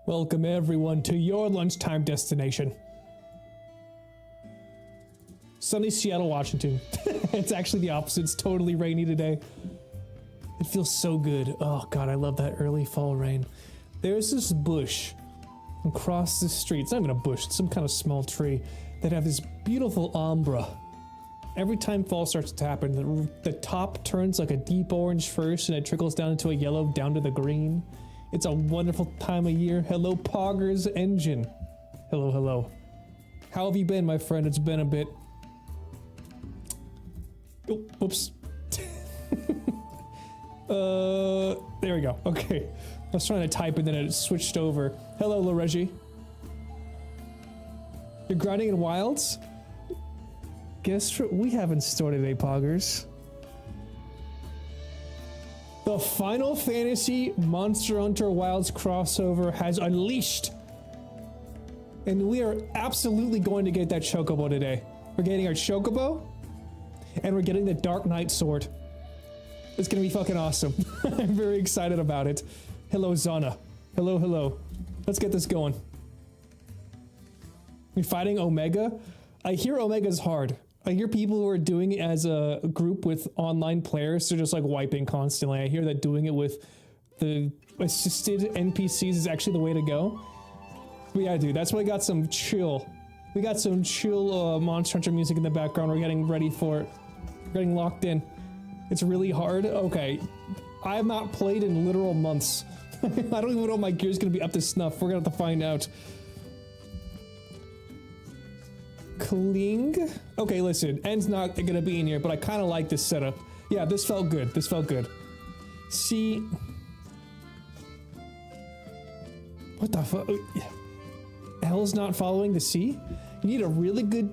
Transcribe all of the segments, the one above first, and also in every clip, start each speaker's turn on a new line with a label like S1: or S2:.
S1: Welcome everyone to your lunchtime destination. Sunny Seattle, Washington. It's actually the opposite. It's totally rainy today. It feels so good. Oh god, I love that early fall rain. There's this bush across the street. It's not even a bush, it's some kind of small tree that have this beautiful ombre. Every time fall starts to happen, the top turns like a deep orange first and it trickles down into a yellow down to the green. It's a wonderful time of year. Hello, Poggers Engine. Hello, hello. How have you been, my friend? It's been a bit. Oh, whoops. There we go. Okay. I was trying to type and then it switched over. Hello, Lareggie. You're grinding in Wilds? Guess what we haven't started today, Poggers. The Final Fantasy Monster Hunter Wilds crossover has unleashed. And we are absolutely going to get that Chocobo today. We're getting our Chocobo, and we're getting the Dark Knight sword. It's gonna be fucking awesome. I'm very excited about it. Hello, Zana. Hello, hello. Let's get this going. You're fighting Omega? I hear Omega's hard. I hear people who are doing it as a group with online players, they're just like wiping constantly. I hear that doing it with the assisted NPCs is actually the way to go. But yeah, dude, that's why we got some chill. We got some chill Monster Hunter music in the background. We're getting ready for it. We're getting locked in. It's really hard. Okay. I have not played in literal months. I don't even know if my gear's gonna be up to snuff. We're gonna have to find out. Kling? Okay, listen, End's not gonna be in here, but I kind of like this setup. Yeah, this felt good. This felt good. See, what the fuck? L's not following the C? You need a really good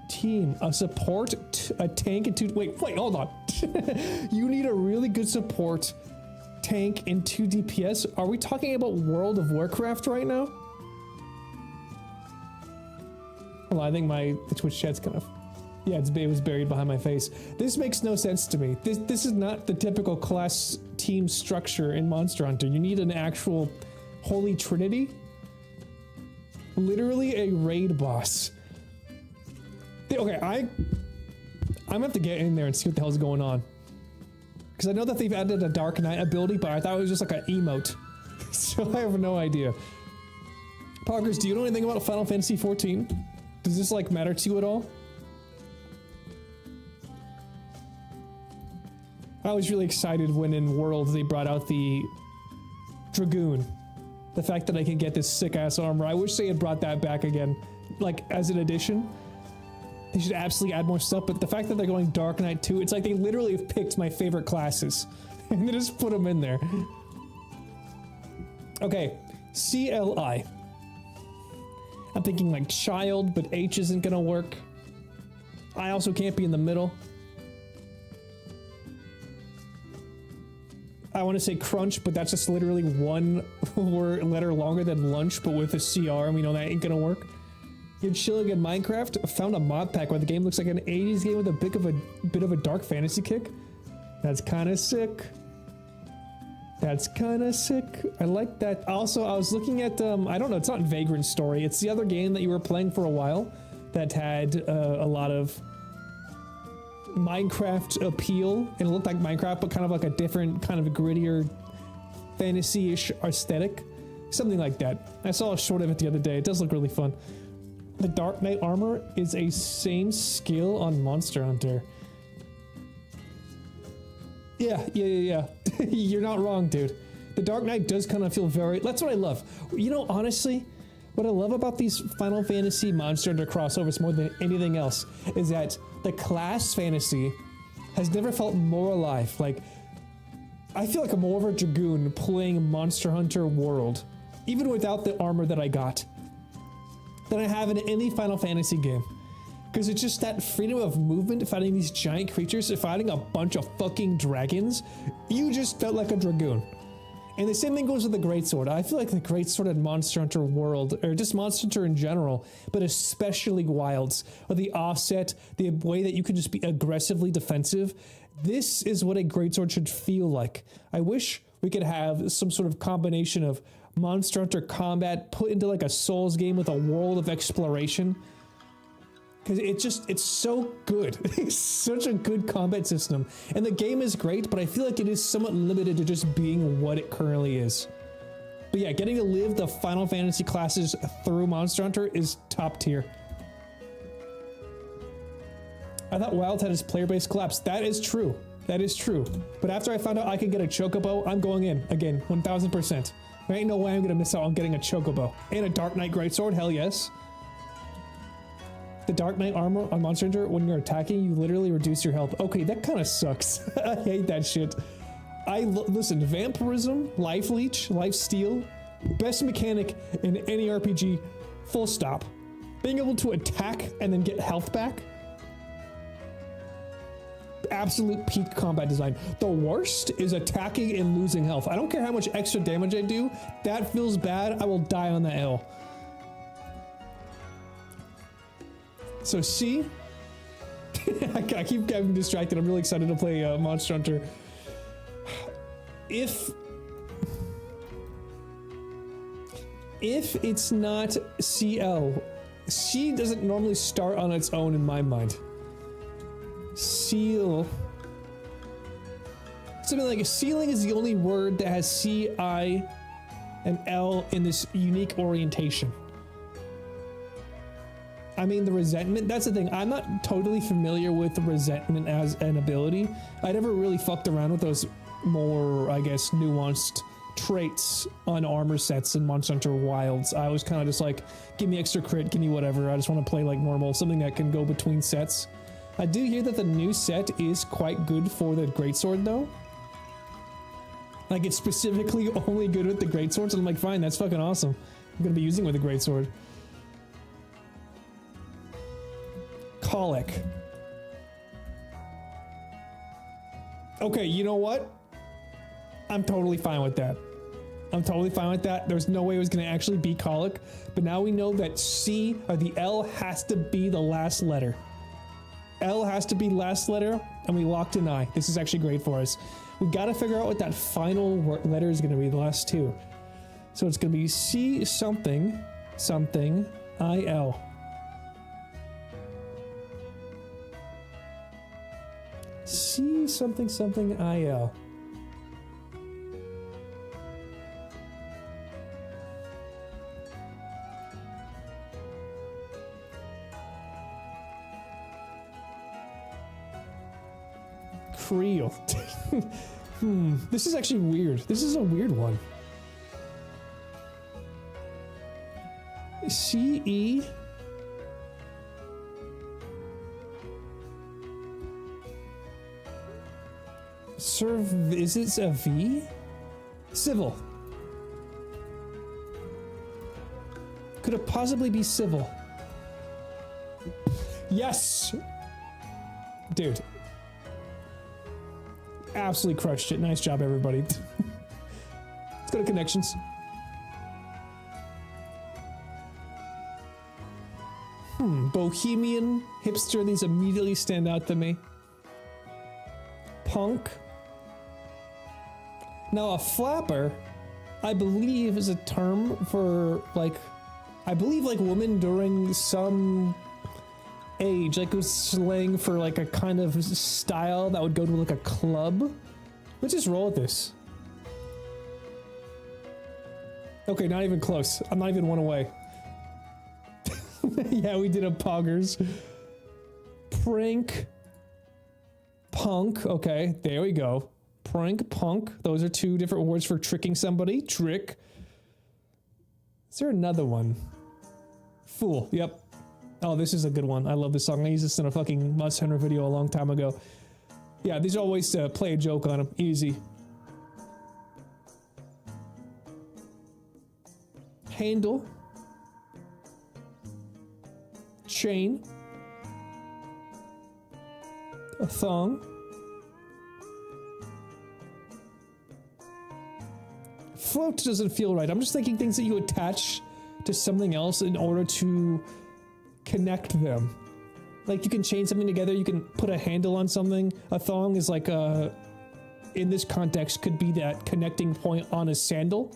S1: team, a support, a tank, and two. Wait, hold on. You need a really good support, tank, and 2 DPS. Are we talking about World of Warcraft right now? Well, I think the Twitch chat's kind of, yeah, it was buried behind my face. This makes no sense to me. This is not the typical class team structure in Monster Hunter. You need an actual holy trinity. Literally a raid boss. Okay, I'm gonna have to get in there and see what the hell's going on. Because I know that they've added a Dark Knight ability, but I thought it was just like an emote. So I have no idea. Poggers, do you know anything about Final Fantasy XIV? Does this like matter to you at all? I was really excited when in World they brought out the Dragoon. The fact that I can get this sick ass armor. I wish they had brought that back again, like as an addition. They should absolutely add more stuff, but the fact that they're going Dark Knight too, it's like they literally have picked my favorite classes and they just put them in there. Okay, CLI. I'm thinking like child, but H isn't gonna work. I also can't be in the middle. I want to say crunch, but that's just literally one letter longer than lunch, but with a CR, and we know that ain't gonna work. You're chilling in Minecraft. Found a mod pack where the game looks like an 80s game with a bit of a dark fantasy kick. That's kind of sick. That's kind of sick. I like that. Also, I was looking at, I don't know, it's not Vagrant Story. It's the other game that you were playing for a while that had a lot of Minecraft appeal. And it looked like Minecraft, but kind of like a different, kind of grittier, fantasy-ish aesthetic. Something like that. I saw a short of it the other day. It does look really fun. The Dark Knight armor is a same skill on Monster Hunter. Yeah. You're not wrong, dude. The Dark Knight does kind of feel very... That's what I love. You know, honestly, what I love about these Final Fantasy Monster Hunter crossovers more than anything else is that the class fantasy has never felt more alive. Like, I feel like I'm more of a Dragoon playing Monster Hunter World, even without the armor that I got, than I have in any Final Fantasy game. Because it's just that freedom of movement, fighting these giant creatures, fighting a bunch of fucking dragons. You just felt like a Dragoon. And the same thing goes with the Greatsword. I feel like the Greatsword in Monster Hunter World, or just Monster Hunter in general, but especially Wilds, or the offset, the way that you can just be aggressively defensive. This is what a Greatsword should feel like. I wish we could have some sort of combination of Monster Hunter combat put into like a Souls game with a world of exploration. Because it's so good. It's such a good combat system. And the game is great, but I feel like it is somewhat limited to just being what it currently is. But yeah, getting to live the Final Fantasy classes through Monster Hunter is top tier. I thought Wild had its player base collapsed. That is true. That is true. But after I found out I could get a Chocobo, I'm going in. Again, 1000%. There ain't no way I'm gonna miss out on getting a Chocobo. And a Dark Knight Greatsword, hell yes. The Dark Knight armor on Monster Hunter, when you're attacking, you literally reduce your health. Okay, that kind of sucks. I hate that shit. Listen, Vampirism, Life Leech, Life Steal, best mechanic in any RPG, full stop. Being able to attack and then get health back, absolute peak combat design. The worst is attacking and losing health. I don't care how much extra damage I do, that feels bad, I will die on that hill. So C, I keep getting distracted, I'm really excited to play Monster Hunter. If it's not CL, C doesn't normally start on its own in my mind. Seal. Something like ceiling is the only word that has C, I, and L in this unique orientation. I mean, the resentment, that's the thing. I'm not totally familiar with the resentment as an ability. I never really fucked around with those more, I guess, nuanced traits on armor sets in Monster Hunter Wilds. I was kind of just like, give me extra crit, give me whatever. I just want to play like normal, something that can go between sets. I do hear that the new set is quite good for the Greatsword though. Like it's specifically only good with the Greatsword, so I'm like, fine, that's fucking awesome. I'm gonna be using it with the Greatsword. Colic. Okay, you know what? I'm totally fine with that. I'm totally fine with that. There's no way it was gonna actually be colic, but now we know that C or the L has to be the last letter. L has to be last letter, and we locked in I. This is actually great for us. We gotta figure out what that final letter is gonna be, the last two. So it's gonna be C something, something, I-L. C something, something, I-L. Creel. This is actually weird. This is a weird one. C-E. Is it a V? Civil. Could it possibly be civil? Yes! Dude. Absolutely crushed it. Nice job, everybody. Let's go to connections. Bohemian, hipster, these immediately stand out to me. Punk. Now a flapper, I believe, is a term for like, I believe like women during some age, like it was slang for like a kind of style that would go to like a club. Let's just roll with this. Okay, not even close. I'm not even one away. Yeah, we did a poggers. Prank. Punk. Okay, there we go. Prank, punk. Those are two different words for tricking somebody. Trick. Is there another one? Fool. Yep. Oh, this is a good one. I love this song. I used this in a fucking Monster Hunter video a long time ago. Yeah, these are always to play a joke on them. Easy. Handle. Chain. A thong. Float doesn't feel right. I'm just thinking things that you attach to something else in order to connect them. Like you can chain something together, you can put a handle on something. A thong is like in this context, could be that connecting point on a sandal.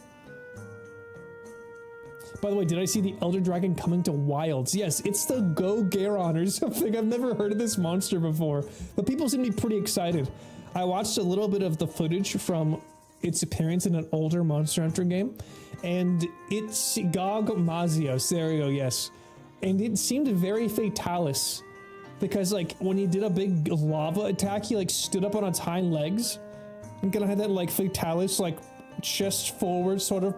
S1: By the way, did I see the Elder Dragon coming to Wilds? Yes, it's the Go-Garon or something. I've never heard of this monster before, but people seem to be pretty excited. I watched a little bit of the footage from its appearance in an older Monster Hunter game, and it's Gogmazios. There we go, yes. And it seemed very Fatalis, because like when he did a big lava attack, he like stood up on its hind legs and kind of had that like Fatalis, like chest forward sort of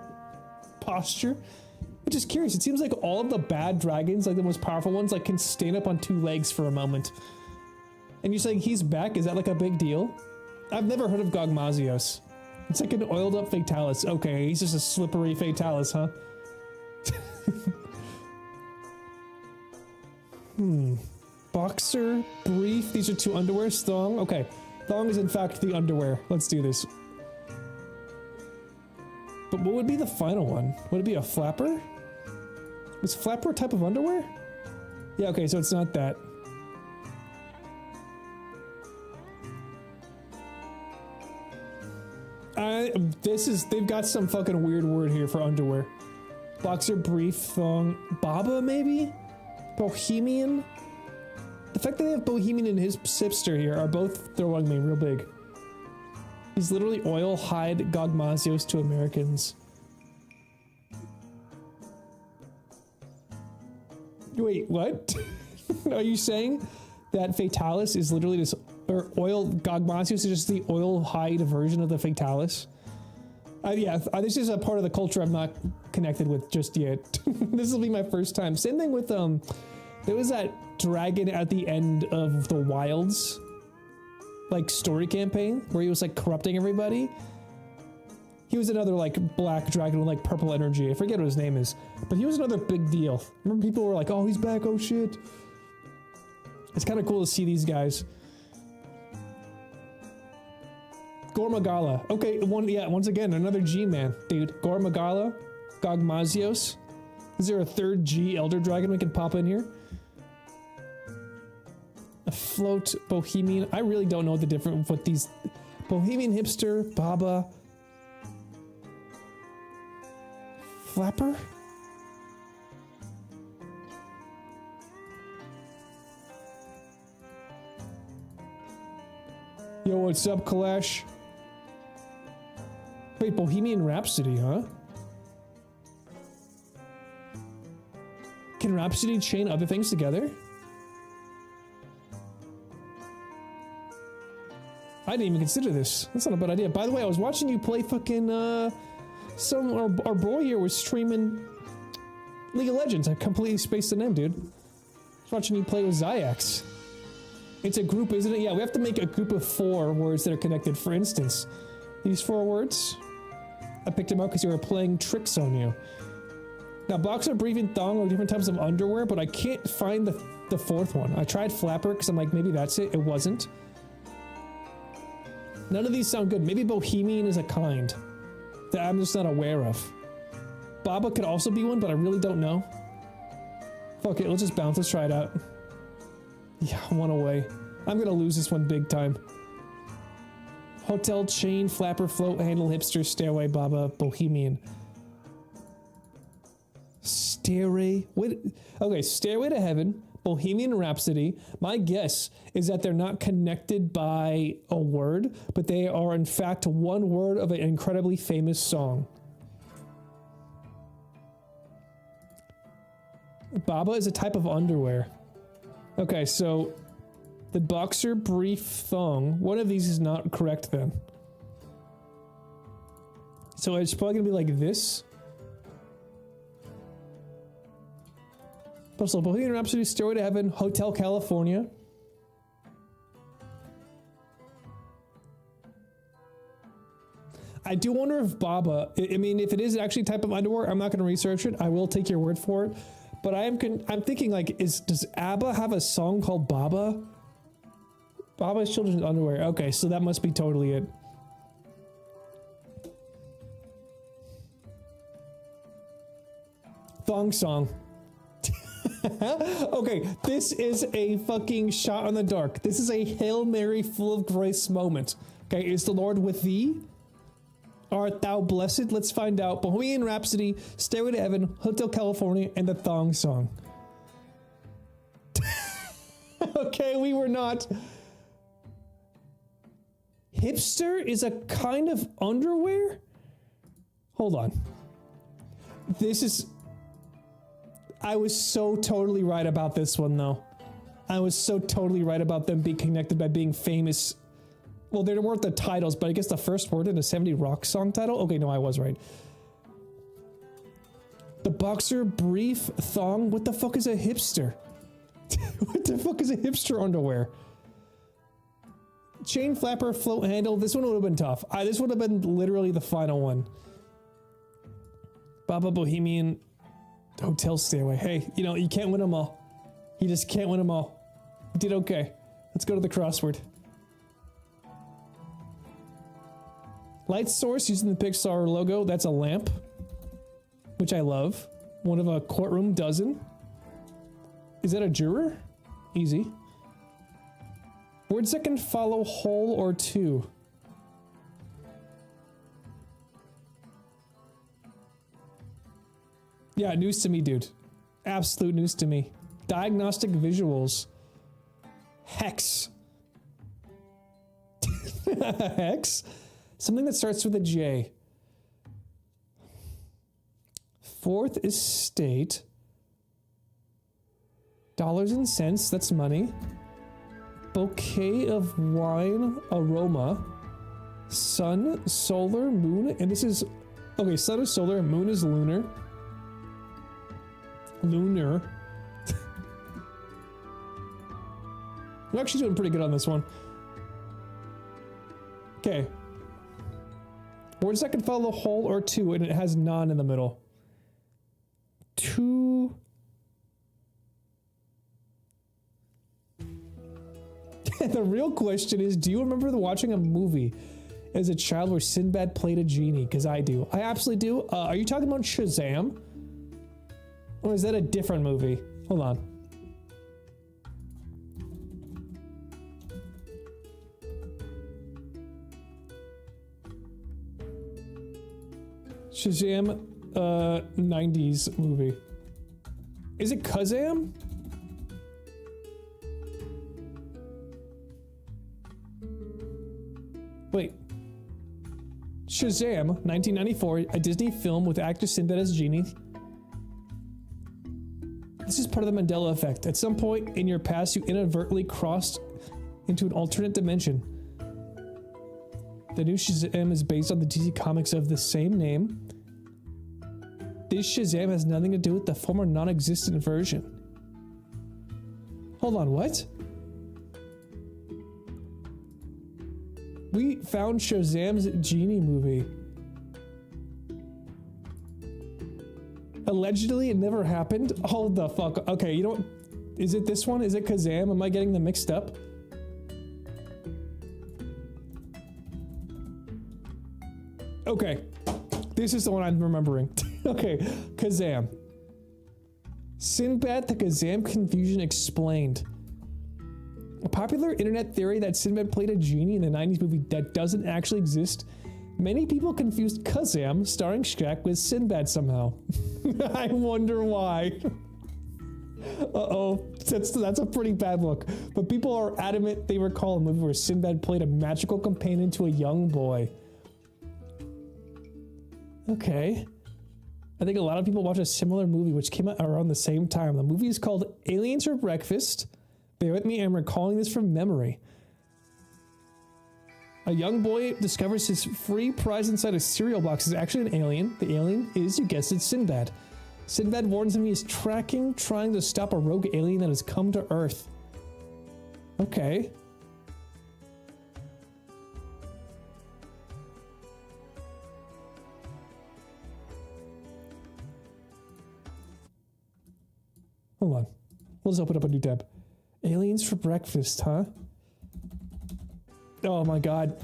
S1: posture. I'm just curious, it seems like all of the bad dragons, like the most powerful ones, like can stand up on 2 legs for a moment. And you're saying he's back? Is that like a big deal? I've never heard of Gogmazios. It's like an oiled up Fatalis. Okay, he's just a slippery Fatalis, huh? Boxer, brief, these are 2 underwears. Thong, okay. Thong is in fact the underwear. Let's do this. But what would be the final one? Would it be a flapper? Was flapper a type of underwear? Yeah, okay, so it's not that. They've got some fucking weird word here for underwear. Boxer, brief, thong, Baba maybe? Bohemian? The fact that they have Bohemian and his sister here are both throwing me real big. He's literally oil hide Gogmazios to Americans. Wait, what? Are you saying that Fatalis is literally this, or oil Gogmazios is just the oil hide version of the Fatalis? Yeah, this is a part of the culture I'm not connected with just yet. This will be my first time. Same thing with, there was that dragon at the end of the Wilds, like, story campaign, where he was, like, corrupting everybody. He was another, like, black dragon with, like, purple energy. I forget what his name is. But he was another big deal. Remember people were like, oh, he's back, oh shit. It's kind of cool to see these guys. Gormagala. Okay, once again, another G-man, dude. Gormagala, Gogmazios. Is there a 3rd G Elder Dragon we can pop in here? A float, Bohemian. I really don't know the difference with these. Bohemian hipster, Baba. Flapper? Yo, what's up, Kalash? Wait, Bohemian Rhapsody, huh? Can Rhapsody chain other things together? I didn't even consider this. That's not a bad idea. By the way, I was watching you play fucking, our boy here was streaming League of Legends. I completely spaced the name, dude. I was watching you play with Zayax. It's a group, isn't it? Yeah, we have to make a group of 4 words that are connected. For instance, these 4 words, I picked them out because you were playing tricks on you. Now, boxer, brief, and thong are different types of underwear, but I can't find the 4th one. I tried flapper because I'm like, maybe that's it. It wasn't. None of these sound good. Maybe Bohemian is a kind that I'm just not aware of. Baba could also be one, but I really don't know. Fuck it, let's just bounce. Let's try it out. Yeah, 1 away. I'm gonna lose this one big time. Hotel, chain, flapper, float, handle, hipster, stairway, Baba, Bohemian. Stairway? Wait, okay, Stairway to Heaven, Bohemian Rhapsody. My guess is that they're not connected by a word, but they are in fact one word of an incredibly famous song. Baba is a type of underwear. Okay, so the boxer, brief, thong. One of these is not correct then. So it's probably gonna be like this. So Bohemian Rhapsody, Stairway to Heaven, Hotel California. I do wonder if Baba, I mean, if it is actually a type of underwear, I'm not going to research it. I will take your word for it. But I'm thinking like, does ABBA have a song called Baba? Baba's Children's Underwear. Okay, so that must be totally it. Thong song. Okay, this is a fucking shot in the dark. This is a Hail Mary full of grace moment. Okay, is the Lord with thee? Art thou blessed? Let's find out. Bohemian Rhapsody, Stairway to Heaven, Hotel California, and the Thong Song. Okay, we were not. Hipster is a kind of underwear? Hold on. This is... I was so totally right about this one, though. I was so totally right about them being connected by being famous. Well, they weren't the titles, but I guess the first word in a 70 rock song title? Okay, no, I was right. The boxer brief thong? What the fuck is a hipster? What the fuck is a hipster underwear? Chain flapper, float handle. This one would have been tough. This would have been literally the final one. Baba Bohemian Hotel Stairway. Hey, you know, you can't win them all. You just can't win them all. You did okay. Let's go to the crossword. Light source using the Pixar logo. That's a lamp, which I love. One of a courtroom dozen. Is that a juror? Easy. Words that can follow whole or two. Yeah, news to me, dude. Absolute news to me. Diagnostic visuals. Hex. Hex? Something that starts with a J. Fourth estate. Dollars and cents, that's money. Bouquet of wine aroma. Sun, solar, moon, and this is... Okay, sun is solar, moon is lunar. Lunar. We're actually doing pretty good on this one. Okay. Words that can follow whole or two, and it has non in the middle. Two... The real question is, do you remember watching a movie as a child where Sinbad played a genie? Because I do. I absolutely do. Are you talking about Shazam? Or is that a different movie? Hold on. Shazam, 90s movie. Is it Kazam? Wait. Shazam, 1994, a Disney film with actor Sinbad as genie. This is part of the Mandela effect. At some point in your past, you inadvertently crossed into an alternate dimension. The new Shazam is based on the DC comics of the same name. This Shazam has nothing to do with the former non-existent version. Hold on, what? We found Shazam's genie movie. Allegedly, it never happened. Hold the fuck. Okay, you don't... Is it this one? Is it Kazam? Am I getting them mixed up? Okay. This is the one I'm remembering. Okay, Kazam. Sinbad the Kazam confusion explained. A popular internet theory that Sinbad played a genie in the 90s movie that doesn't actually exist. Many people confused Kazam, starring Shaq, with Sinbad somehow. I wonder why. Uh-oh, that's a pretty bad look. But people are adamant they recall a movie where Sinbad played a magical companion to a young boy. Okay. I think a lot of people watch a similar movie which came out around the same time. The movie is called Aliens for Breakfast. Bear with me, I'm recalling this from memory. A young boy discovers his free prize inside a cereal box is actually an alien. The alien is, you guessed it, Sinbad. Sinbad warns him he is trying to stop a rogue alien that has come to Earth. Okay. Hold on. We'll just open up a new tab. Aliens for breakfast, huh? Oh my god.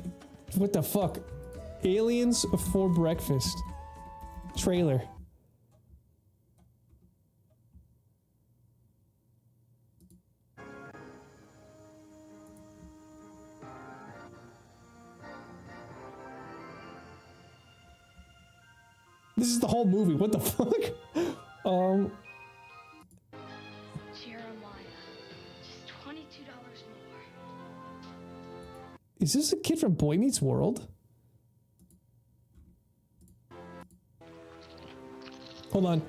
S1: What the fuck? Aliens for breakfast. Trailer. This is the whole movie. What the fuck?
S2: Jeremiah, just $22 more.
S1: Is this a kid from Boy Meets World? Hold on.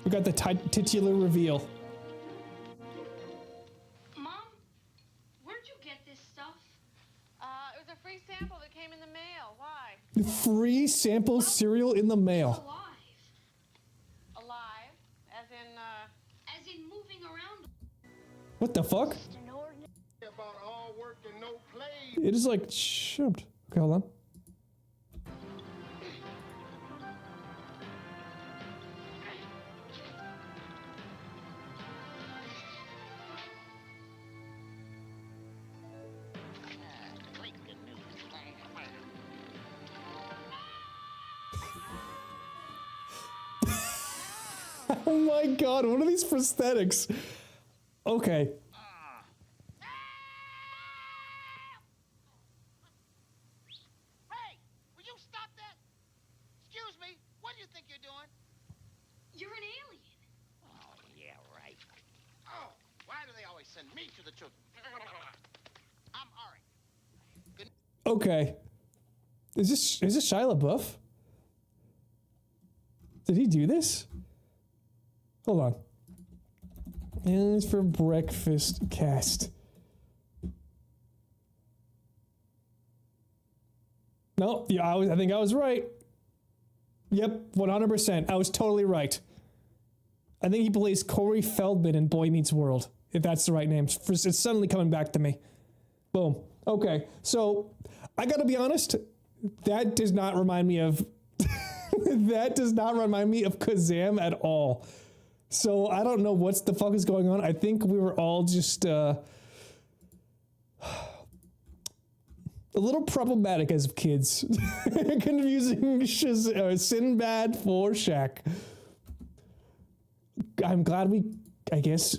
S1: We got the titular reveal.
S2: Mom, where'd you get this stuff?
S3: It was a free sample that came in the mail. Why?
S1: Free sample cereal in the mail.
S2: Alive.
S3: Alive?
S2: As in moving around.
S1: What the fuck?
S2: Just an ordinary.
S4: About all work and no play.
S1: It is like shipped. Okay, hold on. Oh my god, what are these prosthetics? Okay.
S5: Hey, will you stop that? Excuse me, what do you think you're doing?
S2: You're an alien.
S5: Oh, yeah, right. Oh, why do they always send me to the children? I'm Ari.
S1: Okay. Is this Shia LaBeouf? Did he do this? Hold on. Aliens for Breakfast cast. No, yeah, I think I was right. Yep, 100%. I was totally right. I think he plays Corey Feldman in Boy Meets World, if that's the right name. It's suddenly coming back to me. Boom. Okay, so I gotta be honest, that does not remind me of that does not remind me of Kazam at all. So I don't know what the fuck is going on. I think we were all just a little problematic as kids, confusing Sinbad for Shaq. I'm glad we, I guess,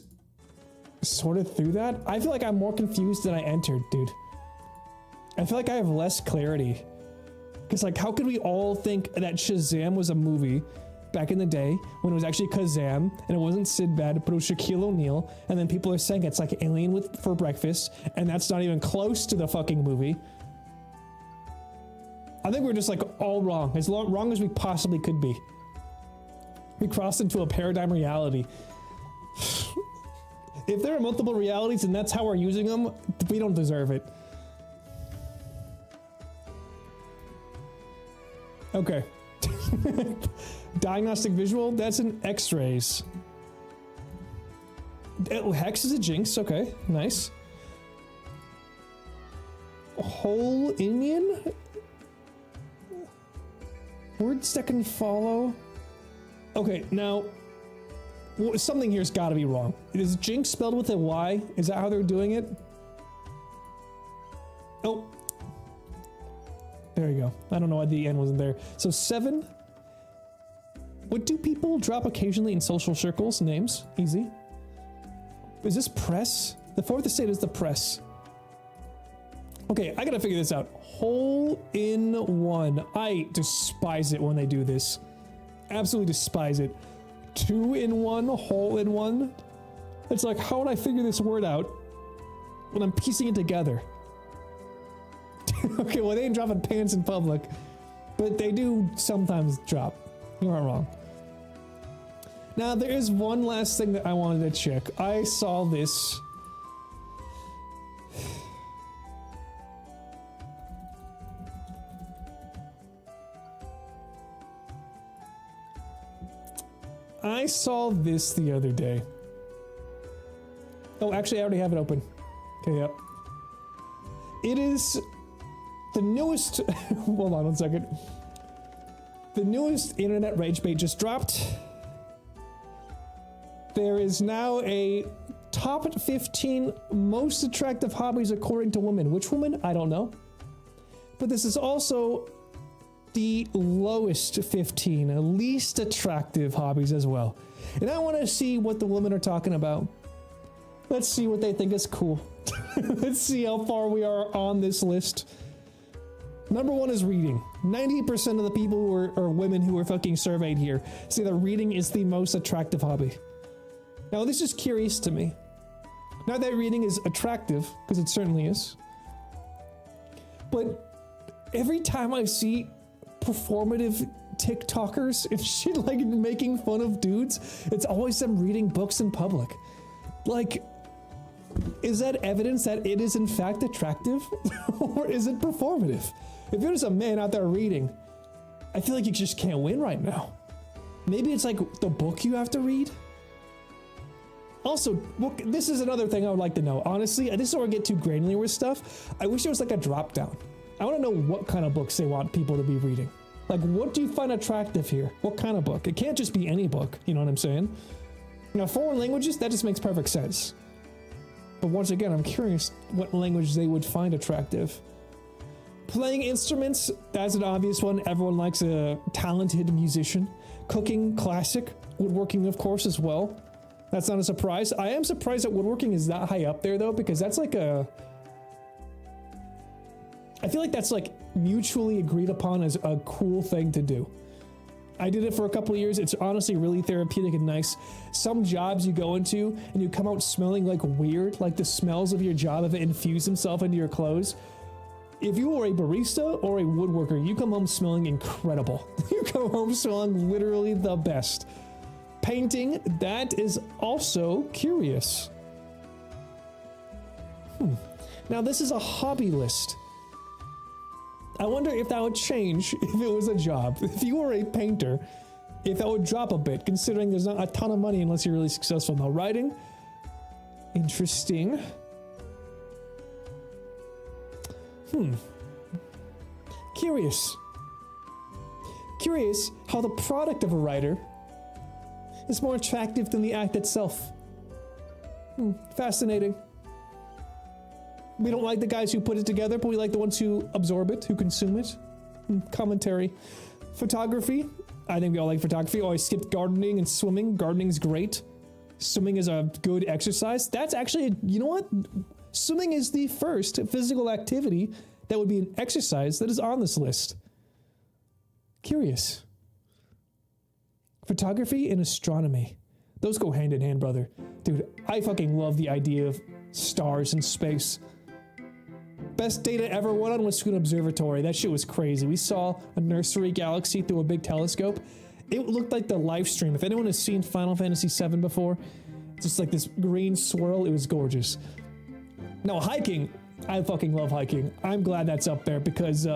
S1: sorted through that. I feel like I'm more confused than I entered, dude. I feel like I have less clarity. Because, like, how could we all think that Shazam was a movie back in the day when it was actually Kazam and it wasn't Sinbad, but it was Shaquille O'Neal, and then people are saying it's like Alien for Breakfast, and that's not even close to the fucking movie. I think we're just, like, all wrong. As wrong as we possibly could be. We crossed into a paradigm reality. If there are multiple realities and that's how we're using them, we don't deserve it. Okay. Diagnostic visual, that's an X-rays. Hex is a jinx, okay, nice. Whole Indian? Words that can follow. Okay, now, something here's gotta be wrong. Is jinx spelled with a Y? Is that how they're doing it? Oh. There you go. I don't know why the N wasn't there. So 7. What do people drop occasionally in social circles? Names. Easy. Is this press? The fourth estate is the press. Okay, I gotta figure this out. Hole in one. I despise it when they do this. Absolutely despise it. 2 in 1, hole in one. It's like, how would I figure this word out when I'm piecing it together? Okay, well, they ain't dropping pants in public, but they do sometimes drop. You're not wrong. Now, there is one last thing that I wanted to check. I saw this. I saw this the other day. Oh, actually, I already have it open. Okay, yep. It is the newest. Hold on 1 second. The newest internet rage bait just dropped. There is now a top 15 most attractive hobbies according to women. Which woman? I don't know. But this is also the lowest 15, least attractive hobbies as well. And I want to see what the women are talking about. Let's see what they think is cool. Let's see how far we are on this list. Number one is reading. 90% of the people who are women who are fucking surveyed here say that reading is the most attractive hobby. Now, this is curious to me. Not that reading is attractive, because it certainly is. But every time I see performative TikTokers and shit like making fun of dudes, it's always them reading books in public. Like, is that evidence that it is in fact attractive? Or is it performative? If you're just a man out there reading, I feel like you just can't win right now. Maybe it's like the book you have to read? Also, look, this is another thing I would like to know. Honestly, this is where I get too granular with stuff. I wish there was like a drop down. I want to know what kind of books they want people to be reading. Like, what do you find attractive here? What kind of book? It can't just be any book, you know what I'm saying? Now, foreign languages, that just makes perfect sense. But once again, I'm curious what language they would find attractive. Playing instruments, that's an obvious one. Everyone likes a talented musician. Cooking, classic. Woodworking, of course, as well. That's not a surprise. I am surprised that woodworking is that high up there, though, because that's like a... I feel like that's like mutually agreed upon as a cool thing to do. I did it for a couple of years. It's honestly really therapeutic and nice. Some jobs you go into and you come out smelling like weird, like the smells of your job have infused themselves into your clothes. If you are a barista or a woodworker, you come home smelling incredible. You come home smelling literally the best. Painting, that is also curious. Now this is a hobby list. I wonder if that would change if it was a job. If you were a painter, if that would drop a bit, considering there's not a ton of money unless you're really successful. Now, writing, interesting. Curious. Curious how the product of a writer is more attractive than the act itself. Fascinating. We don't like the guys who put it together, but we like the ones who absorb it, who consume it. Commentary. Photography. I think we all like photography. Oh, I skipped gardening and swimming. Gardening's great. Swimming is a good exercise. That's actually, you know what? Swimming is the first physical activity that would be an exercise that is on this list. Curious. Photography and astronomy. Those go hand in hand, brother. Dude, I fucking love the idea of stars in space. Best data ever went on was Scoot Observatory. That shit was crazy. We saw a nursery galaxy through a big telescope. It looked like the live stream. If anyone has seen Final Fantasy VII before, just like this green swirl, it was gorgeous. Now, hiking. I fucking love hiking. I'm glad that's up there because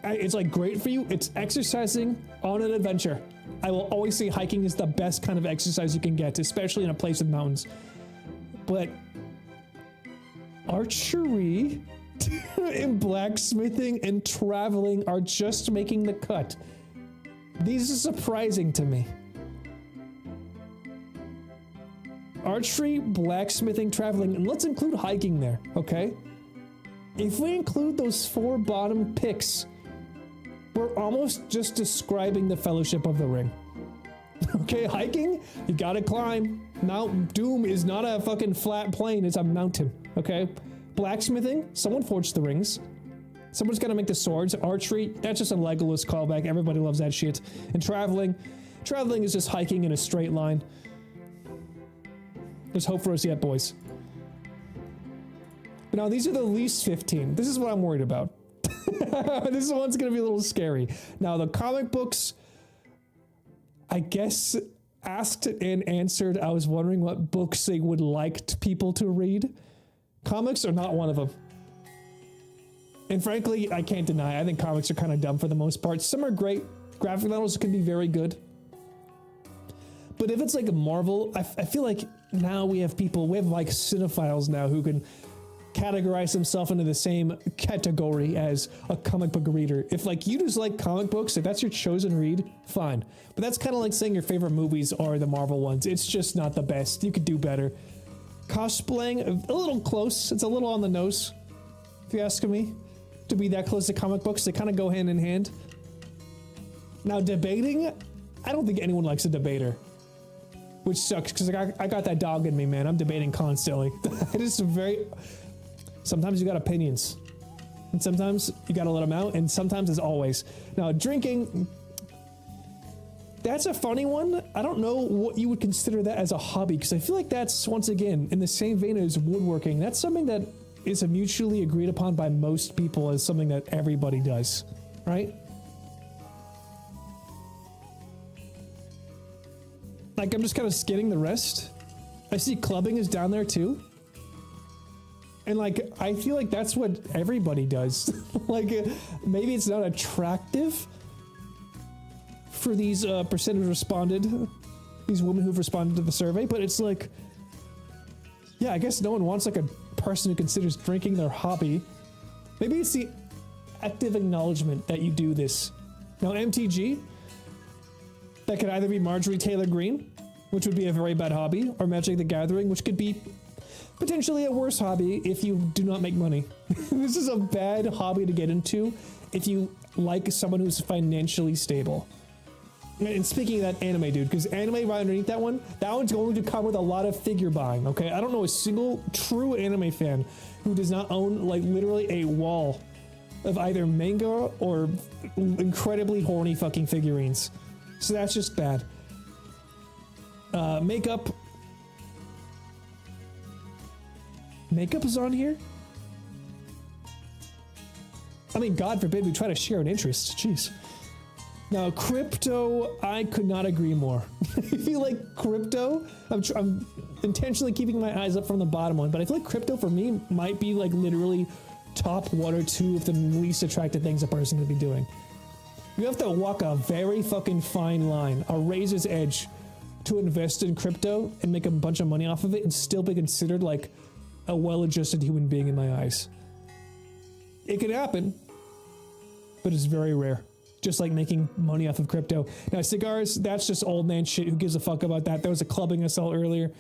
S1: it's like great for you. It's exercising on an adventure. I will always say hiking is the best kind of exercise you can get, especially in a place with mountains. But archery and blacksmithing and traveling are just making the cut. These are surprising to me. Archery, blacksmithing, traveling, and let's include hiking there, okay? If we include those 4 bottom picks, we're almost just describing the Fellowship of the Ring. Okay, hiking, you gotta climb. Mount Doom is not a fucking flat plain, it's a mountain, okay? Blacksmithing, someone forged the rings. Someone's gotta make the swords. Archery, that's just a Legolas callback. Everybody loves that shit. And traveling is just hiking in a straight line. There's hope for us yet, boys. But now, these are the least 15. This is what I'm worried about. This one's gonna be a little scary. Now, the comic books, I guess, asked and answered. I was wondering what books they would like people to read. Comics are not one of them. And frankly, I can't deny, I think comics are kind of dumb for the most part. Some are great. Graphic novels can be very good. But if it's like a Marvel, I feel like now we have like cinephiles now who can categorize themselves into the same category as a comic book reader. If like you just like comic books, if that's your chosen read, fine. But that's kind of like saying your favorite movies are the Marvel ones. It's just not the best. You could do better. Cosplaying, a little close. It's a little on the nose, if you ask me, to be that close to comic books. They kind of go hand in hand. Now, debating, I don't think anyone likes a debater, which sucks because I got that dog in me, man. I'm debating constantly. It is sometimes you got opinions. And sometimes you gotta let them out, and sometimes it's always. Now, drinking, that's a funny one. I don't know what you would consider that as a hobby, because I feel like that's, once again, in the same vein as woodworking. That's something that is mutually agreed upon by most people as something that everybody does, right? Like, I'm just kind of skidding the rest. I see clubbing is down there too. And like, I feel like that's what everybody does. Like, maybe it's not attractive for these percentage responded, these women who've responded to the survey, but it's like, yeah, I guess no one wants like a person who considers drinking their hobby. Maybe it's the active acknowledgement that you do this. Now, MTG, that could either be Marjorie Taylor Greene, which would be a very bad hobby, or Magic the Gathering, which could be potentially a worse hobby if you do not make money. This is a bad hobby to get into if you like someone who's financially stable. And speaking of that anime, dude, because anime right underneath that one's going to come with a lot of figure buying, okay? I don't know a single true anime fan who does not own, like, literally a wall of either manga or incredibly horny fucking figurines. So that's just bad. Makeup. Makeup is on here? I mean, God forbid we try to share an interest. Jeez. Now, crypto, I could not agree more. I feel like crypto, I'm intentionally keeping my eyes up from the bottom one, but I feel like crypto for me might be like literally top 1 or 2 of the least attractive things a person could be doing. You have to walk a very fucking fine line, a razor's edge, to invest in crypto and make a bunch of money off of it and still be considered like a well-adjusted human being in my eyes. It can happen, but it's very rare. Just like making money off of crypto. Now, cigars, that's just old man shit. Who gives a fuck about that? There was a clubbing I saw earlier.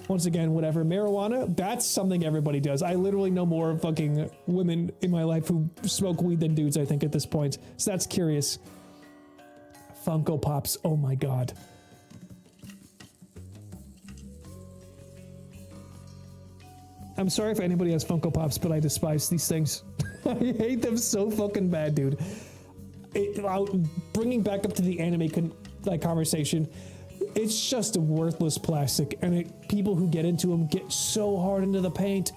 S1: Once again, whatever. Marijuana, that's something everybody does. I literally know more fucking women in my life who smoke weed than dudes, I think, at this point. So that's curious. Funko Pops, oh my god. I'm sorry if anybody has Funko Pops, but I despise these things. I hate them so fucking bad, dude. Bringing back up to the anime conversation, it's just a worthless plastic, and people who get into them get so hard into the paint.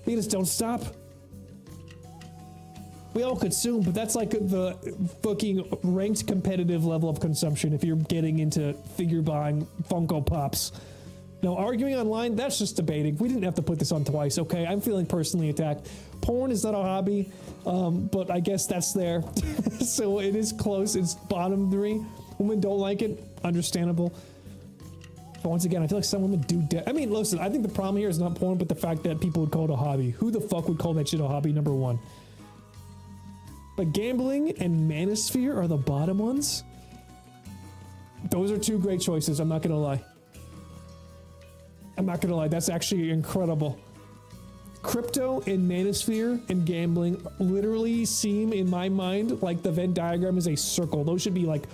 S1: They just don't stop. We all consume, but that's like the fucking ranked competitive level of consumption if you're getting into figure buying Funko Pops. Now, arguing online, that's just debating. We didn't have to put this on twice, okay? I'm feeling personally attacked. Porn is not a hobby, but I guess that's there. So it is close. It's bottom 3. Women don't like it. Understandable. But once again, I feel like some women do. I mean, listen, I think the problem here is not porn, but the fact that people would call it a hobby. Who the fuck would call that shit a hobby, number 1? But gambling and Manosphere are the bottom ones. Those are 2 great choices, I'm not gonna lie. I'm not gonna lie, that's actually incredible. Crypto and Manosphere and gambling literally seem, in my mind, like the Venn diagram is a circle. Those should be like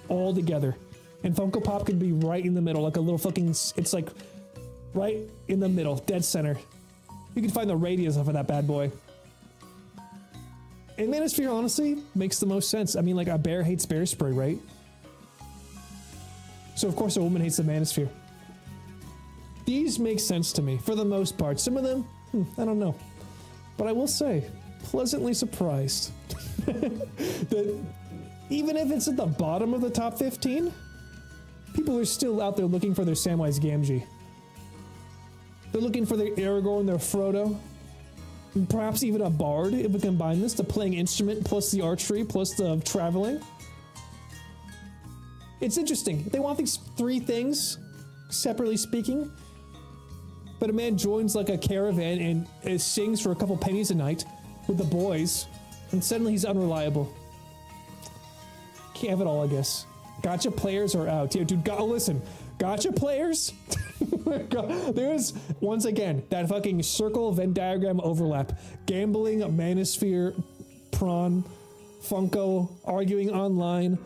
S1: all together. And Funko Pop could be right in the middle, like a little fucking, it's like right in the middle, dead center. You can find the radius of that bad boy. And Manosphere, honestly, makes the most sense. I mean, like, a bear hates bear spray, right? So, of course, a woman hates the Manosphere. These make sense to me, for the most part. Some of them, I don't know. But I will say, pleasantly surprised that even if it's at the bottom of the top 15, people are still out there looking for their Samwise Gamgee. They're looking for their Aragorn, their Frodo, and perhaps even a Bard, if we combine this, the playing instrument plus the archery plus the traveling. It's interesting. They want these 3 things, separately speaking, but a man joins like a caravan and sings for a couple pennies a night with the boys, and suddenly he's unreliable. Can't have it all, I guess. Gotcha players are out. Yeah, dude, listen. Gotcha players? There's, once again, that fucking circle Venn diagram overlap. Gambling, Manosphere, Prawn, Funko, arguing online.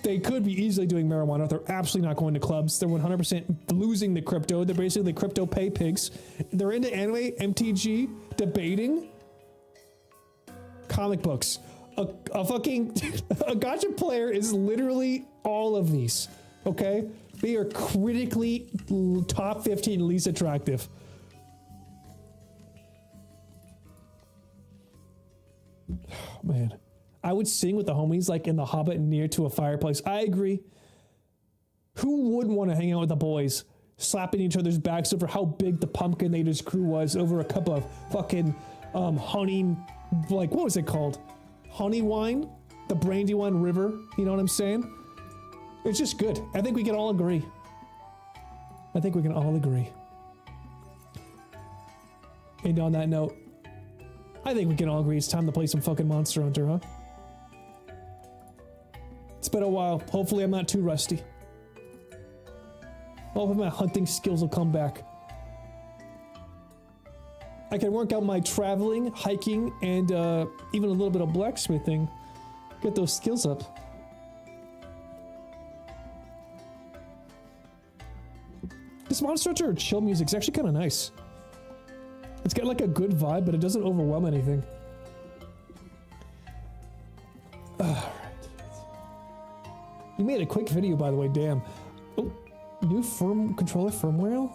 S1: They could be easily doing marijuana. They're absolutely not going to clubs. They're 100% losing the crypto. They're basically the crypto pay pigs. They're into anime, MTG, debating. comic books. A fucking a gacha player is literally all of these. Okay, they are critically top 15 least attractive. Oh, man, I would sing with the homies like in The Hobbit near to a fireplace. I agree. Who wouldn't want to hang out with the boys, slapping each other's backs over how big the pumpkin they just grew was over a cup of fucking honey, like what was it called? Honey wine, the Brandywine River. You know what I'm saying? It's just good. I think we can all agree. I think we can all agree. And on that note, I think we can all agree it's time to play some fucking Monster Hunter, huh? It's been a while. Hopefully I'm not too rusty. Hopefully my hunting skills will come back. I can work out my traveling, hiking, and even a little bit of blacksmithing. Get those skills up. This Monster Hunter chill music is actually kind of nice. It's got like a good vibe, but it doesn't overwhelm anything. Alright. You made a quick video, by the way, damn. Oh, new controller firmware?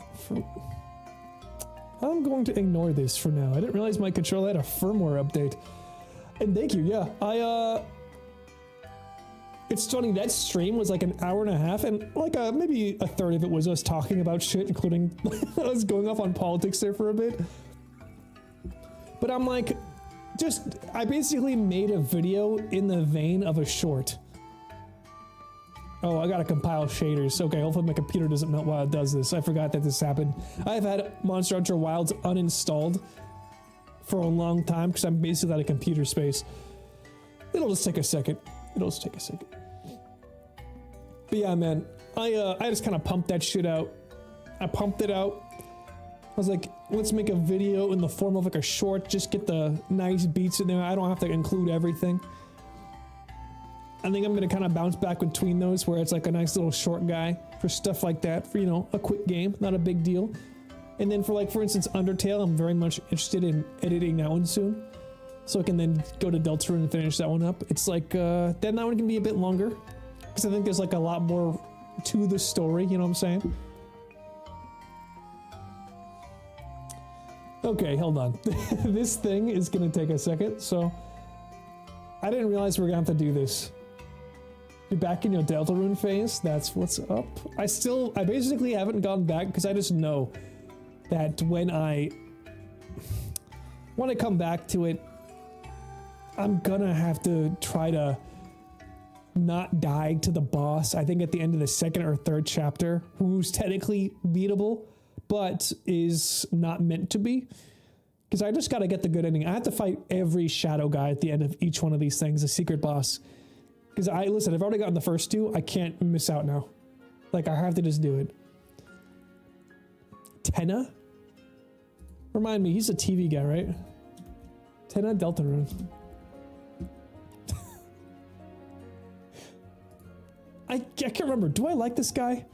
S1: I'm going to ignore this for now. I didn't realize my controller had a firmware update. And thank you, yeah. It's funny, that stream was like an hour and a half, and like maybe a third of it was us talking about shit, including I was going off on politics there for a bit. But I'm like, I basically made a video in the vein of a short. Oh, I gotta compile shaders. Okay, hopefully my computer doesn't melt while it does this. I forgot that this happened. I've had Monster Hunter Wilds uninstalled for a long time because I'm basically out of computer space. It'll just take a second. But yeah, man, I just kind of pumped that shit out. I pumped it out. I was like, let's make a video in the form of like a short, just get the nice beats in there. I don't have to include everything. I think I'm gonna kind of bounce back between those where it's like a nice little short guy for stuff like that, for, you know, a quick game, not a big deal. And then for like, for instance, Undertale, I'm very much interested in editing that one soon. So I can then go to Deltarune and finish that one up. It's like, then that one can be a bit longer. Because I think there's like a lot more to the story, you know what I'm saying? Okay, hold on. This thing is gonna take a second, so I didn't realize we were gonna have to do this. You're back in your Deltarune phase? That's what's up. I basically haven't gone back because I just know that when I want to come back to it, I'm gonna have to try to not die to the boss. I think at the end of the second or third chapter, who's technically beatable, but is not meant to be. Because I just gotta get the good ending. I have to fight every shadow guy at the end of each one of these things, a secret boss. Because listen, I've already gotten the first two. I can't miss out now. Like, I have to just do it. Tenna? Remind me, he's a TV guy, right? Tenna Deltarune. I can't remember. Do I like this guy?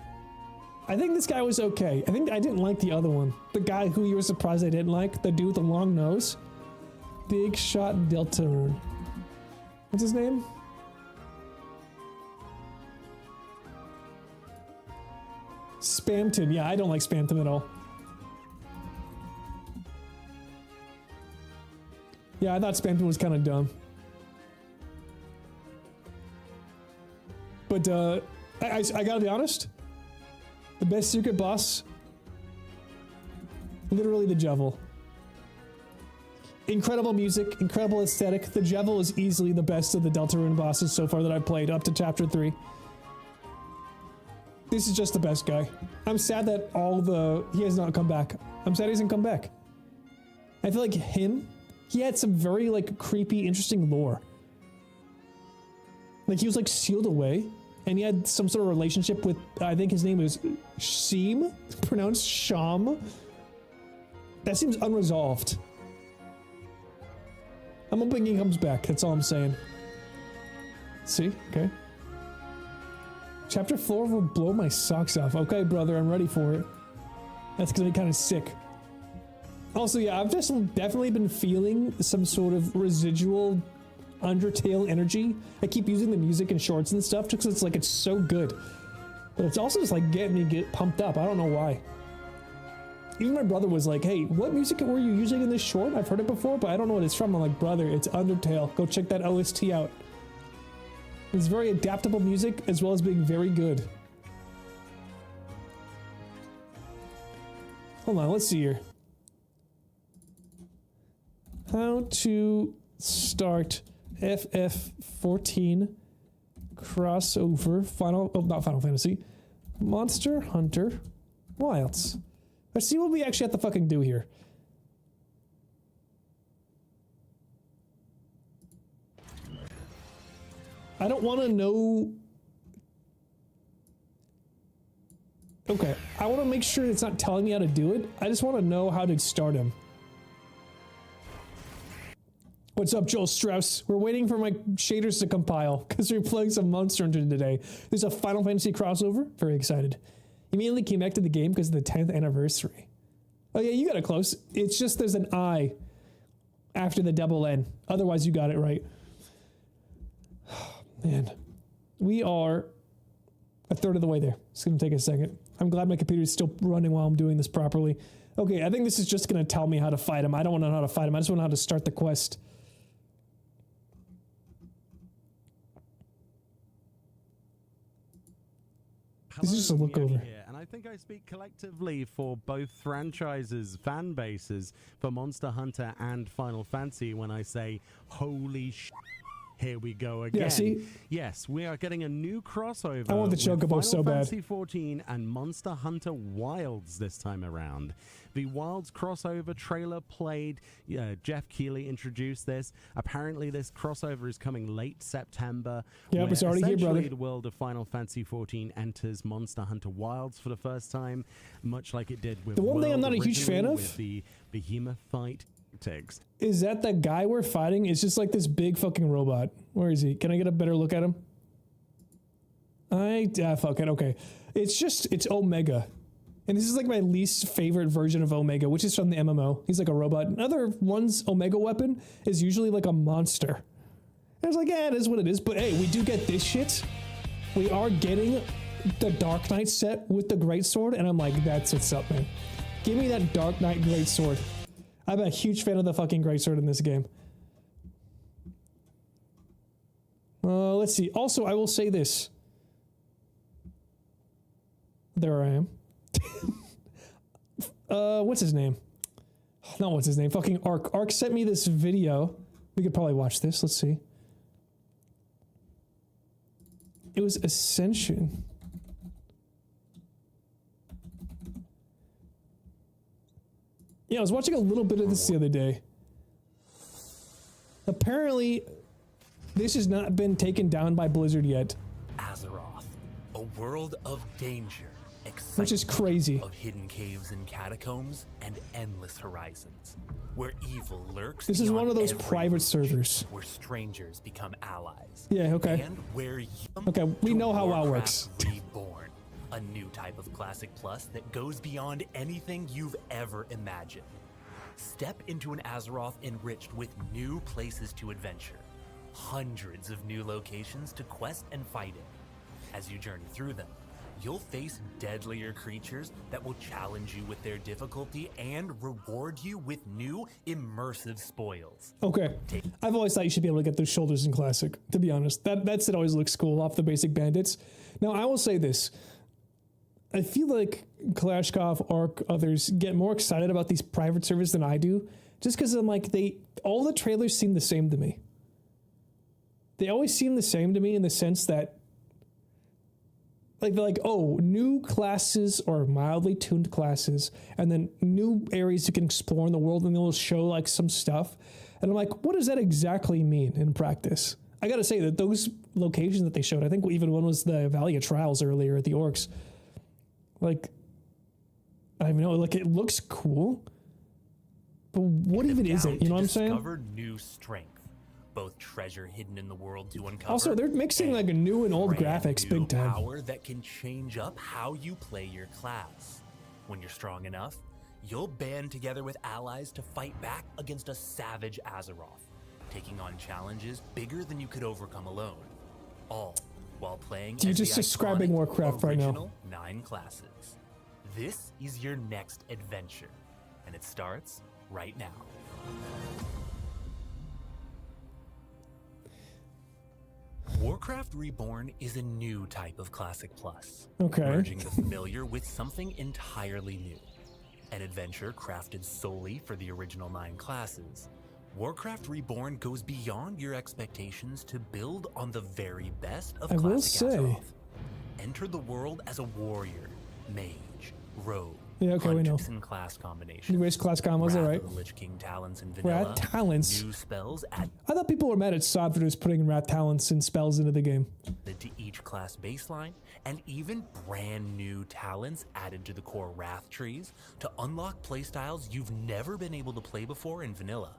S1: I think this guy was okay. I think I didn't like the other one. The guy who you were surprised I didn't like. The dude with the long nose. Big Shot Deltarune. What's his name? Spamton. Yeah, I don't like Spamton at all. Yeah, I thought Spamton was kind of dumb. But I gotta be honest, the best secret boss, literally the Jevil. Incredible music, incredible aesthetic. The Jevil is easily the best of the Deltarune bosses so far that I've played, up to chapter 3. This is just the best guy. I'm sad that he has not come back. I'm sad he hasn't come back. I feel like he had some very like creepy, interesting lore. Like he was like sealed away, and he had some sort of relationship with, I think his name was Sheem, pronounced Sham. That seems unresolved. I'm hoping he comes back, that's all I'm saying. See? Okay. Chapter 4 will blow my socks off. Okay, brother, I'm ready for it. That's gonna be kind of sick. Also, yeah, I've just definitely been feeling some sort of residual Undertale energy. I keep using the music in shorts and stuff just 'cause it's like it's so good. But it's also just like getting me pumped up. I don't know why. Even my brother was like, hey, what music were you using in this short? I've heard it before, but I don't know what it's from. I'm like, brother, it's Undertale. Go check that OST out. It's very adaptable music as well as being very good. Hold on, let's see here. How to start FF14 crossover not Final Fantasy. Monster Hunter Wilds. Let's see what we actually have to fucking do here. I don't want to know. Okay, I want to make sure it's not telling me how to do it. I just want to know how to start him. What's up, Joel Strauss? We're waiting for my shaders to compile because we're playing some Monster Hunter today. There's a Final Fantasy crossover. Very excited. Immediately came back to the game because of the 10th anniversary. Oh yeah, you got it close. It's just there's an I after the double N. Otherwise, you got it right. Man, we are a third of the way there. It's going to take a second. I'm glad my computer is still running while I'm doing this properly. Okay, I think this is just going to tell me how to fight him. I don't want to know how to fight him. I just want to know how to start the quest. This is just a look over.
S6: Here, and I think I speak collectively for both franchises, fan bases, for Monster Hunter and Final Fantasy when I say, holy sh**. Here we go again.
S1: Yeah, see?
S6: Yes, we are getting a new crossover.
S1: I want the Chocobo so bad.
S6: Final Fantasy 14 and Monster Hunter Wilds this time around. The Wilds crossover trailer played. Jeff Keighley introduced this. Apparently, this crossover is coming late September.
S1: Yep, it's already here, brother.
S6: The world of Final Fantasy 14 enters Monster Hunter Wilds for the first time, much like it did with
S1: the one thing I'm not a
S6: World
S1: huge fan of
S6: with the Behemoth fight.
S1: Is that the guy we're fighting is just like this big fucking robot. Where is he? Can I get a better look at him? Fuck it, okay. It's Omega. And this is like my least favorite version of Omega, which is from the MMO. He's like a robot. Another one's Omega weapon is usually like a monster. And I was like, yeah, it is what it is. But hey, we do get this shit. We are getting the Dark Knight set with the Greatsword, and I'm like, that's what's up, man. Give me that Dark Knight Greatsword. I'm a huge fan of the fucking Greatsword in this game. Let's see. Also, I will say this. There I am. What's his name? Not what's his name. Fucking Ark. Ark sent me this video. We could probably watch this. Let's see. It was Ascension. Yeah, I was watching a little bit of this the other day. Apparently, this has not been taken down by Blizzard yet.
S7: Azeroth, a world of danger,
S1: which is crazy.
S7: Of hidden caves and catacombs and endless horizons, where evil lurks.
S1: This is one of those private servers
S7: where strangers become allies.
S1: Yeah, okay.
S7: And where
S1: okay, we know how WoW works.
S7: Reborn, a new type of Classic Plus that goes beyond anything you've ever imagined. Step into an Azeroth enriched with new places to adventure, hundreds of new locations to quest and fight in. As you journey through them, you'll face deadlier creatures that will challenge you with their difficulty and reward you with new immersive spoils.
S1: Okay. I've always thought you should be able to get those shoulders in Classic, to be honest. That set always looks cool off the basic bandits. Now, I will say this. I feel like Kalashnikov, Ark, others get more excited about these private servers than I do, just because I'm like, all the trailers seem the same to me. They always seem the same to me in the sense that they're like, oh, new classes or mildly tuned classes, and then new areas you can explore in the world, and they'll show like some stuff. And I'm like, what does that exactly mean in practice? I gotta say that those locations that they showed, I think even one was the Valley of Trials earlier at the Orcs. Like, I don't even know, like it looks cool, but what even is it? You know what I'm saying?
S7: Discover new strength, both treasure hidden in the world to uncover.
S1: Also, they're mixing like a new and old graphics big time.
S7: Power that can change up how you play your class. When you're strong enough, you'll band together with allies to fight back against a savage Azeroth. taking on challenges bigger than you could overcome alone. All while playing
S1: You're
S7: as
S1: just
S7: the
S1: describing
S7: iconic
S1: Warcraft right now.
S7: original 9 classes. This is your next adventure, and it starts right now. Warcraft Reborn is a new type of Classic Plus,
S1: Okay.
S7: merging the familiar with something entirely new. An adventure crafted solely for the original 9 classes, Warcraft Reborn goes beyond your expectations to build on the very best of
S1: I will
S7: Classic
S1: say-
S7: Azeroth. Enter the world as a warrior, mage, rogue,
S1: Yeah, okay, we know.
S7: and class combinations.
S1: New race class combos,
S7: Wrath
S1: alright.
S7: of the Lich King talents in vanilla.
S1: Rat talents.
S7: New spells added
S1: I thought people were mad at Sod for just putting rat talents and spells into the game.
S7: to each class baseline, and even brand new talents added to the core Wrath trees to unlock playstyles you've never been able to play before in vanilla.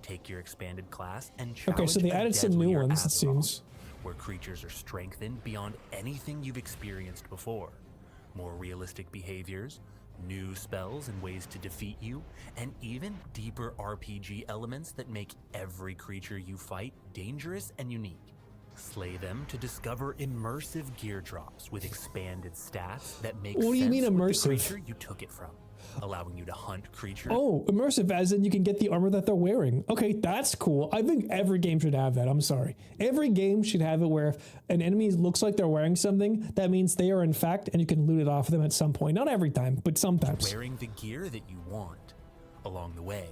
S7: Take your expanded class and challenge
S1: Okay, so they
S7: a
S1: added some new
S7: deadlier
S1: ones, it
S7: Azeroth,
S1: seems.
S7: where creatures are strengthened beyond anything you've experienced before. More realistic behaviors, new spells and ways to defeat you, and even deeper RPG elements that make every creature you fight dangerous and unique. Slay them to discover immersive gear drops with expanded stats that make
S1: What do you
S7: sense
S1: mean
S7: with the
S1: immersive?
S7: creature you took it from, allowing you to hunt creatures.
S1: Oh, immersive, as in you can get the armor that they're wearing. Okay, that's cool. I think every game should have that. I'm sorry. Every game should have it where if an enemy looks like they're wearing something, that means they are in fact, and you can loot it off them at some point. Not every time, but sometimes.
S7: Wearing the gear that you want. Along the way,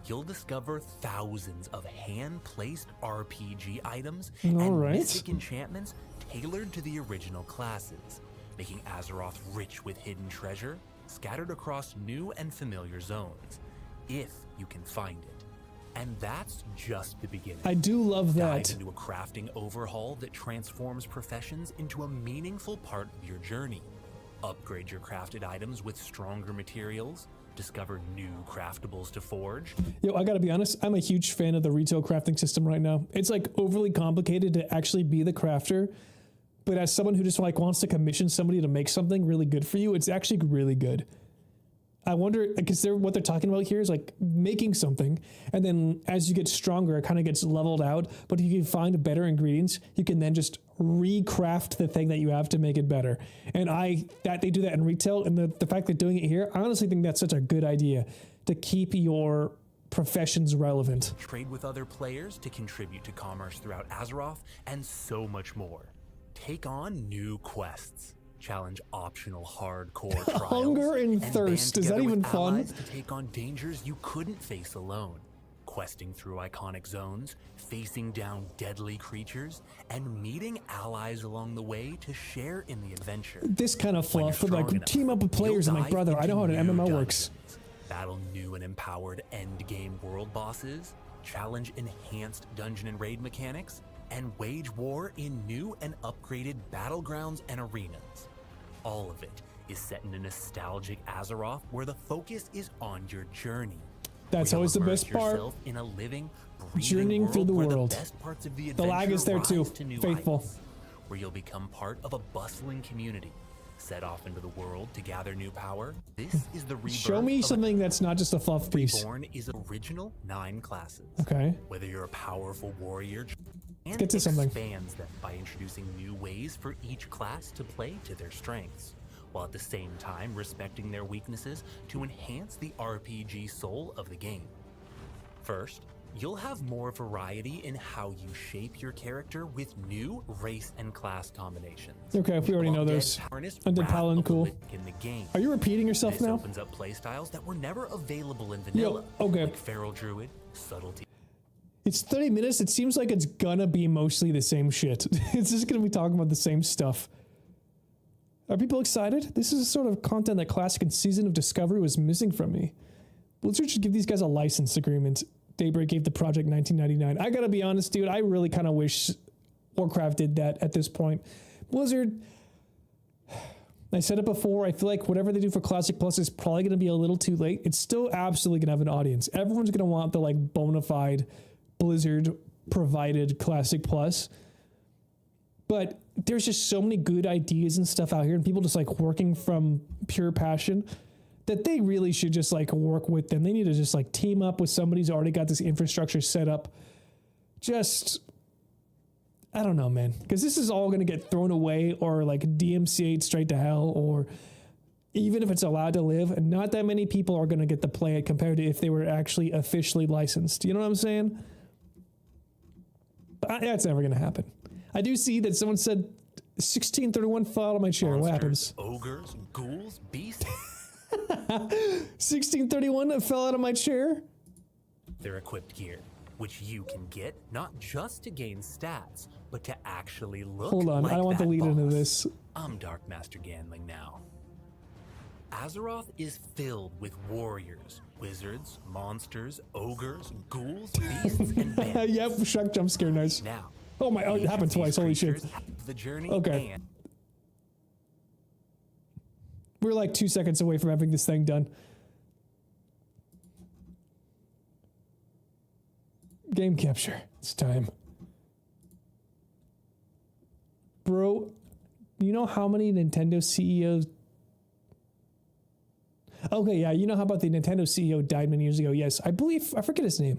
S7: you'll discover thousands of hand-placed RPG items and
S1: Alright.
S7: mystic enchantments tailored to the original classes, making Azeroth rich with hidden treasure scattered across new and familiar zones, if you can find it. And that's just the beginning.
S1: I do love
S7: Dive
S1: that.
S7: into a crafting overhaul that transforms professions into a meaningful part of your journey. Upgrade your crafted items with stronger materials. Discover new craftables to forge.
S1: Yo, I gotta be honest, I'm a huge fan of the retail crafting system right now. It's like overly complicated to actually be the crafter, but as someone who just like wants to commission somebody to make something really good for you, it's actually really good. I wonder, because what they're talking about here is like making something, and then as you get stronger, it kind of gets leveled out. But if you can find better ingredients, you can then just recraft the thing that you have to make it better. And that they do that in retail, and the fact that doing it here, I honestly think that's such a good idea to keep your professions relevant.
S7: Trade with other players to contribute to commerce throughout Azeroth, and so much more. Take on new quests. Challenge optional hardcore trials.
S1: Hunger and
S7: band
S1: thirst. Is that
S7: together with
S1: even fun?
S7: allies to take on dangers you couldn't face alone. Questing through iconic zones, facing down deadly creatures, and meeting allies along the way to share in the adventure.
S1: This kind of
S7: When you're
S1: fluff would like
S7: strong enough,
S1: team up with players.
S7: you'll
S1: I'm like,
S7: dive
S1: brother, I know how an
S7: into new
S1: MMO works.
S7: dungeons, battle new and empowered endgame world bosses, challenge enhanced dungeon and raid mechanics, and wage war in new and upgraded battlegrounds and arenas. All of it is set in a nostalgic Azeroth where the focus is on your journey.
S1: That's
S7: Where
S1: always
S7: you'll
S1: the
S7: immerse
S1: best part.
S7: yourself in a living, breathing
S1: Journeying through the
S7: where
S1: world.
S7: The best parts of the
S1: The lag is there
S7: adventure
S1: too.
S7: rise to new
S1: Faithful.
S7: heights, where you'll become part of a bustling community. Set off into the world to gather new power. This is the rebirth.
S1: Show me
S7: of
S1: something that's not just a fluff piece.
S7: Reborn is original 9 classes.
S1: Okay.
S7: Whether you're a powerful warrior, and
S1: get to something.
S7: expands them by introducing new ways for each class to play to their strengths, while at the same time respecting their weaknesses to enhance the RPG soul of the game. First, you'll have more variety in how you shape your character with new race and class combinations.
S1: Okay, if we already know those. Undead Paladin, cool.
S7: In the game.
S1: Are you repeating yourself
S7: This
S1: now?
S7: opens up playstyles that were never available in vanilla.
S1: okay.
S7: Like Feral Druid, Subtlety.
S1: It's 30 minutes. It seems like it's gonna be mostly the same shit. It's just gonna be talking about the same stuff. Are people excited? This is a sort of content that Classic and Season of Discovery was missing from me. Blizzard should give these guys a license agreement. Daybreak gave the project $19.99. I gotta be honest, dude. I really kind of wish Warcraft did that at this point. Blizzard, I said it before, I feel like whatever they do for Classic Plus is probably going to be a little too late. It's still absolutely going to have an audience. Everyone's going to want the like bona fide Blizzard provided Classic Plus. But there's just so many good ideas and stuff out here, and people just like working from pure passion that they really should just like work with them. They need to just like team up with somebody who's already got this infrastructure set up just, I don't know, man. Because this is all going to get thrown away or like DMCA'd straight to hell, or even if it's allowed to live, not that many people are going to get to play it compared to if they were actually officially licensed. You know what I'm saying? But that's never going to happen. I do see that someone said 1631 fell out of my chair. What happens?
S7: Ogres, ghouls, beasts.
S1: 1631 that fell out of my chair?
S7: Their equipped gear, which you can get not just to gain stats, but to actually look.
S1: Hold on,
S7: like
S1: I don't want to
S7: that
S1: lead into
S7: boss.
S1: this.
S7: I'm Dark Master Ganling now. Azeroth is filled with warriors, wizards, monsters, ogres, ghouls, beasts, and bandits.
S1: Yep, shock jump scare, nice.
S7: Now,
S1: Oh my, oh, it
S7: each
S1: happened
S7: of these
S1: twice, holy shit.
S7: creatures have The journey
S1: Okay.
S7: and
S1: We're like 2 seconds away from having this thing done. Game capture. It's time. Bro, you know how many Nintendo CEOs... Okay, yeah, you know how about the Nintendo CEO died many years ago? Yes, I believe, I forget his name.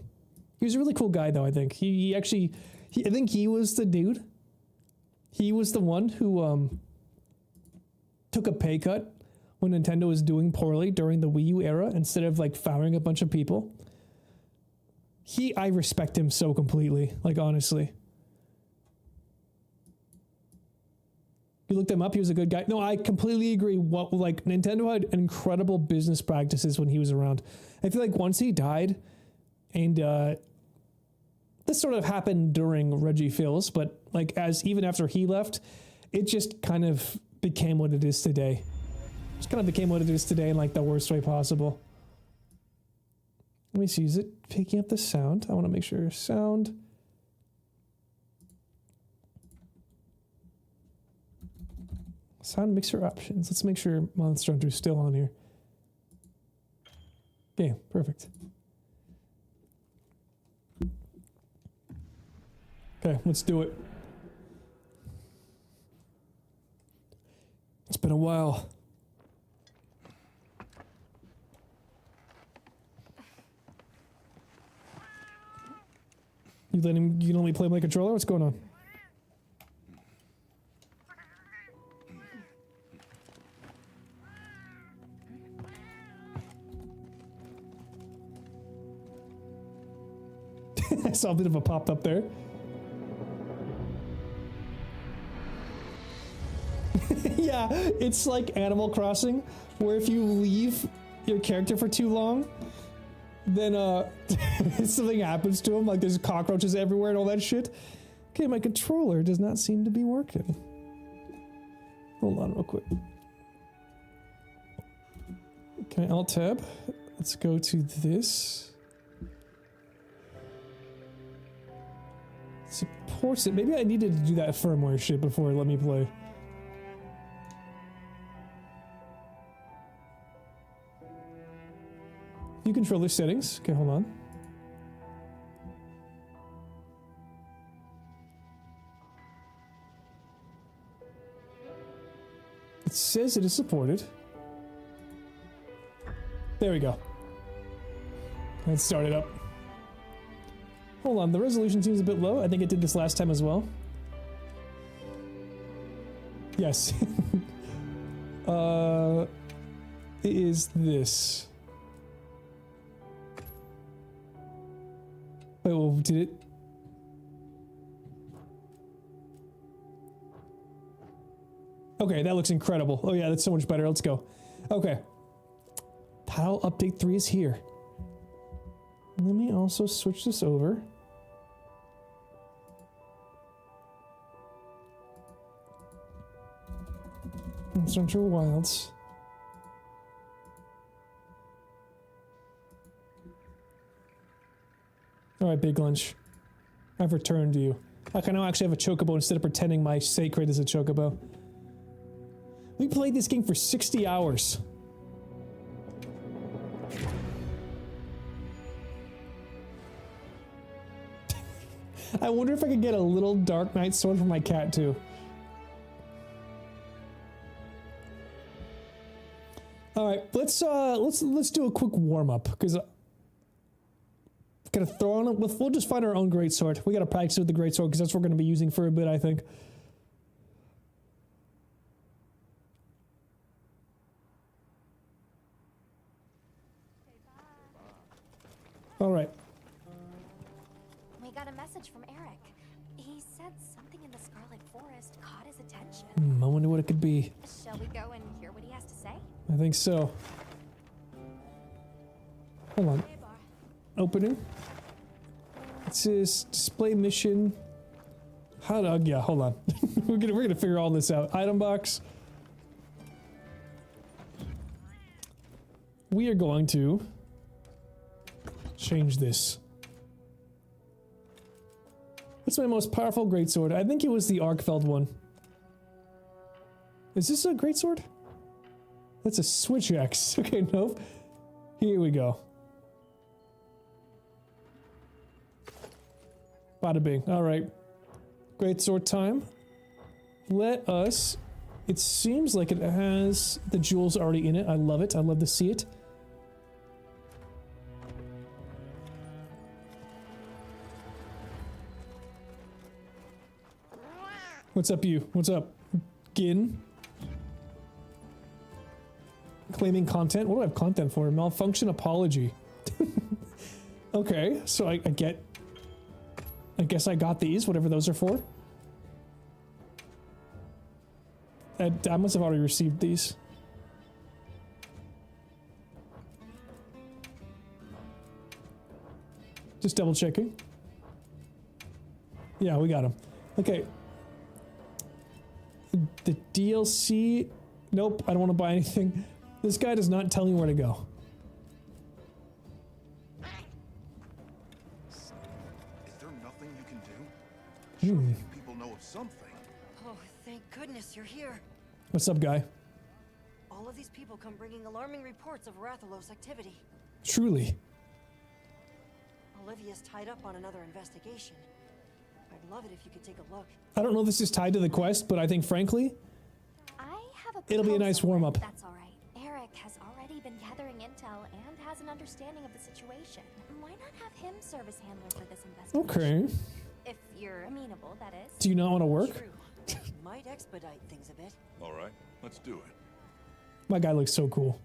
S1: He was a really cool guy, though, I think. He actually, I think he was the dude. He was the one who took a pay cut when Nintendo was doing poorly during the Wii U era, instead of like firing a bunch of people. I respect him so completely, like honestly. You looked him up, he was a good guy. No, I completely agree. Like Nintendo had incredible business practices when he was around. I feel like once he died, and this sort of happened during Reggie Fils, but like even after he left, it just kind of became what it is today. Just kind of became what it is today in like the worst way possible. Let me see, is it picking up the sound? I want to make sure sound. Sound mixer options. Let's make sure Monster Hunter is still on here. Okay, perfect. Okay, let's do it. It's been a while. You can only play my controller? What's going on? I saw a bit of a pop up there. Yeah, it's like Animal Crossing, where if you leave your character for too long, then something happens to him, like there's cockroaches everywhere and all that shit. Okay, my controller does not seem to be working. Hold on real quick. Can I alt tab? Let's go to this. Supports it. Maybe I needed to do that firmware shit before it let me play. View controller settings. Okay, hold on. It says it is supported. There we go. Let's start it up. Hold on, the resolution seems a bit low. I think it did this last time as well. Yes. It is this. Wait, well, did it? Okay, that looks incredible. Oh yeah, that's so much better. Let's go. Okay. Tile update 3 is here. Let me also switch this over. Monster Hunter Wilds. Alright, Big Lunch. I've returned to you. I can now actually have a chocobo instead of pretending my sacred is a chocobo. We played this game for 60 hours. I wonder if I could get a little Dark Knight sword for my cat too. All right, let's do a quick warm up because Gotta throw on it. We'll just find our own greatsword. We gotta practice with the greatsword because that's what we're gonna be using for a bit, I think. All right.
S8: We got a message from Eric. He said something in the Scarlet Forest caught his attention.
S1: I wonder what it could be.
S8: Shall we go and hear what he has to say?
S1: I think so. Hold on.
S8: Hey, Bar.
S1: Opening. It says display mission. How to? Yeah, hold on. we're gonna figure all this out. Item box. We are going to change this. What's my most powerful greatsword? I think it was the Arkfeld one. Is this a greatsword? That's a switch axe. Okay, nope. Here we go. Bada bing. Alright. Greatsword time. Let us... It seems like it has the jewels already in it. I love it. I love to see it. What's up, you? What's up? Gin? Claiming content? What do I have content for? Malfunction apology. Okay, so I get... I guess I got these, whatever those are for. I must have already received these. Just double checking. Yeah, we got them. Okay. The DLC... Nope, I don't want to buy anything. This guy does not tell me where to go.
S9: Is there nothing you can do? Surely you people know of something.
S10: Oh, thank goodness you're here.
S1: What's up, guy?
S10: All of these people come bringing alarming reports of Rathalos activity.
S1: Truly.
S10: Olivia's tied up on another investigation. I'd love it if you could take a look.
S1: I don't know if this is tied to the quest, but I think, frankly,
S8: I have a
S1: it'll be a nice
S8: proposal,
S1: warm-up.
S8: if that's all right. Eric has already been gathering intel and has an understanding of the situation. Why not have him serve as handler for this investigation?
S1: Okay.
S8: If you're amenable, that is.
S1: Do you not want to work?
S10: True. Might expedite things a bit.
S9: All right, let's do it.
S1: My guy looks so cool.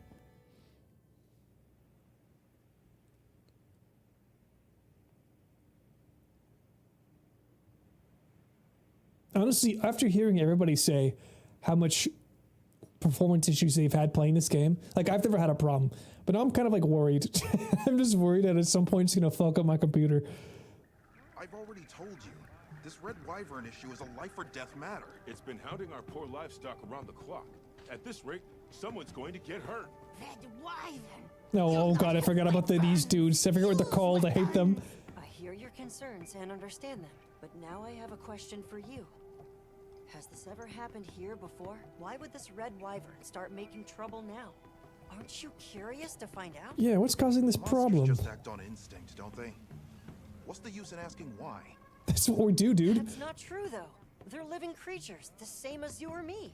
S1: Honestly, after hearing everybody say how much performance issues they've had playing this game, like, I've never had a problem, but now I'm kind of like worried. I'm just worried that at some point it's gonna fuck up my computer.
S9: I've already told you, this Red Wyvern issue is a life or death matter.
S11: It's been hounding our poor livestock around the clock. At this rate, someone's going to get hurt.
S8: Red Wyvern.
S1: No, oh god, I forgot about these dudes. I forget what they're called. I hate them.
S10: I hear your concerns and understand them, but now I have a question for you. Has this ever happened here before? Why would this Red Wyvern start making trouble now? Aren't you curious to find out?
S1: Yeah, what's causing this
S9: Monsters
S1: problem?
S9: just act on instinct, don't they? What's the use in asking why?
S1: That's what we do, dude.
S10: That's not true, though. They're living creatures, the same as you or me.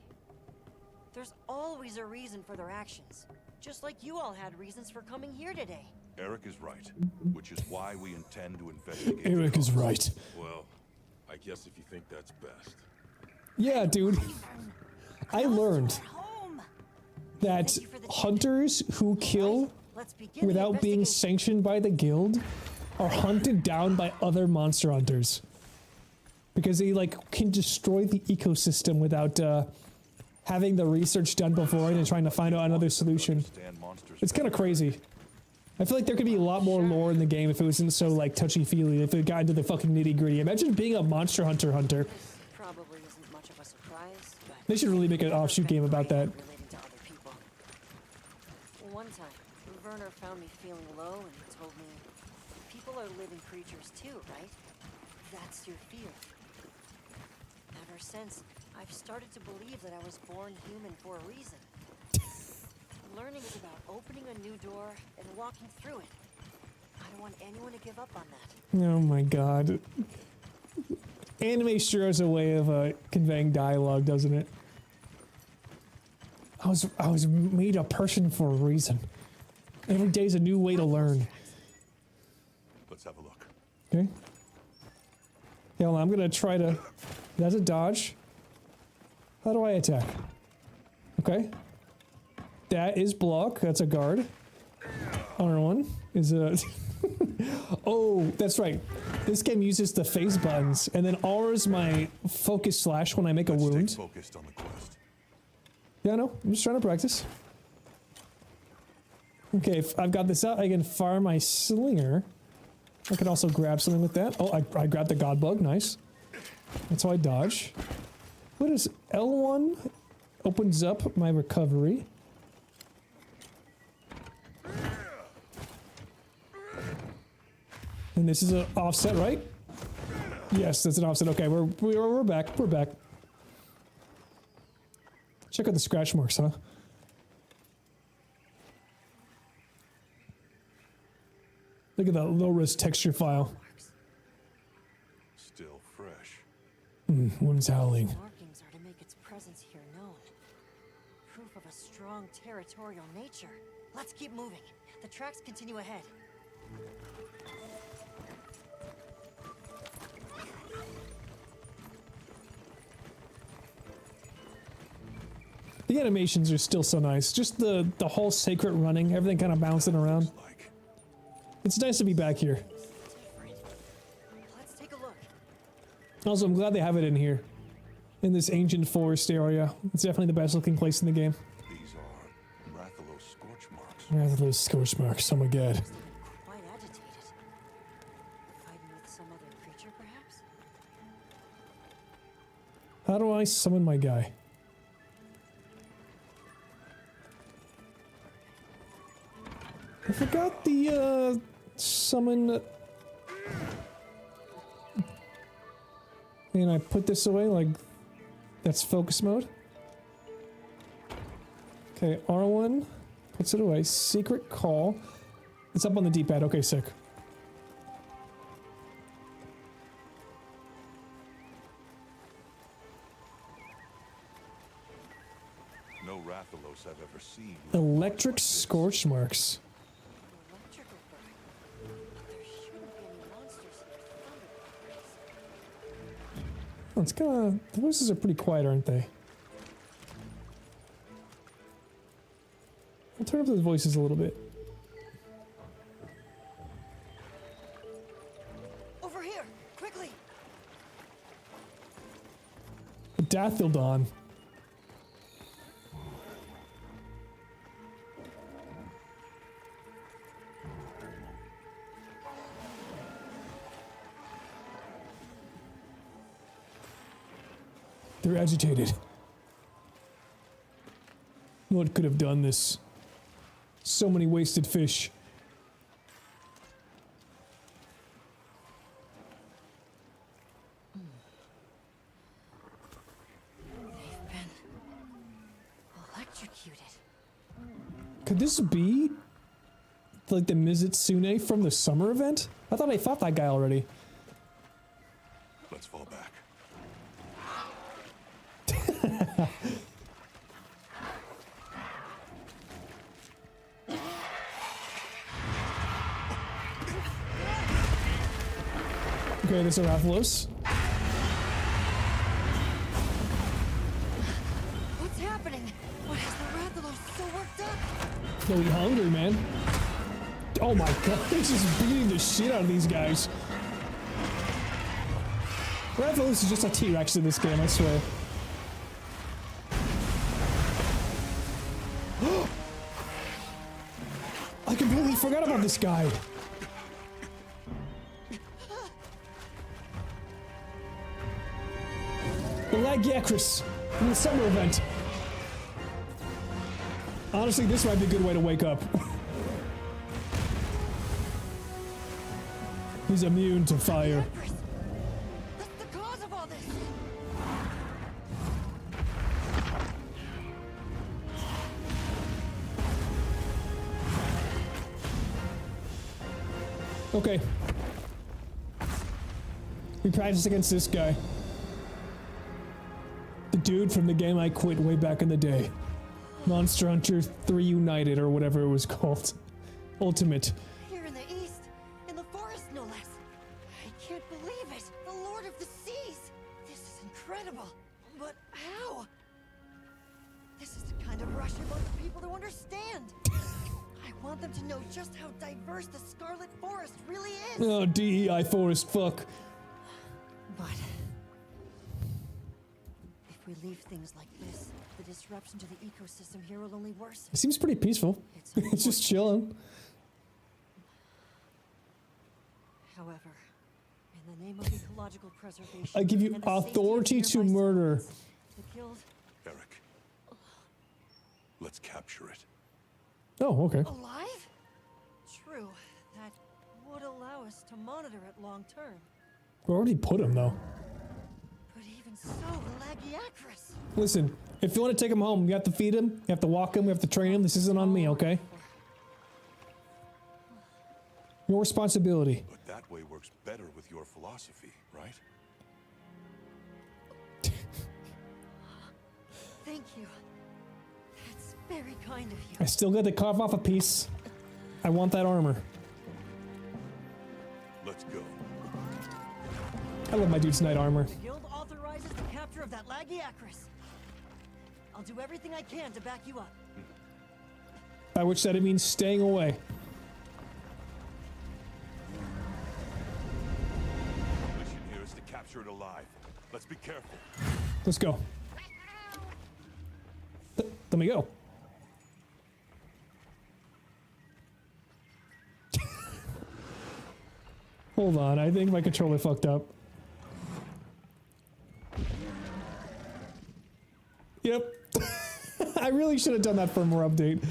S10: There's always a reason for their actions, just like you all had reasons for coming here today.
S12: Eric is right, which is why we intend to investigate.
S1: Eric is right.
S11: Well, I guess if you think that's best.
S1: Yeah, dude. I learned that hunters who kill without being sanctioned by the guild are hunted down by other monster hunters. Because they, like, can destroy the ecosystem without having the research done before and trying to find out another solution. It's kind of crazy. I feel like there could be a lot more lore in the game if it wasn't so, like, touchy-feely, if it got into the fucking nitty-gritty. Imagine being a monster hunter.
S10: Probably isn't much of a surprise, but
S1: They should really make an offshoot game about that.
S10: relating to other people. One time, Werner found me feeling low and he told me, people are living creatures too, right? That's your fear. Ever since, I've started to believe that I was born human for a reason. Learning is about opening a new door and walking through it. I don't want anyone to give up on that.
S1: Oh my god. Anime sure has a way of conveying dialogue, doesn't it? I was made a person for a reason. Every day's a new way to learn.
S12: The Let's have a look.
S1: Okay. Yeah, well, I'm gonna try to... That's a dodge. How do I attack? Okay. That is block. That's a guard. Honor one is a... Oh, that's right. This game uses the phase buttons, and then R is my focus slash when I make a wound.
S12: Stay focused on the quest.
S1: Yeah, no, I'm just trying to practice. Okay, if I've got this out, I can fire my slinger. I can also grab something with that. Oh, I grabbed the god bug, nice. That's how I dodge. What is L1? Opens up my recovery. And this is an offset, right? Yes, that's an offset. Okay, we're back. We're back. Check out the scratch marks, huh? Look at that low-res texture file.
S12: Still fresh.
S1: One's howling.
S10: Markings are to make its presence here known. Proof of a strong territorial nature. Let's keep moving. The tracks continue ahead.
S1: The animations are still so nice. Just the whole sacred running, everything kind of bouncing around. It's nice to be back here.
S10: Let's take a look.
S1: Also, I'm glad they have it in here. In this ancient forest area. It's definitely the best looking place in the game.
S12: These are Rathalos scorch marks.
S1: Rathalos scorch marks, oh my god.
S10: Quite agitated. Fighting with some other creature, perhaps?
S1: How do I summon my guy? I forgot the, summon... And I put this away, like... That's focus mode. Okay, R1 puts it away. Secret call. It's up on the D-pad. Okay, sick.
S12: No Rathalos I've ever seen.
S1: Electric scorch marks.
S10: Electrical burn. But there shouldn't be any monsters here.
S1: Oh, it's kinda... The voices are pretty quiet, aren't they? I'll turn up those voices a little bit.
S10: Over here! Quickly!
S1: Dathildon. They're agitated. What could have done this? So many wasted fish.
S10: They've been electrocuted.
S1: Could this be like the Mizutsune from the summer event? I thought I fought that guy already.
S12: Let's fall back.
S1: Okay, this is Rathalos.
S10: What's happening? What has the Rathalos so worked up?
S1: No, he hungry, man. Oh my god, he's just beating the shit out of these guys. Rathalos is just a T-Rex in this game, I swear. I completely forgot about this guy. The Lagiacrus in the summer event. Honestly, this might be a good way to wake up. He's immune to fire.
S10: That's the cause of all this!
S1: Okay. We practice against this guy. The dude from the game I quit way back in the day. Monster Hunter 3 United or whatever it was called. Ultimate.
S10: Here in the east, in the forest no less. believe it! The Lord of the Seas! This is incredible! But how? This is the kind of rush I want the people to understand! I want them to know just how diverse the Scarlet Forest really is!
S1: Oh, DEI Forest, fuck.
S10: But if we leave things like this, the disruption to the ecosystem here will only worsen.
S1: It seems pretty peaceful. It's just chilling.
S10: However, in the name of ecological preservation,
S1: I give you
S10: and the safety of
S1: authority to
S10: nearby
S1: murder.
S10: settlements, the guild
S12: Eric, let's capture it.
S1: Oh, okay.
S10: alive? True, that would allow us to monitor it long term.
S1: We already put him though.
S10: But even so, Lagiacrus.
S1: Listen, if you want to take him home, you have to feed him, you have to walk him, you have to train him. This isn't on me, okay? Your responsibility.
S12: But that way works better with your philosophy, right?
S10: Thank you. That's very kind of you.
S1: I still got to carve off a piece. I want that armor.
S12: Let's go.
S1: I love my dude's knight armor.
S10: The guild authorizes the capture of that Lagiacrus. I'll do everything I can to back you up.
S1: By which that it means staying away.
S12: The mission here is to capture it alive. Let's be careful.
S1: Let's go. Let me go. Hold on, I think my controller fucked up. Yep. I really should have done that firmware update.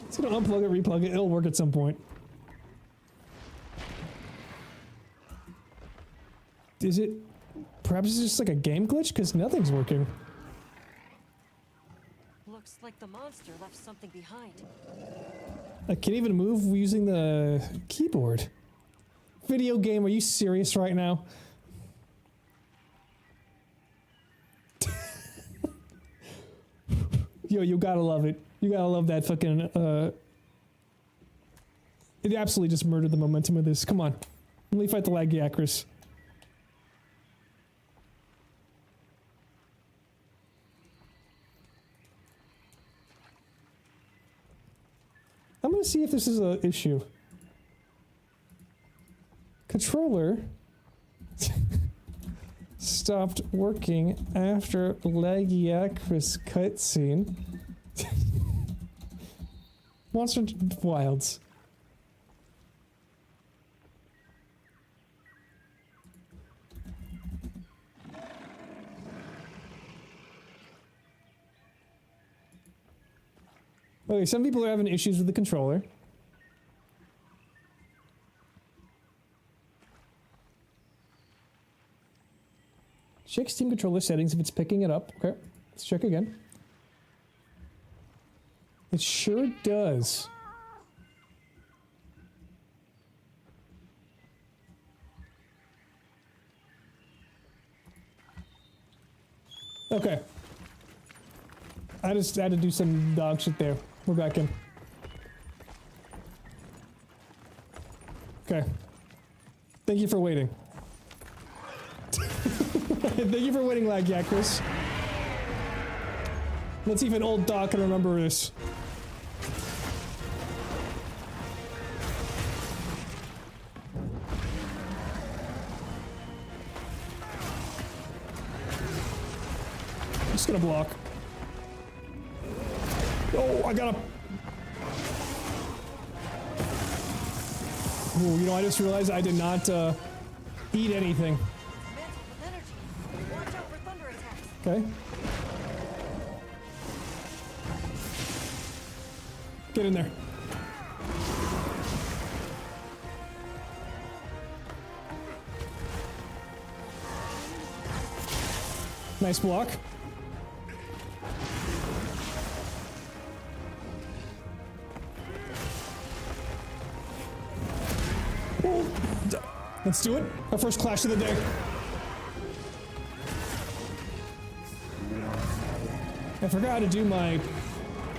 S1: It's gonna unplug it, replug it, it'll work at some point. Is it... Perhaps it's just like a game glitch? Because nothing's working.
S10: Looks like the monster left something behind.
S1: I can't even move using the keyboard. Video game, are you serious right now? Yo, you gotta love it. You gotta love that fucking, It absolutely just murdered the momentum of this. Come on. Let me fight the Lagiacrus. I'm gonna see if this is an issue. Controller stopped working after Lagiacrus cutscene. Monster Wilds. Okay, some people are having issues with the controller. Check Steam controller settings if it's picking it up. Okay, let's check again. It sure does. Okay. I just had to do some dog shit there. We're back in. Okay. Thank you for waiting. Thank you for waiting, Lagiacrus. Let's see if an old dog can remember this. I'm just gonna block. Oh, I gotta... Oh, you know, I just realized I did not eat anything. Okay. Get in there. Nice block. Let's do it. Our first clash of the day. I forgot how to do my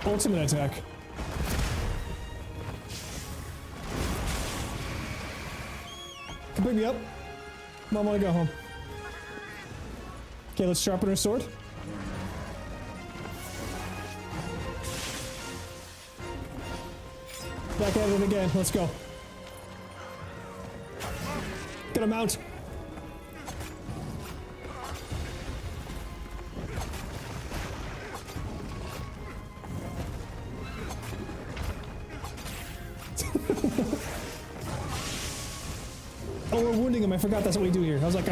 S1: ultimate attack. Come pick me up. Mom, I wanna go home. Okay, let's sharpen our sword. Back at it again. Let's go. Get him out. Oh, we're wounding him. I forgot that's what we do here. I was like,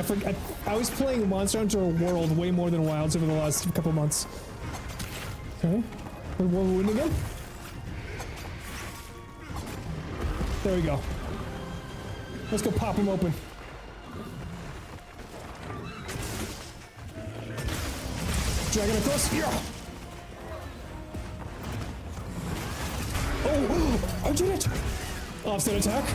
S1: I was playing Monster Hunter World way more than Wilds over the last couple months. Okay. We're wounding him. There we go. Let's go pop him open. Dragon across. Yeah. Oh, I did it. Offset attack.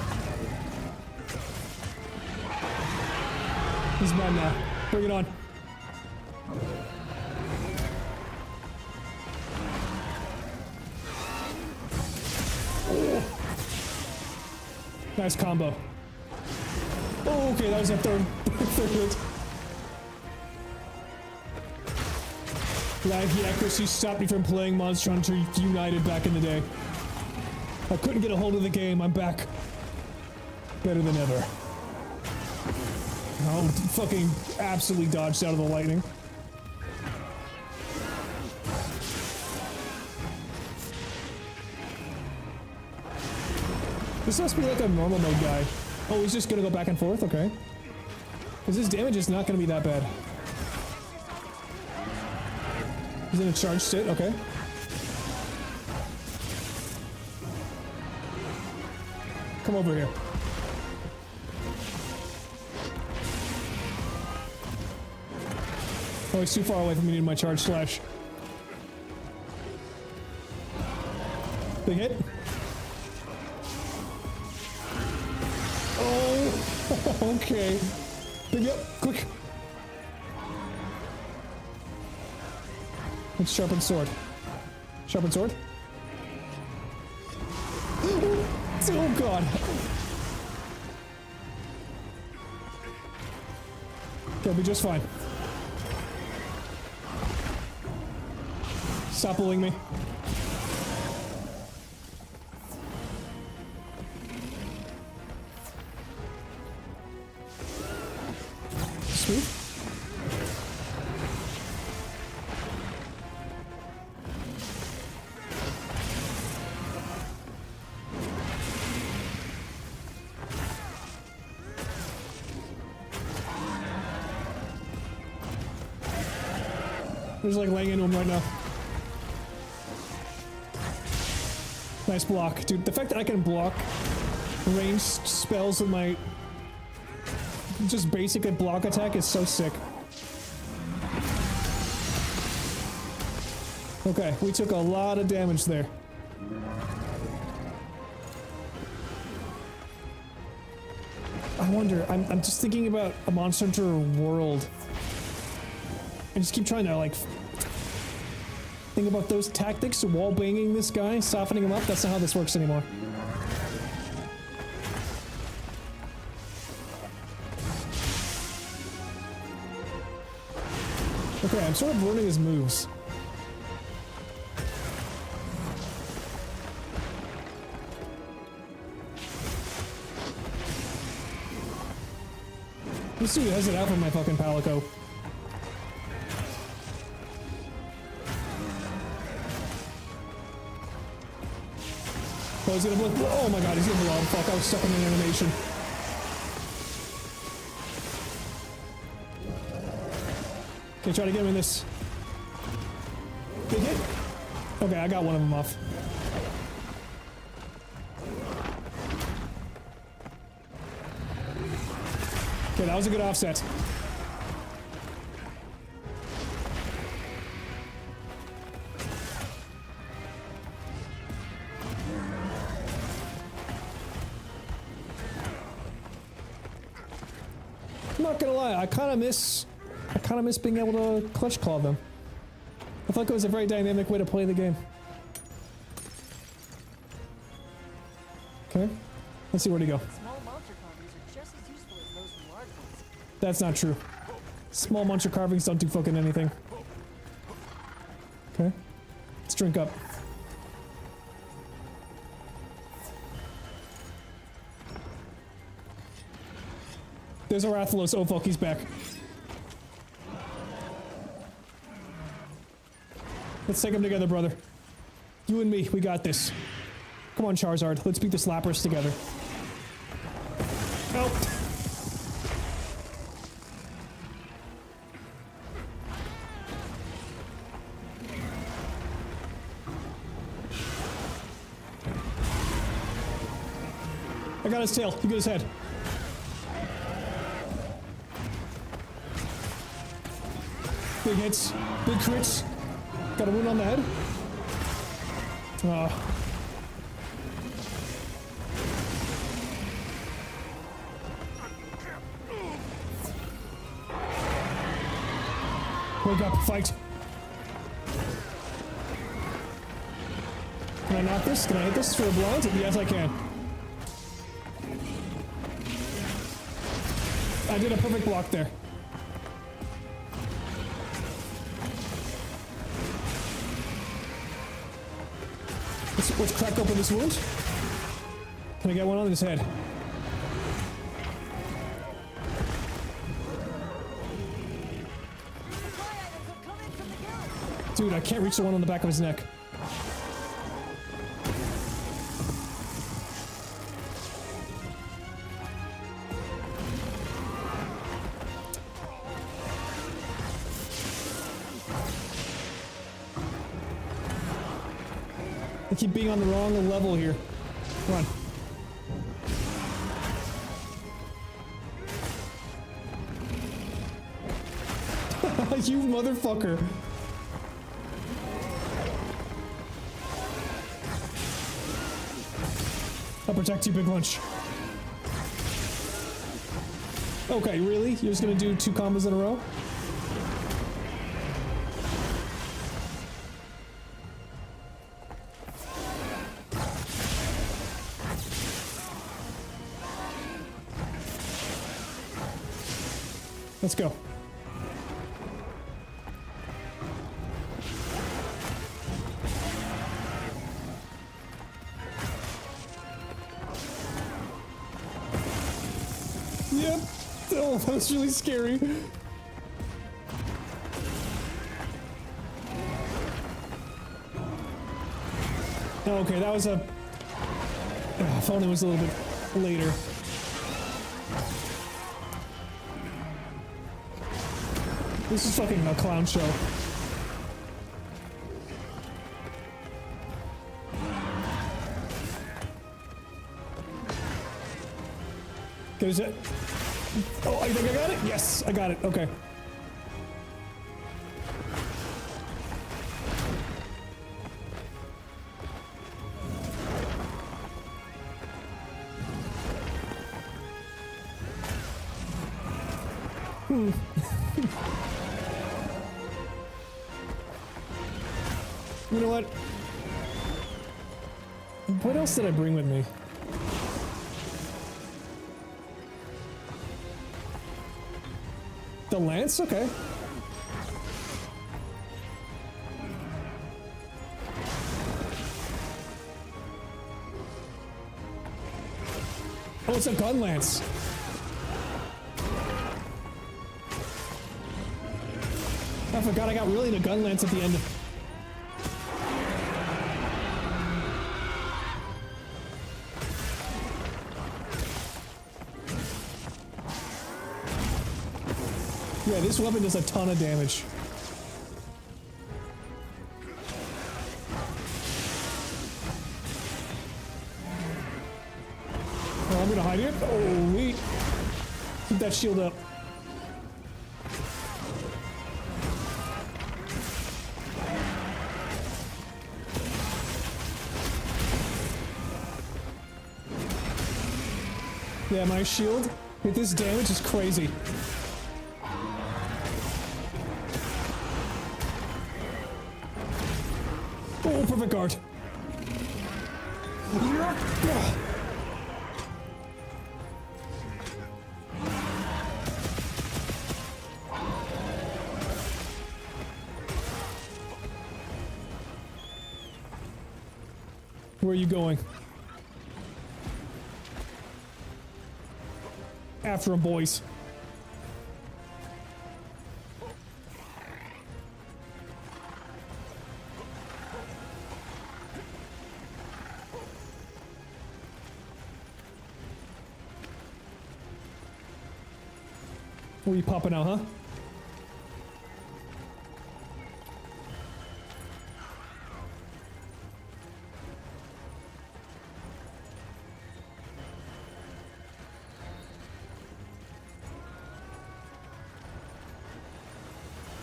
S1: He's mad now. Bring it on. Oh. Nice combo. Oh, okay, that was a third hit. Laggy accuracy stopped me from playing Monster Hunter United back in the day. I couldn't get a hold of the game. I'm back. Better than ever. Oh, fucking absolutely dodged out of the lightning. This must be like a normal mode guy. Oh, he's just gonna go back and forth? Okay. Because his damage is not gonna be that bad. He's in a charged state, okay. Come over here. Oh, he's too far away from me in my charge slash. Big hit. Oh, okay. Big up, quick. Let's sharpen sword. Sharpen sword. Oh god. They'll be just fine. Stop bullying me. Sweet. There's like laying into him right now. Nice block. Dude, the fact that I can block ranged spells with my just basic block attack is so sick. Okay, we took a lot of damage there. I wonder, I'm just thinking about a Monster Hunter World. I just keep trying to like think about those tactics, wall banging this guy, softening him up. That's not how this works anymore. Okay, I'm sort of learning his moves. This dude has it out for my fucking Palico. Oh, he's gonna blow. Oh my god, he's gonna blow. Fuck, I was stuck in an animation. Okay, try to get him in this. Big hit? Okay, I got one of them off. Okay, that was a good offset. I'm not gonna lie, I kind of miss being able to clutch claw them. I thought it was a very dynamic way to play the game. Okay, let's see where to go.
S10: Small monster copies are just as useful
S1: That's not true. Small monster carvings don't do fucking anything. Okay. Let's drink up. There's Arathalos. Oh fuck, he's back. Let's take him together, brother. You and me, we got this. Come on, Charizard. Let's beat this Lapras together. Help! I got his tail. You get his head. Big hits. Big crits. Got a wound on the head. Wake up, fight. Can I knock this? Can I hit this for a blind? Yes, I can. I did a perfect block there. Let's crack open this wound. Can I get one on his head? Dude, I can't reach the one on the back of his neck. I keep being on the wrong level here. Come on. You motherfucker. I'll protect you, Big Lunch. Okay, really? You're just gonna do 2 combos in a row? Let's go. Yep. Oh, that was really scary. Okay, that was a... if only it was a little bit later. This is fucking a clown show. Goes it? Oh, I think I got it? Yes, I got it. Okay. You know what? What else did I bring with me? The lance? Okay. Oh, it's a gun lance. I forgot I got really into gun lance at the end. Yeah, this weapon does a ton of damage. Oh, I'm gonna hide it. Oh, wait. Keep that shield up. Yeah, my shield with this damage is crazy. Oh, perfect guard. are you going? After him, boys. Where are you popping out, huh?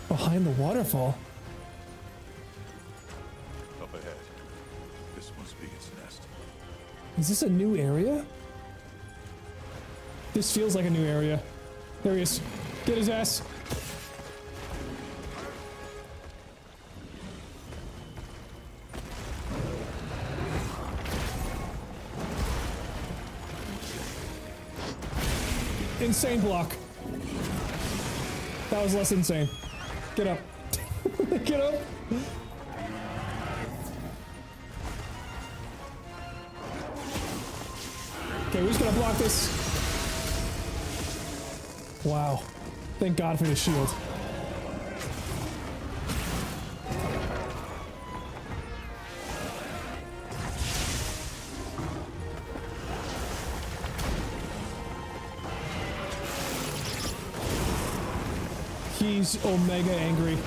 S1: Behind the waterfall?
S12: Up ahead. This must be its nest.
S1: Is this a new area? This feels like a new area. There he is. Get his ass. Insane block. That was less insane. Get up. Get up. Okay, we're just gonna block this. Wow. Thank God for the shield. He's omega angry.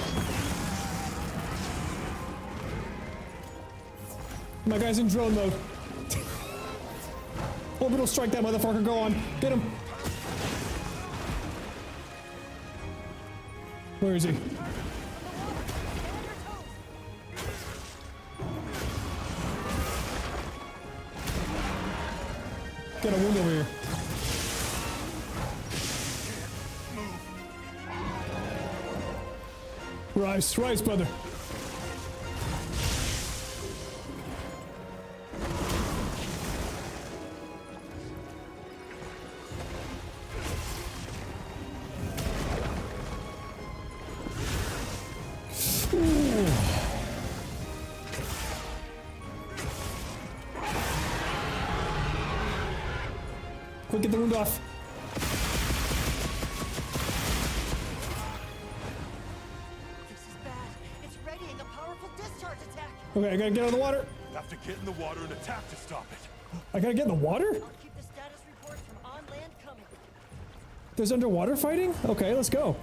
S1: My guy's in drone mode. Orbital strike that motherfucker, go on. Get him. Where is he? Got a wound over here. Rise, rise, brother. Quick, get the wound off. Okay, I gotta get out of the water.
S11: Have to get in the water and attack to stop it.
S1: I gotta get in the water?
S10: Keep the status reports from on land coming.
S1: There's underwater fighting? Okay, let's go.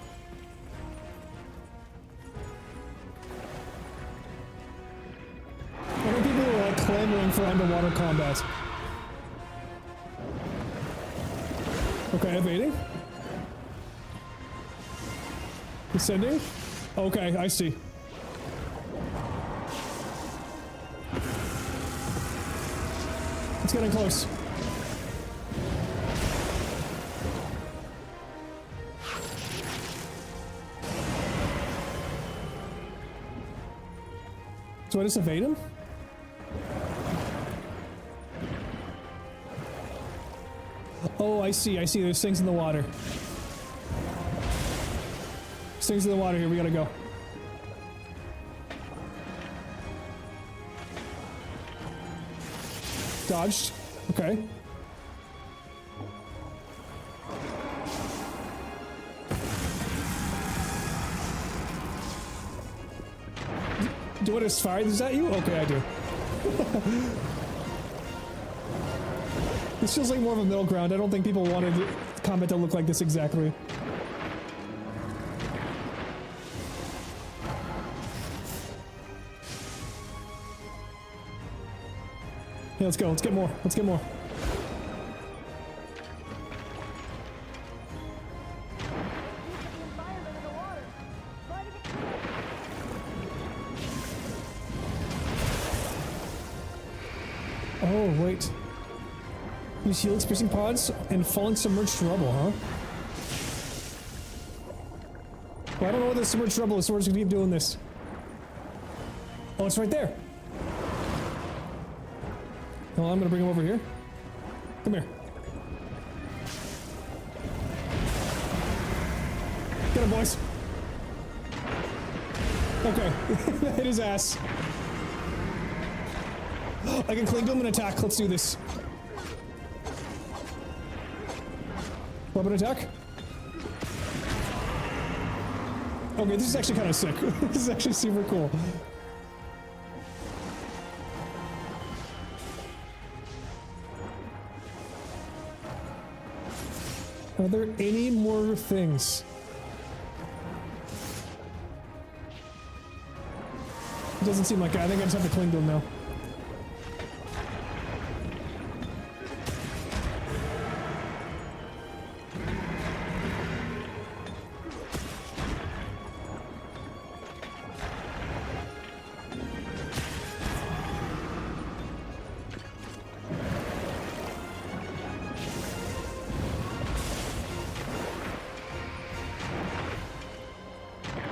S1: I know people are like clamoring for underwater combat. Okay, evading. Descending. Okay, I see. It's getting close. So I just evade him? Oh, I see, I see. There's things in the water. There's things in the water here. We gotta go. Dodged. Okay. Do I just fire this at you? Okay, I do. This feels like more of a middle ground. I don't think people wanted combat to look like this exactly. Yeah, let's go. Let's get more. Let's get more. Oh, wait. Use helix piercing pods and falling submerged rubble, huh? Well, I don't know what the submerged rubble is, so we're just gonna keep doing this. Oh, it's right there. Well, I'm gonna bring him over here. Come here. Get him, boys. Okay. Hit his ass. I can cling to him and attack. Let's do this. Weapon attack. Okay, this is actually kind of sick. This is actually super cool. Are there any more things? It doesn't seem like it. I think I just have to cling to him now.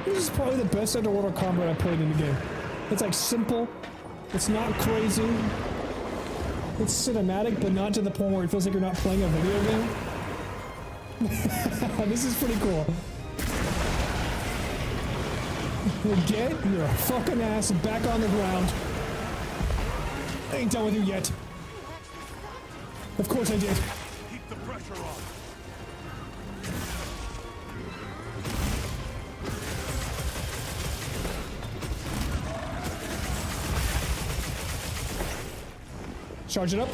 S1: This is probably the best underwater combat I've played in the game. It's like simple, it's not crazy, it's cinematic, but not to the point where it feels like you're not playing a video game. This is pretty cool. Get your fucking ass back on the ground. I ain't done with you yet. Of course I did.
S11: Keep the pressure on.
S1: Charge it up.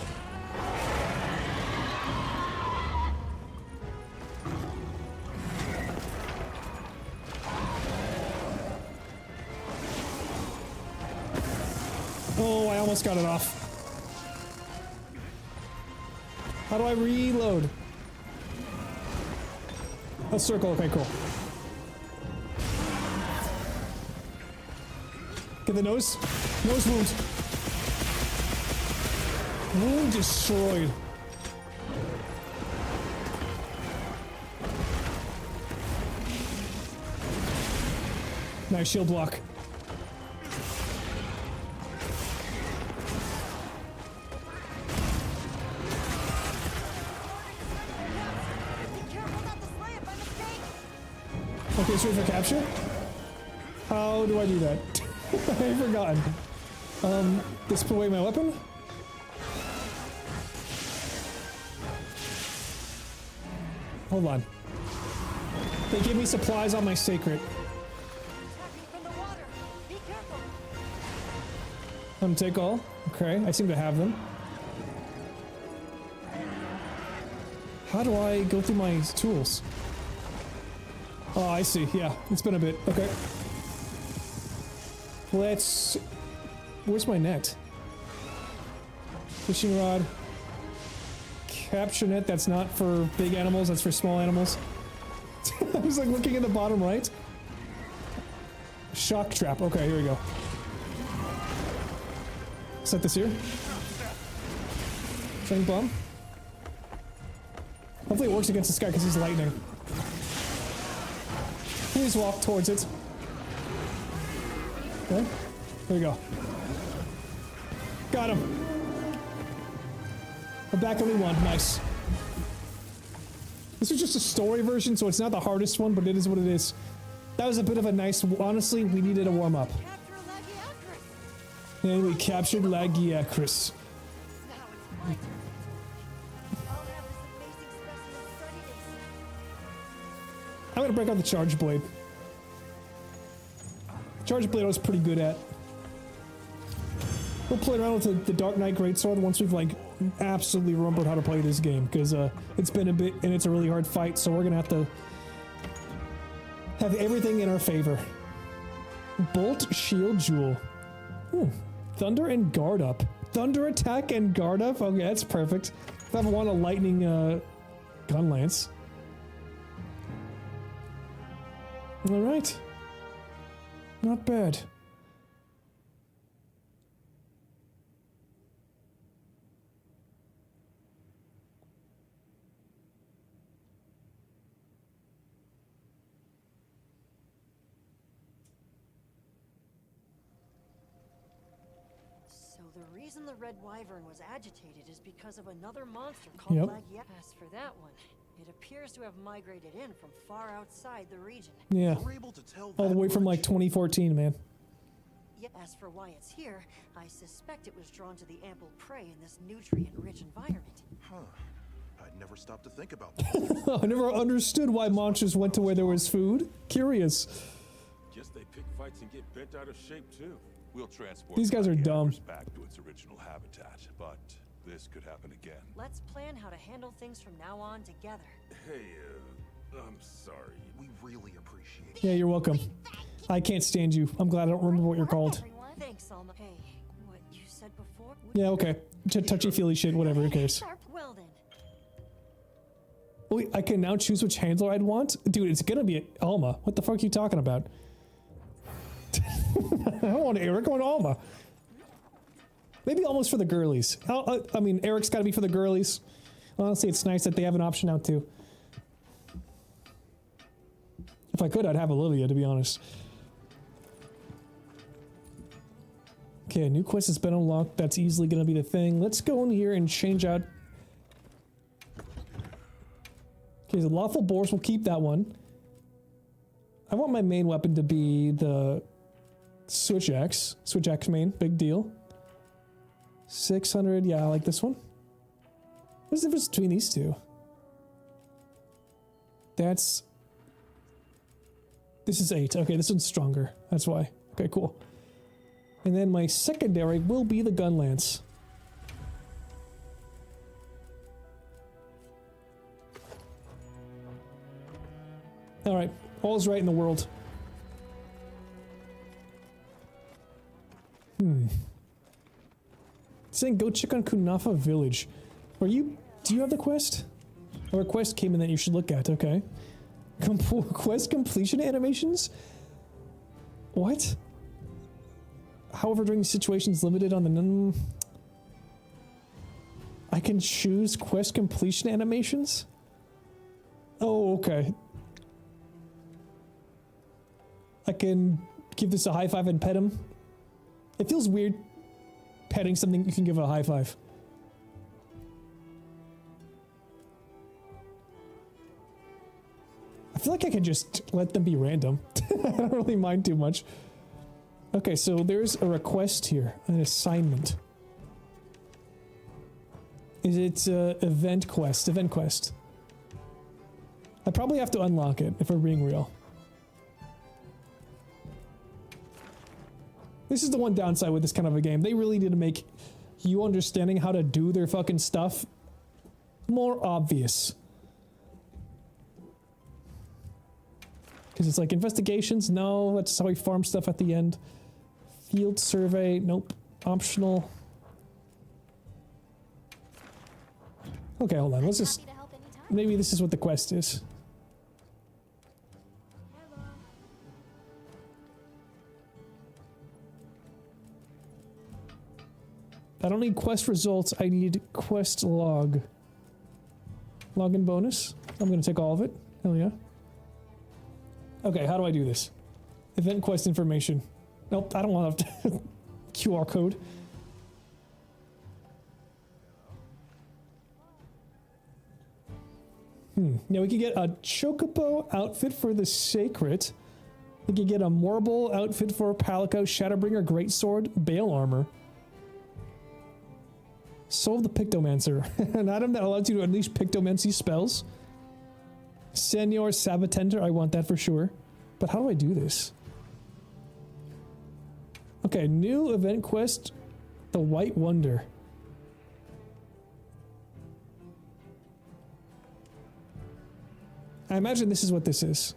S1: Oh, I almost got it off. How do I reload? A circle, okay, cool. Get the nose. Nose wound. Wound destroyed. Nice shield block. Okay, straight for capture? How do I do that? I've forgotten. Let's put away my weapon. Hold on. They give me supplies on my sacred. Take all. Okay, I seem to have them. How do I go through my tools? Oh, I see. Yeah, it's been a bit. Okay. Let's... Where's my net? Fishing rod. Capture net, that's not for big animals, that's for small animals. I was like looking at the bottom right. Shock trap. Okay, here we go. Set this here. Train bomb. Hopefully it works against this guy because he's lightning. Please walk towards it. Okay. There we go. Got him. We're back only one. Nice. This is just a story version, so it's not the hardest one, but it is what it is. That was a bit of a nice... Honestly, we needed a warm-up. And we captured Lagiacrus. I'm gonna break out the Charge Blade. Charge Blade I was pretty good at. We'll play around with the Dark Knight Greatsword once we've like absolutely remembered how to play this game, because it's been a bit and it's a really hard fight, so we're gonna have to have everything in our favor. Bolt, Shield, Jewel. Thunder and Guard Up. Thunder attack and guard up? Okay, that's perfect. If I ever want a lightning gun lance. Alright. Not bad.
S10: So the reason the Red Wyvern was agitated is because of another monster called Lagia. As for that one, it appears to have migrated in from far outside the region.
S1: Yeah. All the way from like 2014, man.
S10: Yeah, as for why it's here, I suspect it was drawn to the ample prey in this nutrient-rich environment.
S9: Huh. I'd never stopped to think about that.
S1: I never understood why monsters went to where there was food. Curious.
S11: Guess they pick fights and get bent out of shape too.
S12: We'll transport
S1: These guys are dumb.
S12: back to its original habitat, but this could happen again.
S10: Let's plan how to handle things from now on together.
S11: Hey, I'm sorry.
S9: We really appreciate it.
S1: Yeah, you're welcome. I can't stand you. I'm glad I don't remember what you're called.
S10: Thanks, Alma. Hey, what you said before?
S1: Yeah, okay. Touchy-feely shit, whatever, who cares?
S10: Well then.
S1: Wait, I can now choose which handler I'd want? Dude, it's gonna be Alma. What the fuck are you talking about? I don't want Eric, I want Alma. Maybe Alma's for the girlies. I mean, Eric's gotta be for the girlies. Honestly, it's nice that they have an option out too. If I could, I'd have Olivia, to be honest. Okay, a new quest has been unlocked. That's easily gonna be the thing. Let's go in here and change out. Okay, the lawful boars will keep that one. I want my main weapon to be the switch axe. Switch axe main, big deal. 600, yeah, I like this one. What's the difference between these two? This is 8. Okay, this one's stronger. That's why. Okay, cool. And then my secondary will be the gun lance. Alright, all's right in the world. Saying go check on Kunafa Village. Do you have the quest? A request came in that you should look at, okay. Quest completion animations? What? However, during situations limited on the I can choose quest completion animations? Oh, okay. I can give this a high five and pet him. It feels weird petting something you can give a high five. I feel like I could just let them be random. I don't really mind too much. Okay, so there's a request here, an assignment. Is it event quest? Event quest. I probably have to unlock it if we're being real. This is the one downside with this kind of a game. They really need to make you understanding how to do their fucking stuff more obvious. Because it's like investigations, no, that's how we farm stuff at the end. Field survey, nope. Optional. Okay, hold on, let's just... Maybe this is what the quest is. I don't need quest results, I need quest log. Login bonus. I'm gonna take all of it. Hell yeah. Okay, how do I do this? Event quest information. Nope, I don't want a QR code. Now we can get a Chocobo outfit for the Sacred. We can get a Morble outfit for Palico, Shadowbringer, Greatsword, Bale Armor. Soul of the Pictomancer. An item that allows you to unleash Pictomancy spells. Senor Sabatenter, I want that for sure. But how do I do this? Okay, new event quest, the White Wonder. I imagine this is what this is.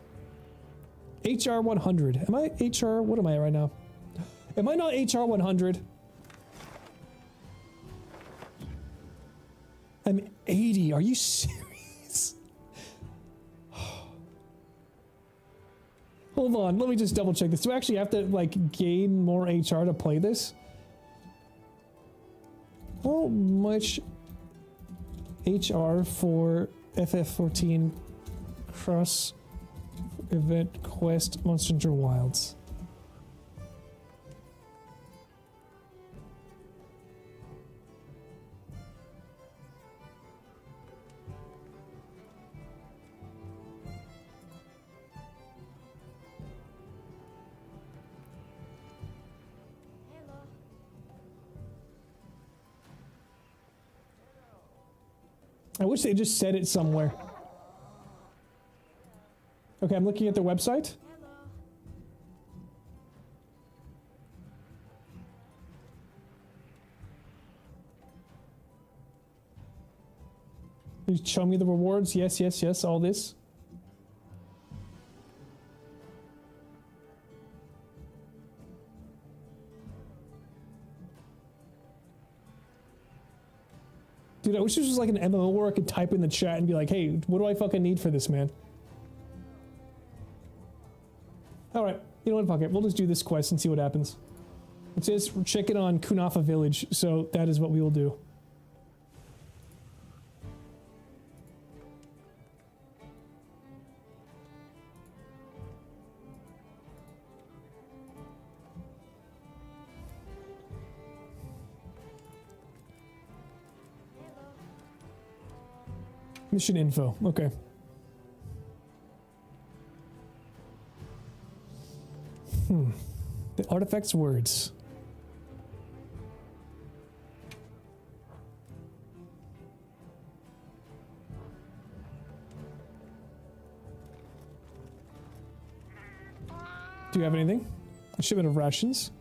S1: HR 100. Am I HR? What am I right now? Am I not HR 100? I'm 80. Are you serious? Hold on. Let me just double check this. Do I actually have to, like, gain more HR to play this? How much HR for FF14 cross event quest Monster Hunter Wilds? I wish they just said it somewhere. Okay, I'm looking at their website. You show me the rewards. Yes, yes, yes. All this. Dude, I wish this was like an MMO where I could type in the chat and be like, hey, what do I fucking need for this, man? Alright, you know what, fuck it. We'll just do this quest and see what happens. It says we're checking on Kunafa Village, so that is what we will do. Mission info, okay. The artifact's words. Do you have anything? A shipment of rations?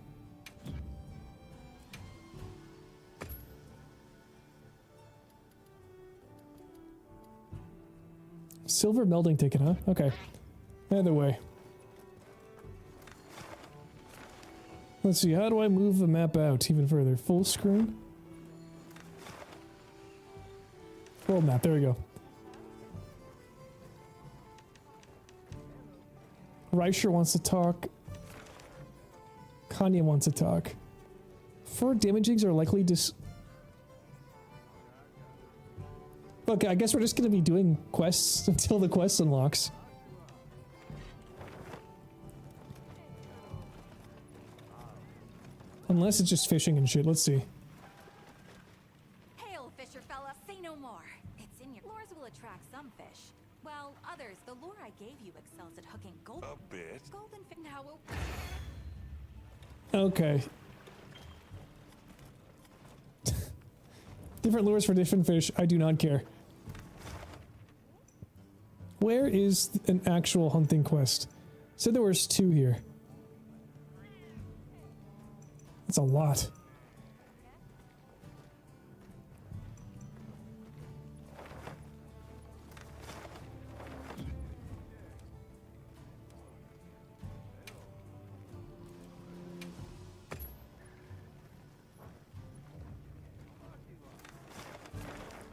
S1: Silver melding ticket, huh? Okay. Either way. Let's see, how do I move the map out even further? Full screen? World map, there we go. Reicher wants to talk. Kanye wants to talk. 4 damagings are likely Okay, I guess we're just gonna be doing quests until the quest unlocks. Unless it's just fishing and shit, let's see.
S13: Hail, fisher fella, say no more. It's in your lures will attract some fish. While others, the lure I gave you excels at hooking gold.
S12: A bit.
S13: Golden fin now will.
S1: Okay. Different lures for different fish, I do not care. Where is an actual hunting quest? Said there was 2 here. That's a lot.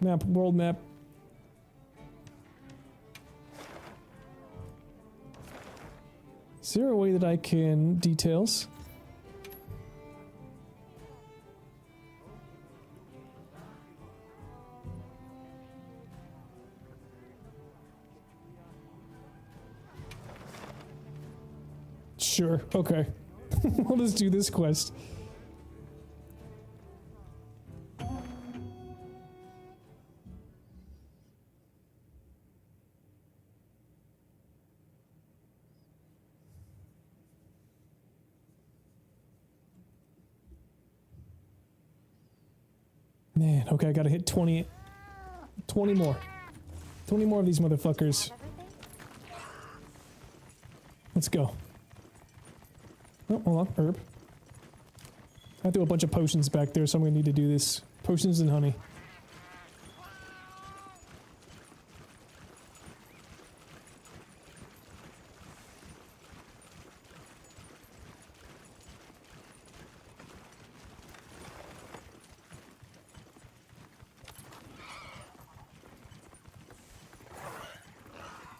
S1: Map, world map. Is there a way that I can details? Sure, okay. We'll just do this quest. Man, okay, I gotta hit 20 more. 20 more of these motherfuckers. Let's go. Oh, hold on, herb. I threw a bunch of potions back there, so I'm gonna need to do this. Potions and honey.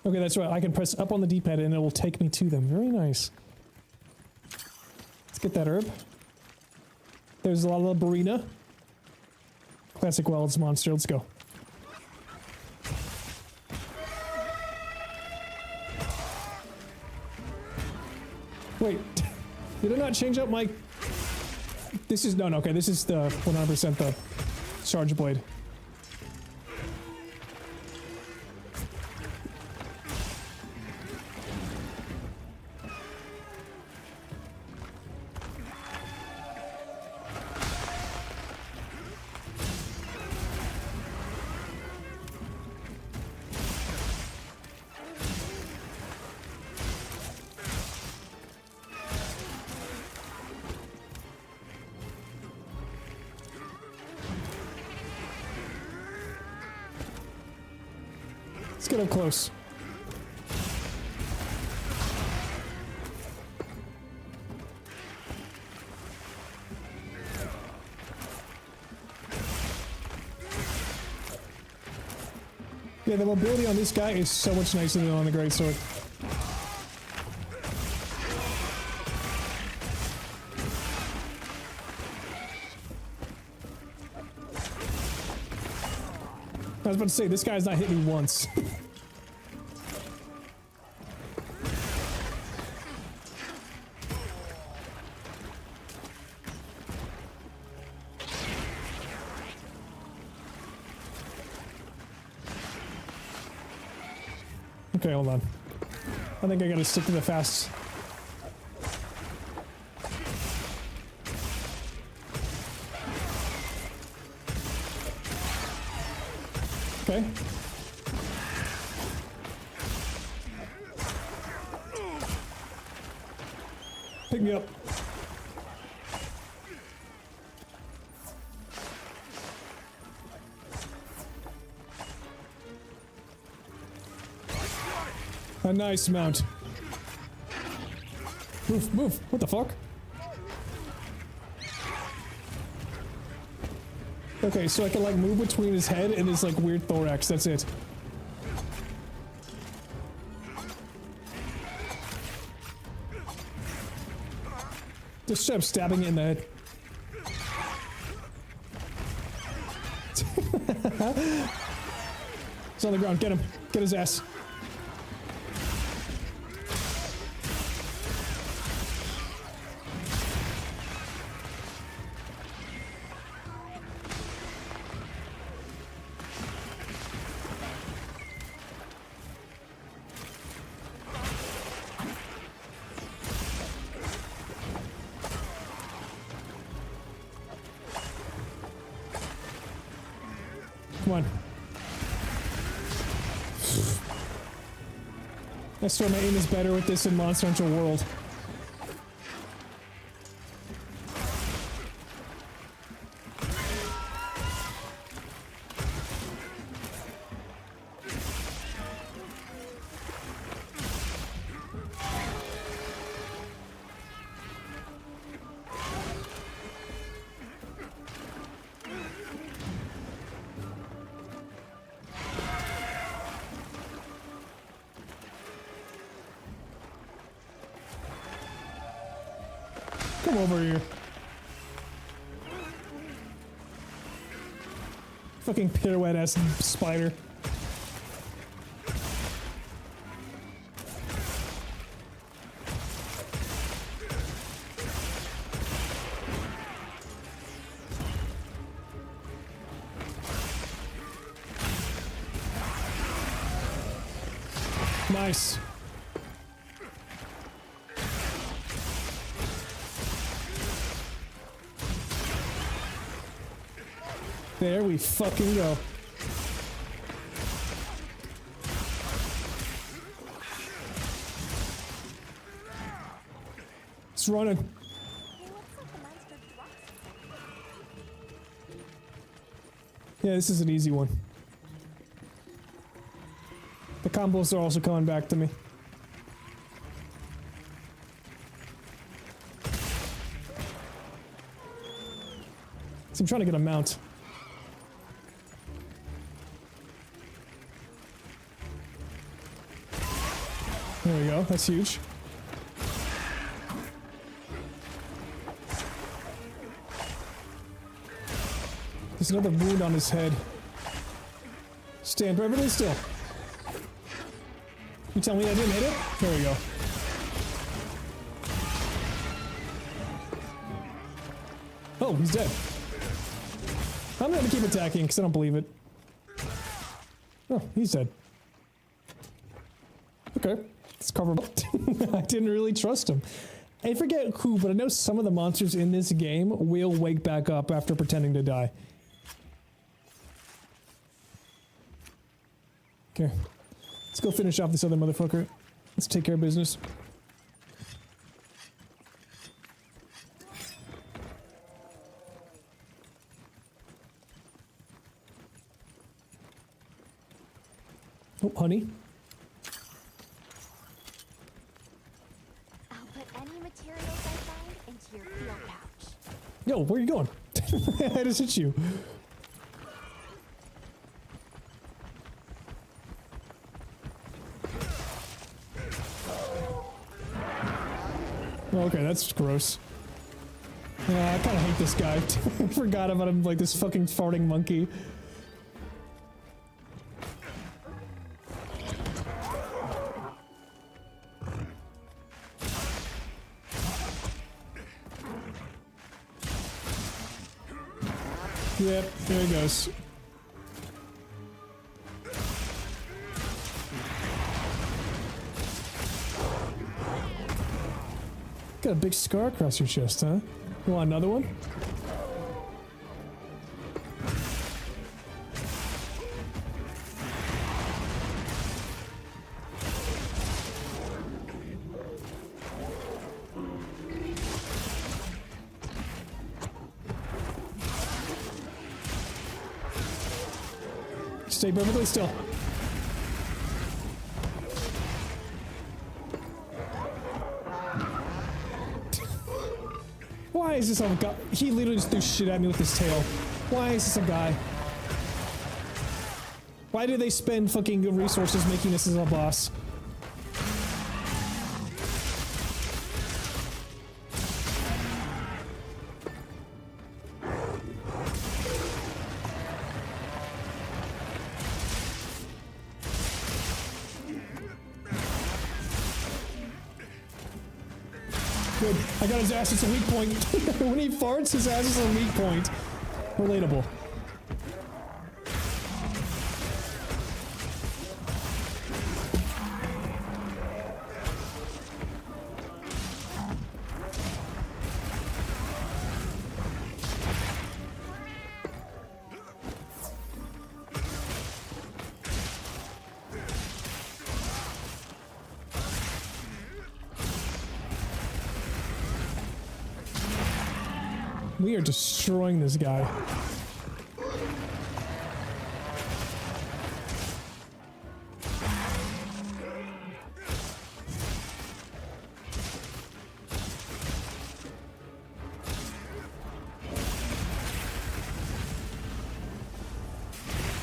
S1: Okay, that's right. I can press up on the D-pad and it will take me to them. Very nice. Let's get that herb. There's a lot of Barina. Classic Wilds monster. Let's go. Wait. Did I not change up my... This is... No, okay. This is the 100% the charge blade. Let's get up close. Yeah, the mobility on this guy is so much nicer than on the greatsword. I was about to say, this guy's not hit me once. Okay, hold on. I think I gotta stick to the fast. Okay. Pick me up. A nice mount. Move, move. What the fuck? Okay, so I can like move between his head and his like weird thorax. That's it. Just stop stabbing it in the head. He's on the ground. Get him. Get his ass. Come on. I swear my aim is better with this in Monster Hunter World. Come over here. Fucking pirouette ass spider. Nice. There we fucking go. It's running. Yeah, this is an easy one. The combos are also coming back to me. So I'm trying to get a mount. There we go, that's huge. There's another wound on his head. Stand perfectly still. You tell me I didn't hit it? There we go. Oh, he's dead. I'm gonna keep attacking because I don't believe it. Oh, he's dead. Okay. Let's cover him up. I didn't really trust him. I forget who, but I know some of the monsters in this game will wake back up after pretending to die. Okay. Let's go finish off this other motherfucker. Let's take care of business. Oh. honey.
S8: I'll put any materials I find into your field pouch.
S1: Yo, where are you going? I just hit you. Okay, that's gross. Yeah, I kind of hate this guy. I forgot about him, like this fucking farting monkey. Yep, there he goes. Got a big scar across your chest, huh? You want another one? Stay perfectly still. Why is this a guy? He literally just threw shit at me with his tail. Why is this a guy? Why do they spend fucking resources making this as a boss? Good. I got his ass. It's a weak point. When he farts, his ass is a weak point. Relatable. We are destroying this guy.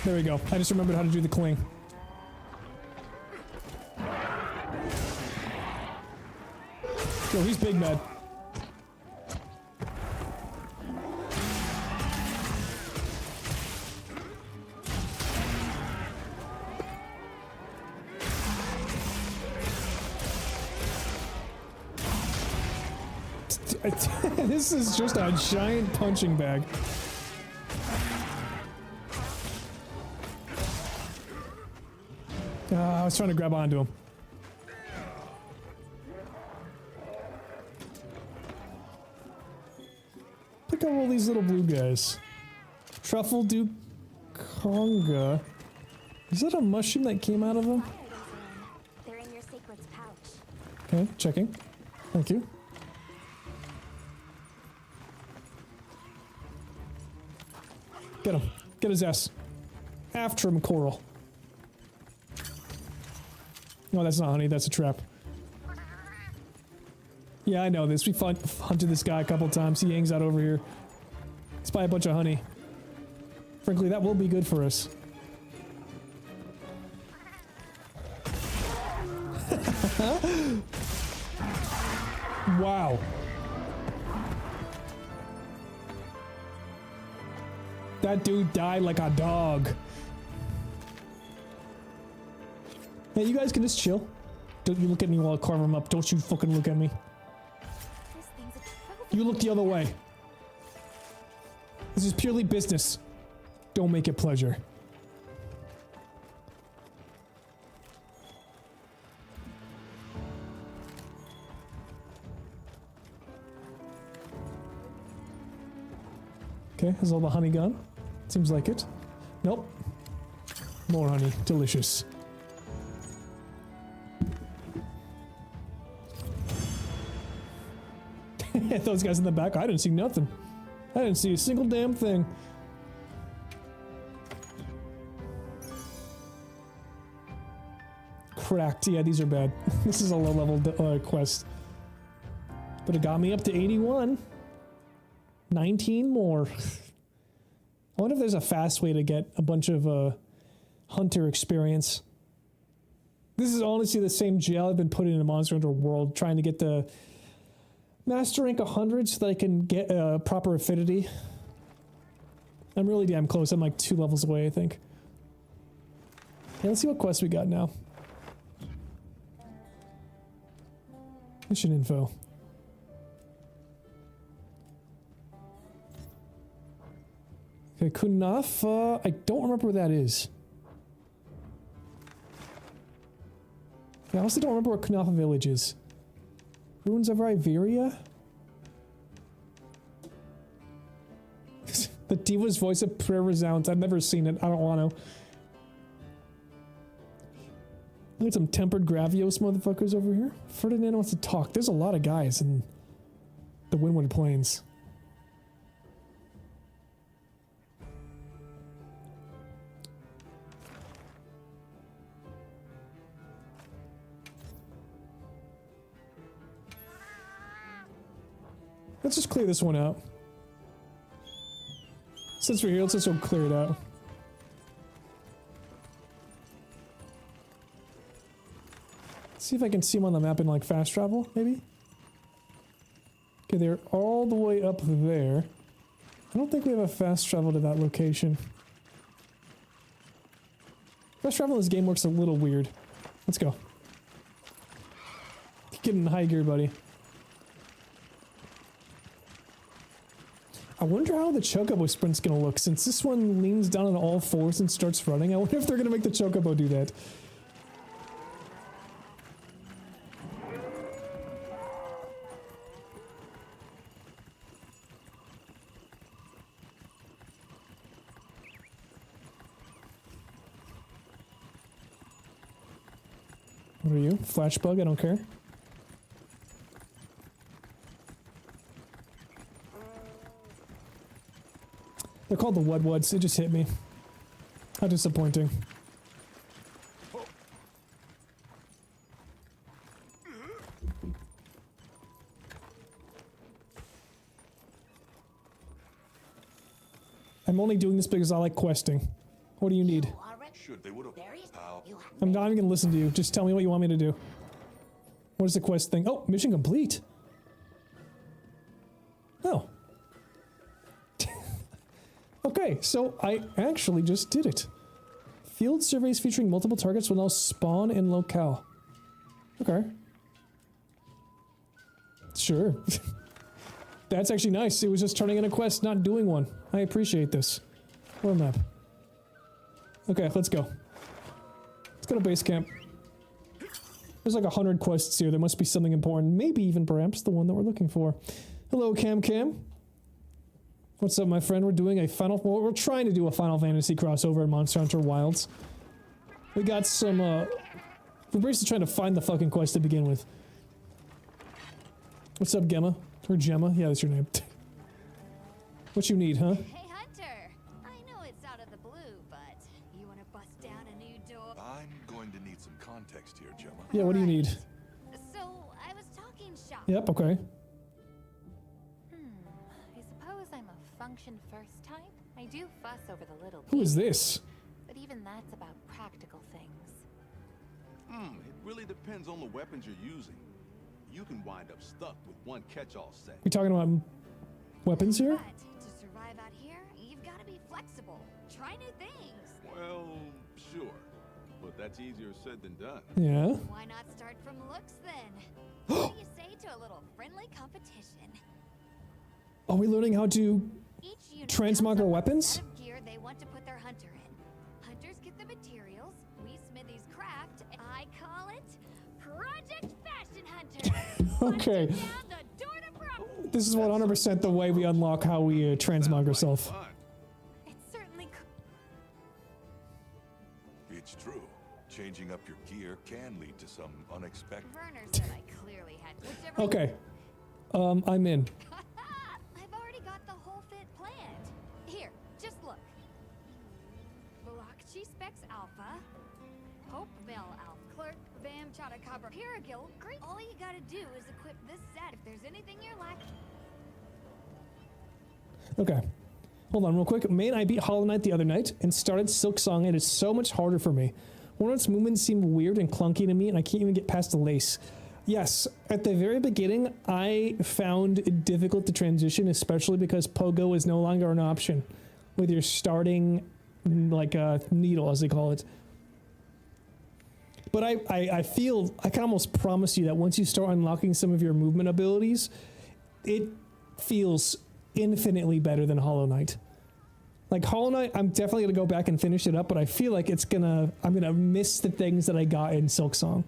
S1: There we go. I just remembered how to do the cling. Yo, he's big mad. This is just a giant punching bag. I was trying to grab onto him. Pick up all these little blue guys. Truffle Duke Conga. Is that a mushroom that came out of him?
S8: They're in your sacred's pouch.
S1: Okay, checking. Thank you. Get him. Get his ass. After him, Coral. No, that's not honey. That's a trap. Yeah, I know this. We hunted this guy a couple times. He hangs out over here. Let's buy a bunch of honey. Frankly, that will be good for us. Wow. That dude died like a dog. Hey, you guys can just chill. Don't you look at me while I carve him up. Don't you fucking look at me. You look the other way. This is purely business. Don't make it pleasure. Okay, has all the honey gone? Seems like it. Nope. More honey. Delicious. Those guys in the back, I didn't see nothing. I didn't see a single damn thing. cracked. Yeah, these are bad. This is a low-level quest. But it got me up to 81. 19 more. I wonder if there's a fast way to get a bunch of hunter experience. This is honestly the same jail I've been putting in a Monster Hunter World, trying to get the Master Rank 100 so that I can get proper affinity. I'm really damn close. I'm like 2 levels away, I think. Okay, let's see what quests we got now. Mission info. Okay, Kunafa. I don't remember where that is. I honestly don't remember where Kunafa Village is. Ruins of Iberia? The Diva's voice of prayer resounds. I've never seen it. I don't want to. Look at some tempered Gravios motherfuckers over here. Ferdinand wants to talk. There's a lot of guys in the Windward Plains. Let's just clear this one out. Since we're here, let's just clear it out. See if I can see them on the map in like fast travel, maybe? Okay, they're all the way up there. I don't think we have a fast travel to that location. Fast travel in this game works a little weird. Let's go. Get in high gear, buddy. I wonder how the Chocobo sprint's gonna look, since this one leans down on all fours and starts running. I wonder if they're gonna make the Chocobo do that. What are you? Flashbug? I don't care. They're called the Wudwuds. It just hit me. How disappointing. I'm only doing this because I like questing. What do you need?
S12: Should they would have.
S1: I'm not even gonna listen to you. Just tell me what you want me to do. What is the quest thing? Oh, mission complete. Oh. Okay, so I actually just did it. Field surveys featuring multiple targets will now spawn in locale. Okay. Sure. That's actually nice. It was just turning in a quest, not doing one. I appreciate this. World map. Okay, let's go. Let's go to base camp. There's like 100 quests here. There must be something important. Maybe even perhaps the one that we're looking for. Hello, Cam Cam. What's up, my friend? We're doing a well, we're trying to do a Final Fantasy crossover in Monster Hunter Wilds. We got some, we're basically trying to find the fucking quest to begin with. What's up, Gemma? Or Gemma? Yeah, that's your name. What you need, huh?
S13: Hey, Hunter. I know it's out of the blue, but you want to bust down a new door?
S12: I'm going to need some context here, Gemma.
S1: Yeah, what do you need?
S13: So, I was talking shop.
S1: Yep, okay.
S13: I suppose I'm a function first type. I do fuss over the little
S1: Who is
S13: details,
S1: this?
S13: but even that's about practical things.
S14: It really depends on the weapons you're using. You can wind up stuck with one catch-all set.
S1: We talking about weapons here?
S13: But to survive out here, you've got to be flexible. Try new things.
S14: Well, sure. But that's easier said than done.
S1: Yeah.
S13: Why not start from looks then? What do you say to a little friendly competition?
S1: Are we learning how to
S13: Each unit
S1: transmog our
S13: has a
S1: weapons?
S13: set of gear they want to put their hunter in. Hunters get the materials, we smithies craft. I call it Project Fashion Hunter.
S1: Okay.
S13: Down the door to pro-
S1: This is 100% the way we unlock how we transmog ourselves.
S13: It certainly
S12: It's true. Changing up your gear can lead to some unexpected.
S13: Werner said I clearly had whichever.
S1: Okay. I'm in.
S13: I've already got the whole fit planned. Here, just look. Velocity Specs Alpha, Hope Mill Alpha, Clerk, Bam, Chotacabra, Piragil. Great. All you gotta do is equip this set if there's anything you're lacking.
S1: Okay. Hold on real quick. Man, I beat Hollow Knight the other night and started Silk Song. It is so much harder for me. One of its movements seem weird and clunky to me, and I can't even get past the lace. Yes, at the very beginning, I found it difficult to transition, especially because Pogo is no longer an option with your starting, like, needle, as they call it. But I feel, I can almost promise you that once you start unlocking some of your movement abilities, it feels infinitely better than Hollow Knight. Like Hollow Knight, I'm definitely gonna go back and finish it up, but I feel like I'm gonna miss the things that I got in Silk Song.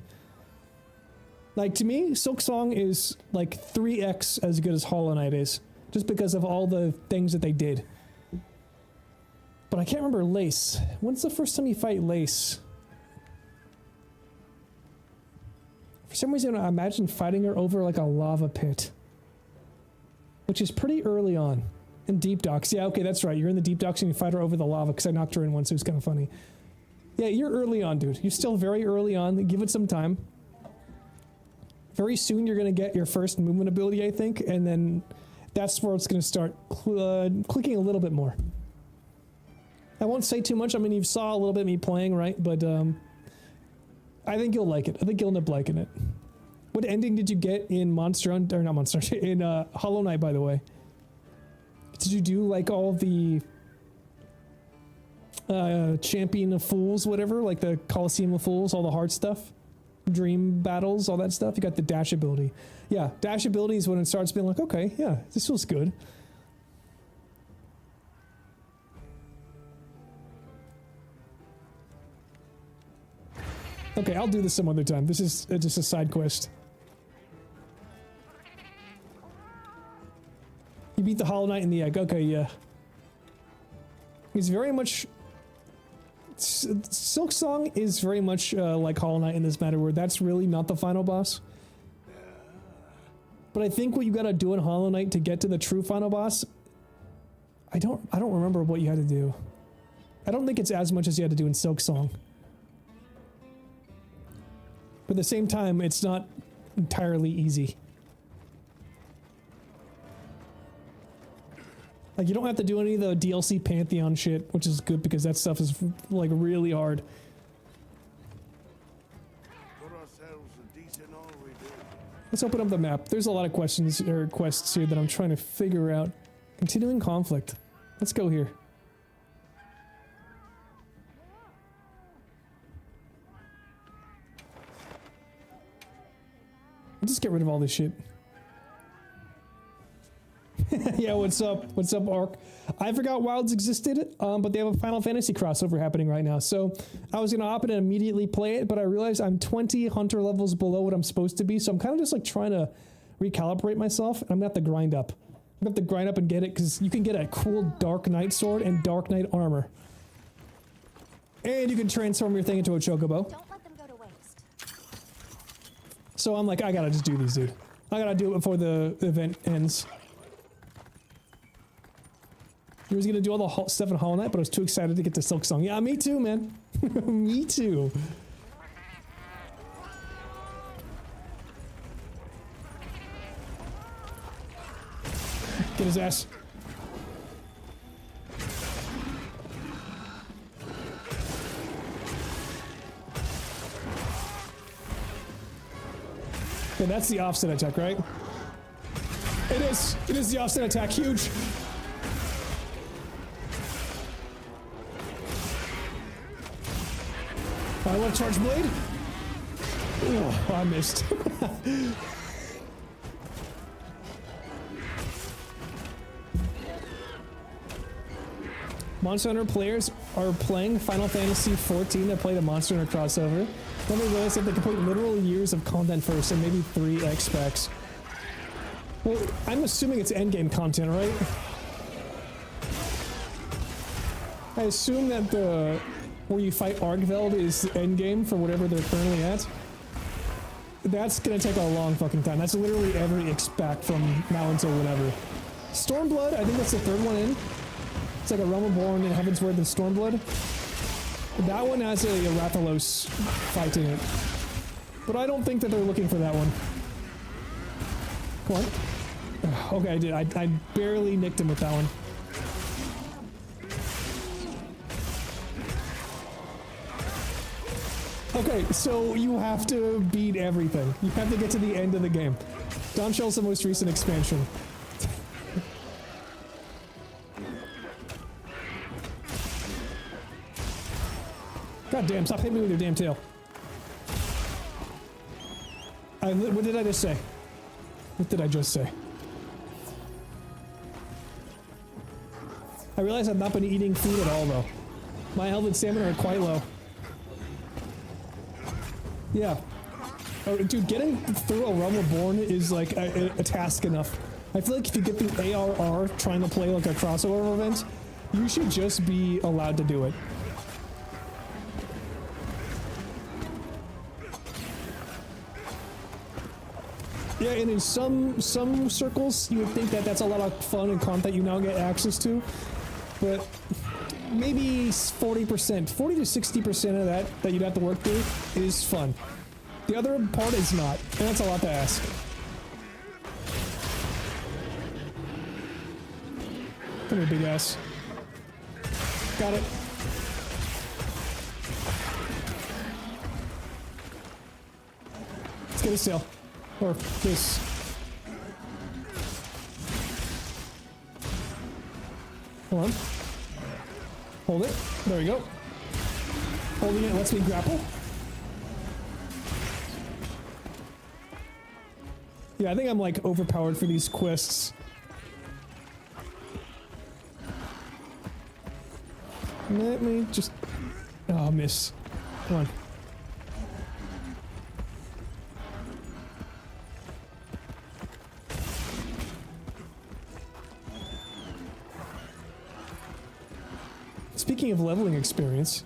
S1: Like to me, Silk Song is like 3x as good as Hollow Knight is, just because of all the things that they did. But I can't remember Lace. When's the first time you fight Lace? For some reason, I imagine fighting her over like a lava pit, which is pretty early on. In Deep Docks. Yeah, okay, that's right. You're in the Deep Docks and you fight her over the lava, because I knocked her in once. It was kind of funny. Yeah, you're early on, dude. You're still very early on. Give it some time. Very soon you're going to get your first movement ability, I think, and then that's where it's going to start clicking a little bit more. I won't say too much. I mean, you saw a little bit of me playing, right? But I think you'll like it. I think you'll end up liking it. What ending did you get in Monster Hunter, or not Monster Hunter, in Hollow Knight, by the way? Did you do like all the Champion of Fools, whatever, like the Coliseum of Fools, all the hard stuff? Dream battles, all that stuff? You got the dash ability. Yeah, dash ability is when it starts being like, okay, yeah, this feels good. Okay, I'll do this some other time. This is just a side quest. You beat the Hollow Knight in the egg. Okay, yeah. He's very much... Silk Song is very much like Hollow Knight in this matter, where that's really not the final boss. But I think what you gotta do in Hollow Knight to get to the true final boss... I don't remember what you had to do. I don't think it's as much as you had to do in Silk Song. But at the same time, it's not entirely easy. Like, you don't have to do any of the DLC Pantheon shit, which is good because that stuff is, like, really hard. Let's open up the map. There's a lot of questions, or quests here that I'm trying to figure out. Continuing conflict. Let's go here. I'll just get rid of all this shit. Yeah, what's up? What's up, Ark? I forgot Wilds existed, but they have a Final Fantasy crossover happening right now. So I was gonna hop in and immediately play it, but I realized I'm 20 hunter levels below what I'm supposed to be. So I'm kind of just like trying to recalibrate myself. And I'm gonna have to grind up. I'm gonna have to grind up and get it, because you can get a cool Dark Knight sword and Dark Knight armor. And you can transform your thing into a chocobo.
S8: Don't let them go to waste.
S1: So I'm like, I gotta just do these, dude. I gotta do it before the event ends. He was gonna do all the stuff in Hollow Knight, but I was too excited to get to Silk Song. Yeah, me too, man. Me too. Get his ass. Okay, that's the offset attack, right? It is. It is the offset attack. Huge. I want to charge blade. Oh, I missed. Monster Hunter players are playing Final Fantasy XIV. They play the Monster Hunter crossover. Then they realize that they complete literal years of content first, and maybe 3 X-Specs. Well, I'm assuming it's endgame content, right? I assume that the... where you fight Argveld is the endgame for whatever they're currently at. That's gonna take a long fucking time. That's literally every X-Pack from now until whenever. Stormblood, I think that's the 3rd one in. It's like a Realm Reborn and Heavensward and Stormblood. That one has a Rathalos fight in it. But I don't think that they're looking for that one. Come on. Okay, I did. I barely nicked him with that one. Okay, so you have to beat everything. You have to get to the end of the game. Dawnshell's the most recent expansion. God damn, stop hitting me with your damn tail. What did I just say? What did I just say? I realize I've not been eating food at all, though. My health and stamina are quite low. Yeah. Oh, dude, getting through A Realm Reborn is like a task enough. I feel like if you get through ARR trying to play like a crossover event, you should just be allowed to do it. Yeah, and in some circles, you would think that that's a lot of fun and content you now get access to, but maybe 40%, 40 to 60% of that you'd have to work through is fun. The other part is not, and that's a lot to ask. Come here, big ass. Got it. Let's get a sail. Or this. Hold on. Hold it. There we go. Holding it lets me grapple. Yeah, I think I'm like overpowered for these quests. Let me just... Oh, miss. Come on. Speaking of leveling experience,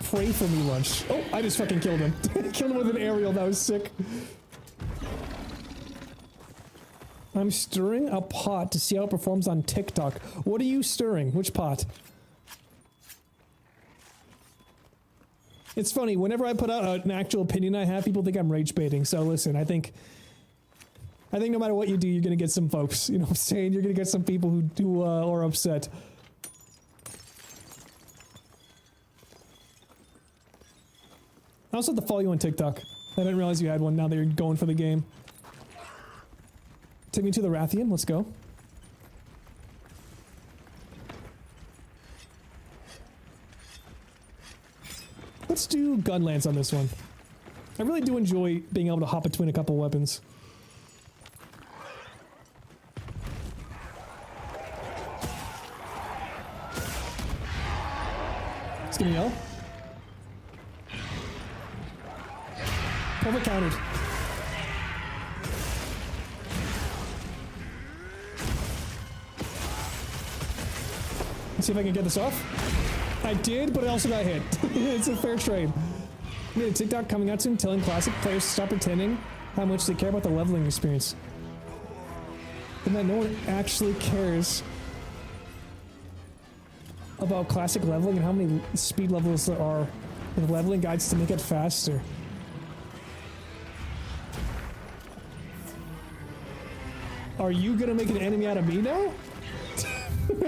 S1: pray for me lunch. Oh, I just fucking killed him. Killed him with an aerial, that was sick. I'm stirring a pot to see how it performs on TikTok. What are you stirring? Which pot? It's funny, whenever I put out an actual opinion I have, people think I'm rage baiting. So listen, I think no matter what you do, you're gonna get some folks. You know what I'm saying? You're gonna get some people who are upset. I also have to follow you on TikTok. I didn't realize you had one now that you're going for the game. Take me to the Rathian, let's go. Let's do Gunlance on this one. I really do enjoy being able to hop between a couple weapons. It's gonna yell. Perfect countered. Let's see if I can get this off. I did, but I also got hit. It's a fair trade. I made a TikTok coming out soon telling classic players to stop pretending how much they care about the leveling experience. And that no one actually cares about classic leveling and how many speed levels there are with leveling guides to make it faster. Are you gonna make an enemy out of me now?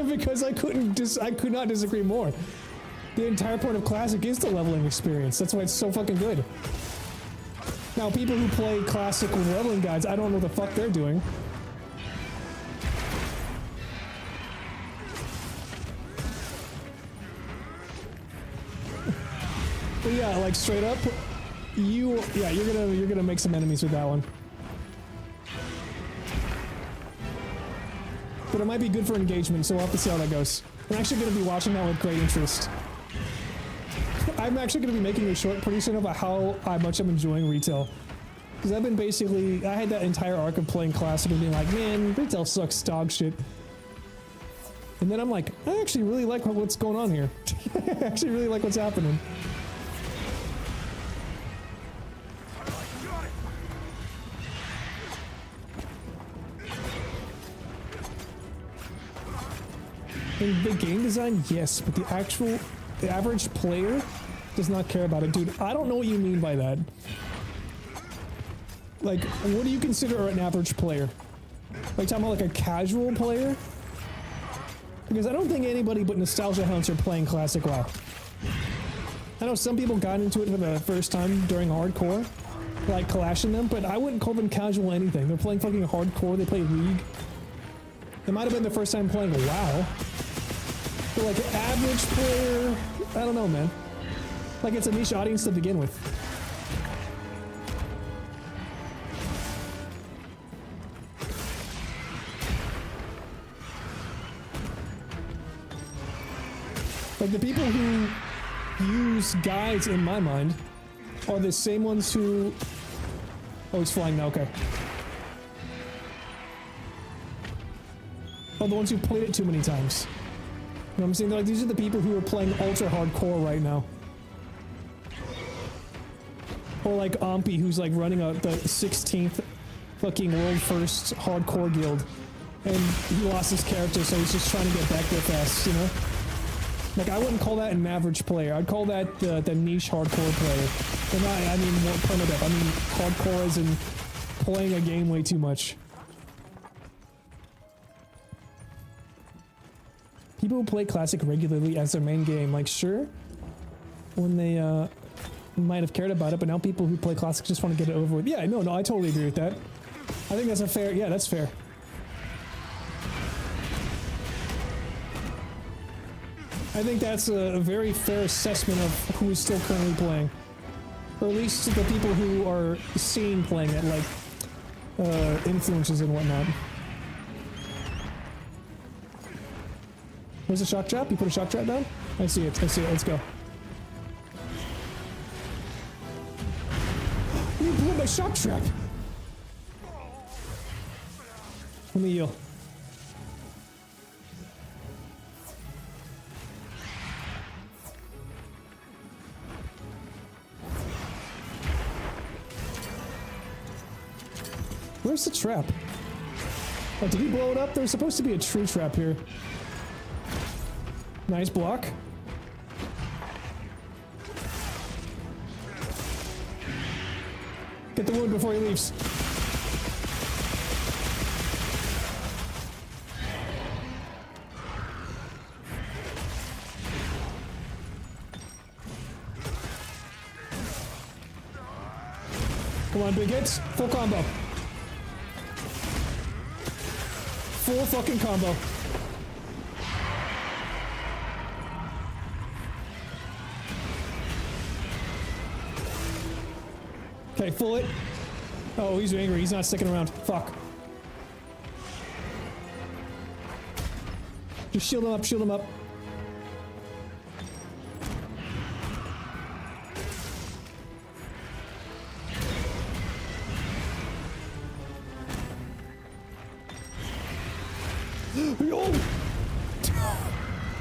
S1: Because I could not disagree more. The entire point of Classic is the leveling experience. That's why it's so fucking good. Now, people who play Classic with leveling guides, I don't know what the fuck they're doing. But yeah, like straight up, you're gonna make some enemies with that one. But it might be good for engagement, so we'll have to see how that goes. I'm actually going to be watching that with great interest. I'm actually going to be making a short pretty soon about how much I'm enjoying retail. Because I've been basically, I had that entire arc of playing Classic and being like, man, retail sucks dog shit. And then I'm like, I actually really like what's going on here. I actually really like what's happening. In the game design, yes, but the average player does not care about it. Dude, I don't know what you mean by that. Like, what do you consider an average player? Like, talking about like a casual player? Because I don't think anybody but nostalgia hounds are playing Classic WoW. I know some people got into it for the first time during hardcore, like clashing them, but I wouldn't call them casual anything. They're playing fucking hardcore, they play League. It might have been the first time playing WoW. But like an average player, I don't know, man. Like it's a niche audience to begin with. Like the people who use guides in my mind are the same ones who... Oh, he's flying now, okay. Oh, the ones who played it too many times. You know what I'm saying? They're like, these are the people who are playing ultra hardcore right now. Or like Ompi, who's like running the 16th fucking world first hardcore guild. And he lost his character, so he's just trying to get back there fast, you know? Like, I wouldn't call that an average player. I'd call that the niche hardcore player. And I mean more primitive. I mean hardcore as in playing a game way too much. People who play Classic regularly as their main game, like, sure, when they might have cared about it, but now people who play Classic just want to get it over with. Yeah, no, I totally agree with that. I think that's a fair, yeah, that's fair. I think that's a very fair assessment of who is still currently playing. Or at least the people who are seen playing it, like, influencers and whatnot. Where's the shock trap? You put a shock trap down? I see it, let's go. You blew my shock trap! Let me heal. Where's the trap? Oh, did he blow it up? There's supposed to be a tree trap here. Nice block. Get the wound before he leaves. Come on, big hits. Full combo. Full fucking combo. Okay, full it. Oh, he's angry. He's not sticking around. Fuck. Just shield him up, shield him up.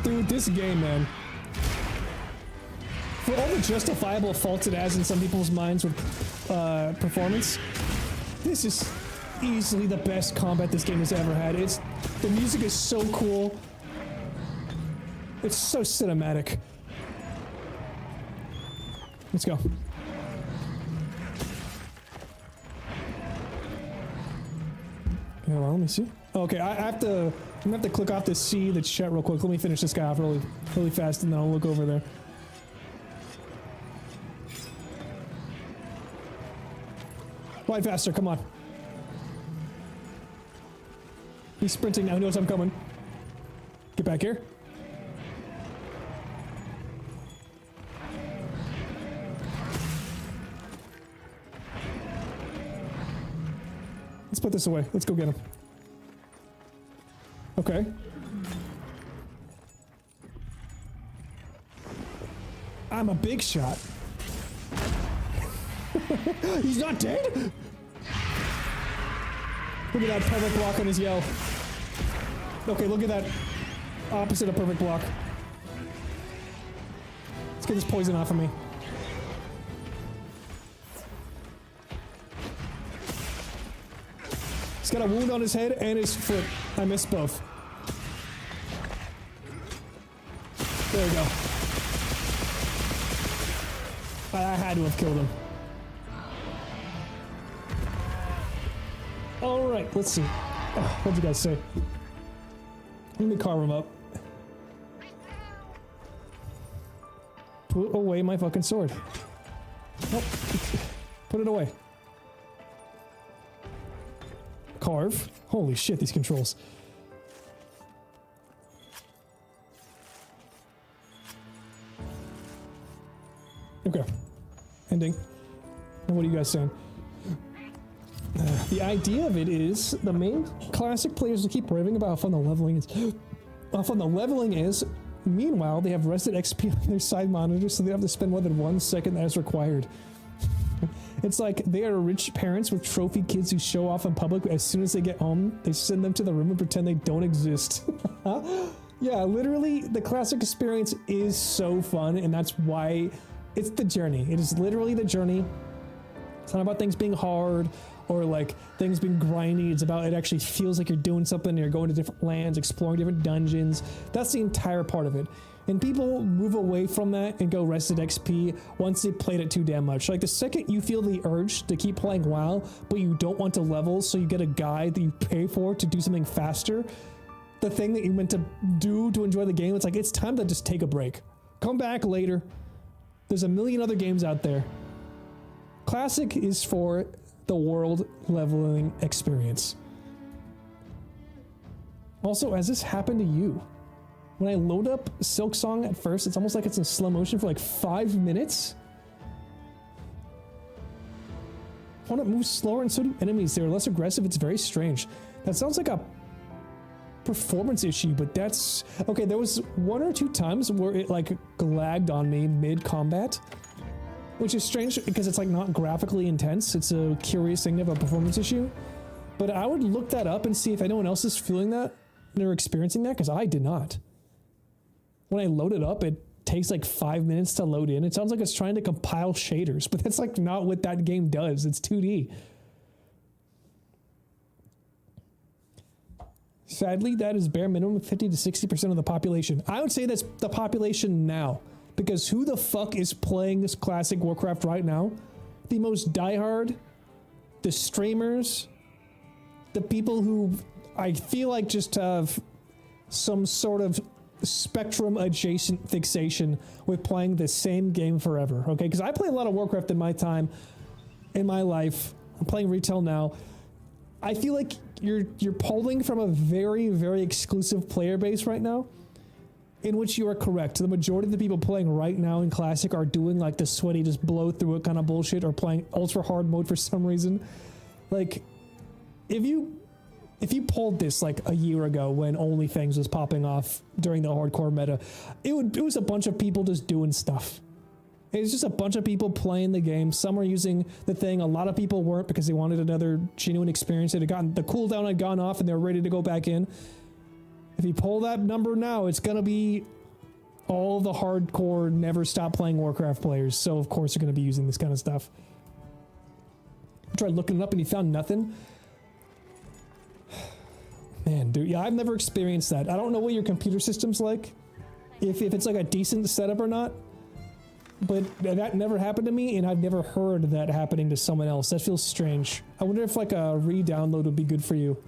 S1: Dude, this game, man. For all the justifiable faults it has in some people's minds with performance, this is easily the best combat this game has ever had. The music is so cool. It's so cinematic. Let's go. Hold on, let me see. Okay, I'm gonna have to click off to see the chat real quick. Let me finish this guy off really fast, and then I'll look over there. Ride faster, come on. He's sprinting now, he knows I'm coming. Get back here. Let's put this away. Let's go get him. Okay. I'm a big shot. He's not dead? Look at that perfect block on his yell. Okay, look at that opposite of perfect block. Let's get this poison off of me. He's got a wound on his head and his foot. I missed both. There we go. I had to have killed him. All right, let's see. What'd you guys say? Let me carve him up. Put away my fucking sword. Oh, put it away. Carve. Holy shit, these controls. Okay. Ending. And what are you guys saying? The idea of it is the main classic players will keep raving about how fun the leveling is. How fun the leveling is. Meanwhile, they have rested XP on their side monitors, so they don't have to spend more than 1 second as required. It's like they are rich parents with trophy kids who show off in public. As soon as they get home, they send them to the room and pretend they don't exist. Yeah, literally, the classic experience is so fun, and that's why it's the journey. It is literally the journey. It's not about things being hard or like things being grindy. It's about it actually feels like you're doing something. You're going to different lands, exploring different dungeons. That's the entire part of it. And people move away from that and go rested XP once they played it too damn much. Like the second you feel the urge to keep playing WoW, but you don't want to level, so you get a guide that you pay for to do something faster, the thing that you meant to do to enjoy the game, it's like it's time to just take a break. Come back later. There's a million other games out there. Classic is for the world leveling experience. Also, has this happened to you? When I load up Silksong at first, it's almost like it's in slow motion for like 5 minutes. Opponent moves slower and so do enemies. They're less aggressive. It's very strange. That sounds like a performance issue, but that's... Okay, there was 1 or 2 times where it like lagged on me mid-combat, which is strange because it's like not graphically intense. It's a curious thing to have a performance issue. But I would look that up and see if anyone else is feeling that. They're experiencing that, because I did not. When I load it up, it takes like 5 minutes to load in. It sounds like it's trying to compile shaders, but that's like not what that game does. It's 2D. Sadly, that is bare minimum 50 to 60% of the population. I would say that's the population now, because who the fuck is playing this classic Warcraft right now? The most diehard, the streamers, the people who I feel like just have some sort of Spectrum adjacent fixation with playing the same game forever, okay? Because I play a lot of Warcraft in my time, in my life. I'm playing retail now. I feel like you're pulling from a very, very exclusive player base right now, in which you are correct. The majority of the people playing right now in Classic are doing like the sweaty, just blow through it kind of bullshit, or playing ultra hard mode for some reason. Like, if you pulled this like a year ago when OnlyFans was popping off during the hardcore meta, it was a bunch of people just doing stuff. It was just a bunch of people playing the game. Some were using the thing. A lot of people weren't, because they wanted another genuine experience. It had gotten, the cooldown had gone off and they were ready to go back in. If you pull that number now, it's gonna be all the hardcore, never stop playing Warcraft players. So of course they're gonna be using this kind of stuff. I tried looking it up and you found nothing. Man, dude, yeah, I've never experienced that. I don't know what your computer system's like, if it's like a decent setup or not, but that never happened to me, and I've never heard that happening to someone else. That feels strange. I wonder if like a re-download would be good for you.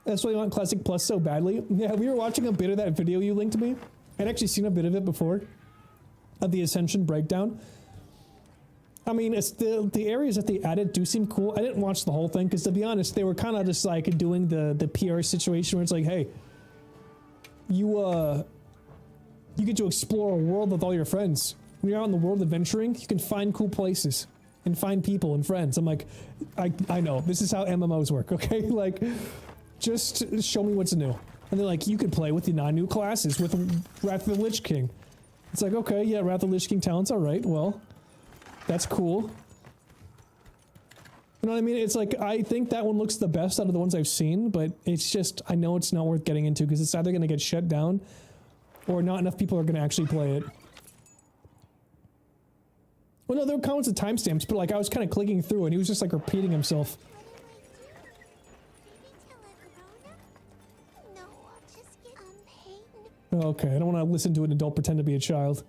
S1: That's why you want Classic Plus so badly. Yeah, we were watching a bit of that video you linked to me. I'd actually seen a bit of it before, of the Ascension breakdown. I mean, it's the areas that they added do seem cool. I didn't watch the whole thing, because to be honest, they were kind of just like doing the PR situation where it's like, hey, you get to explore a world with all your friends. When you're out in the world adventuring, you can find cool places and find people and friends. I'm like, I know, this is how MMOs work, okay? Like, just show me what's new. And they're like, you could play with the 9 new classes with Wrath of the Lich King. It's like, okay, yeah, Wrath of the Lich King talent's alright, well, that's cool. You know what I mean? It's like, I think that one looks the best out of the ones I've seen, but it's just, I know it's not worth getting into, because it's either going to get shut down or not enough people are going to actually play it. Well, no, there were comments with timestamps, but like I was kind of clicking through and he was just like repeating himself. Okay, I don't want to listen to an adult pretend to be a child.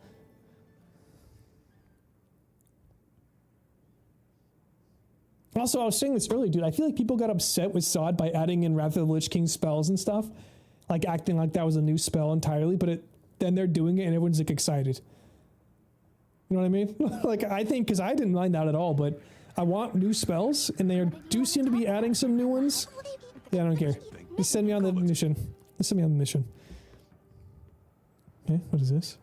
S1: Also, I was saying this earlier, dude. I feel like people got upset with SOD by adding in Wrath of the Lich King spells and stuff, like acting like that was a new spell entirely. But then they're doing it and everyone's like excited. You know what I mean? Like I think because I didn't mind that at all, but I want new spells, and they do seem to be adding some new ones. Yeah, I don't care. Just send me on the mission. Just send me on the mission. Okay, what is this?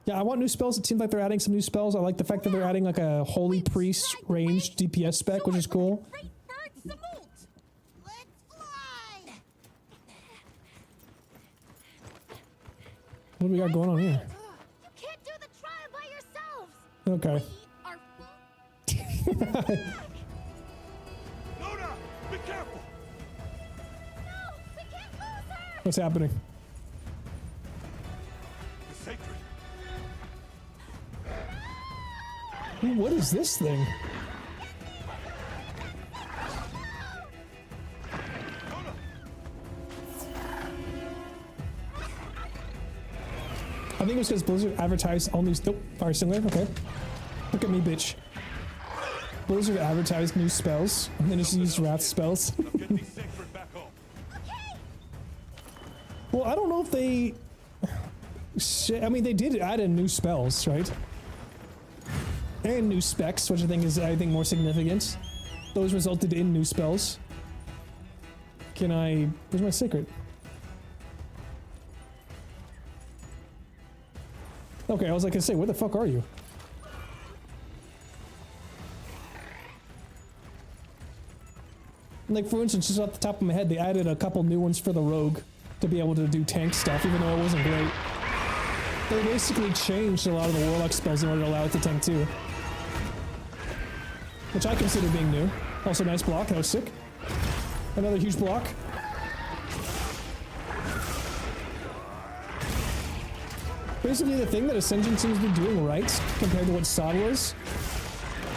S1: Yeah, I want new spells. It seems like they're adding some new spells. I like the fact that they're adding like a Holy Priest ranged DPS spec, which is cool. What do we got going on here?
S13: You can't do the trial by yourselves.
S1: Okay.
S11: Luna, be careful.
S13: No, we can't lose her.
S1: What's happening?
S11: The sacred.
S1: Ooh, what is this thing? I think it was because Blizzard advertised all these. Nope, Fire Singler. Okay. Look at me, bitch. Blizzard advertised new spells, and then just used Wrath spells. Well, I don't know if they. I mean, they did add in new spells, right? And new specs, which I think is more significant. Those resulted in new spells. Can I? Where's my secret? Okay, I was like, I say, where the fuck are you? Like, for instance, just off the top of my head, they added a couple new ones for the Rogue to be able to do tank stuff, even though it wasn't great. They basically changed a lot of the Warlock spells in order to allow it to tank too. Which I consider being new. Also, nice block, that was sick. Another huge block. Basically, the thing that Ascension seems to be doing right, compared to what SOD was,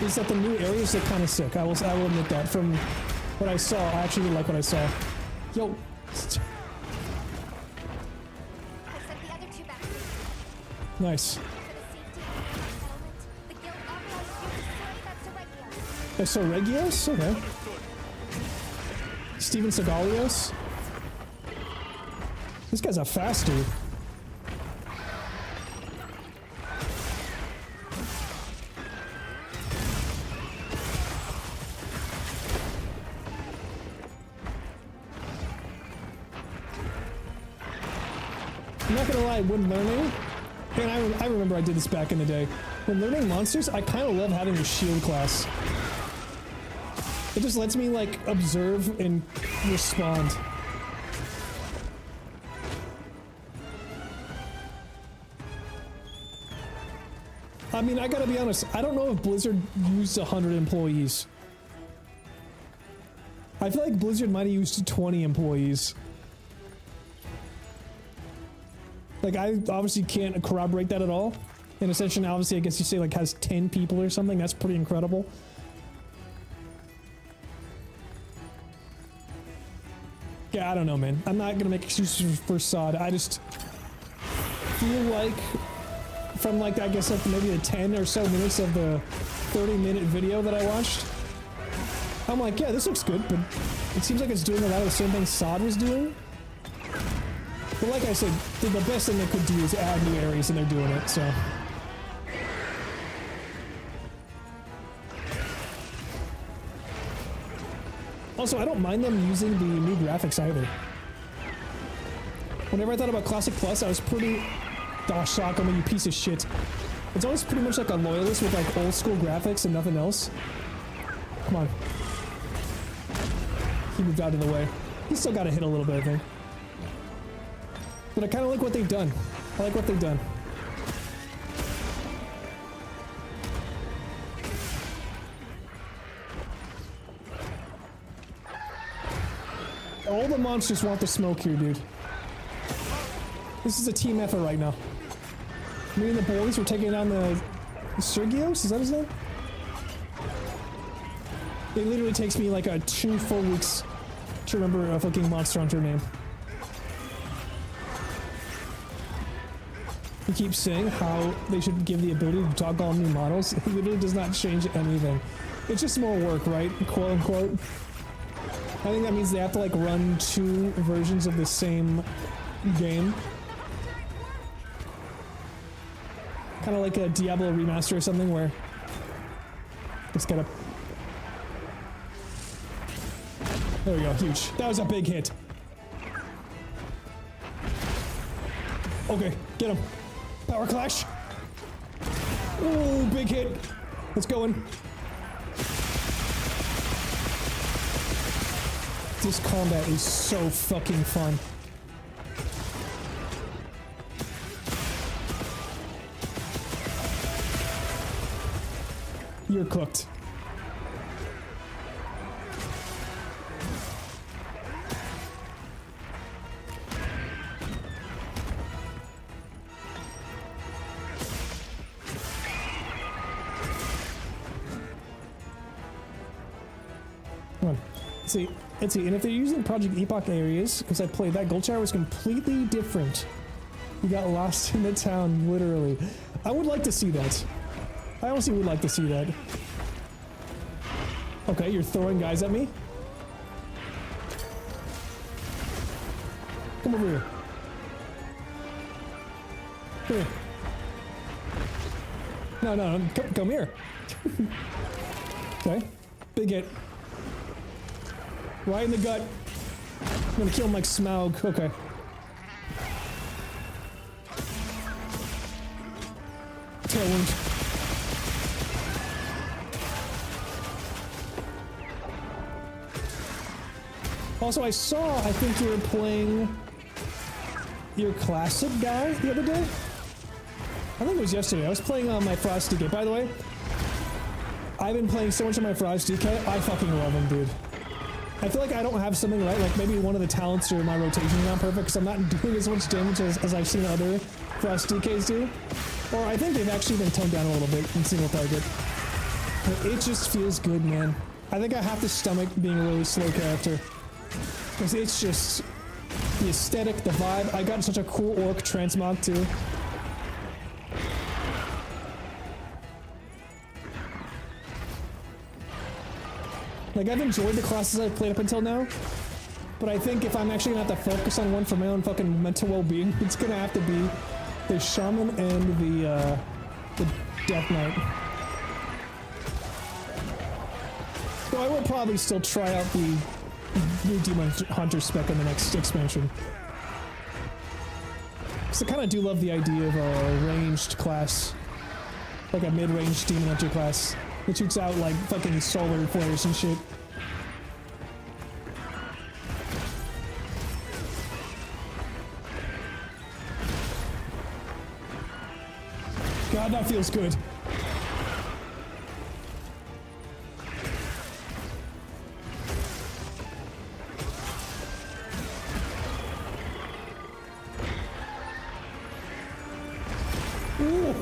S1: is that the new areas look kind of sick. I will admit that. From what I saw, I actually like what I saw. Yo. Nice. Sorregios? Okay. Steven Segalios? This guy's a fast dude. I'm not gonna lie, when learning, and I remember I did this back in the day. When learning monsters, I kind of love having a shield class. It just lets me, like, observe and respond. I mean, I gotta be honest, I don't know if Blizzard used 100 employees. I feel like Blizzard might have used 20 employees. Like, I obviously can't corroborate that at all. And Ascension, obviously, I guess you say, like, has 10 people or something. That's pretty incredible. Yeah, I don't know, man. I'm not gonna make excuses for SOD. I just feel like, from, like, I guess, like, maybe the 10 or so minutes of the 30-minute video that I watched, I'm like, yeah, this looks good, but it seems like it's doing a lot of the same things SOD was doing. But like I said, the best thing they could do is add new areas, and they're doing it, so. Also, I don't mind them using the new graphics either. Whenever I thought about Classic Plus, I was pretty... Gosh, Sakuma, you piece of shit. It's always pretty much like a loyalist with like old school graphics and nothing else. Come on. He moved out of the way. He's still got to hit a little bit, I think. But I kind of like what they've done. I like what they've done. All the monsters want the smoke here, dude. This is a team effort right now. Me and the boys were taking down the Sergios? Is that his name? It literally takes me like 2 full weeks to remember a fucking Monster Hunter name. He keeps saying how they should give the ability to toggle all new models. It literally does not change anything. It's just more work, right? Quote unquote. I think that means they have to like run 2 versions of the same game. Kind of like a Diablo remaster or something where just gotta... There we go, huge. That was a big hit. Okay, get him. Power Clash. Ooh, big hit. Let's go in. This combat is so fucking fun. You're cooked. Come on. Let's see, and if they're using Project Epoch areas, because I played that, Gold Shower was completely different. You got lost in the town, literally. I would like to see that. I honestly would like to see that. Okay, you're throwing guys at me? Come over here. Come here. No, come here. Okay, big hit. Right in the gut. I'm gonna kill him like Smaug. Okay. Tailwind. Also, I think you were playing your classic guy the other day. I think it was yesterday. I was playing on my Frost DK. By the way, I've been playing so much on my Frost DK. I fucking love him, dude. I feel like I don't have something right, like maybe one of the talents or my rotation is not perfect because I'm not doing as much damage as I've seen other Frost DKs do. Or I think they've actually been toned down a little bit in single target. But it just feels good, man. I think I have to stomach being a really slow character. Because it's just the aesthetic, the vibe. I got such a cool orc transmog too. Like, I've enjoyed the classes I've played up until now, but I think if I'm actually gonna have to focus on one for my own fucking mental well-being, it's gonna have to be the Shaman and the Death Knight. Though I will probably still try out the new Demon Hunter spec in the next expansion. Because I kind of do love the idea of a ranged class. Like a mid-range Demon Hunter class. It shoots out like fucking solar flares and shit. God, that feels good. Ooh.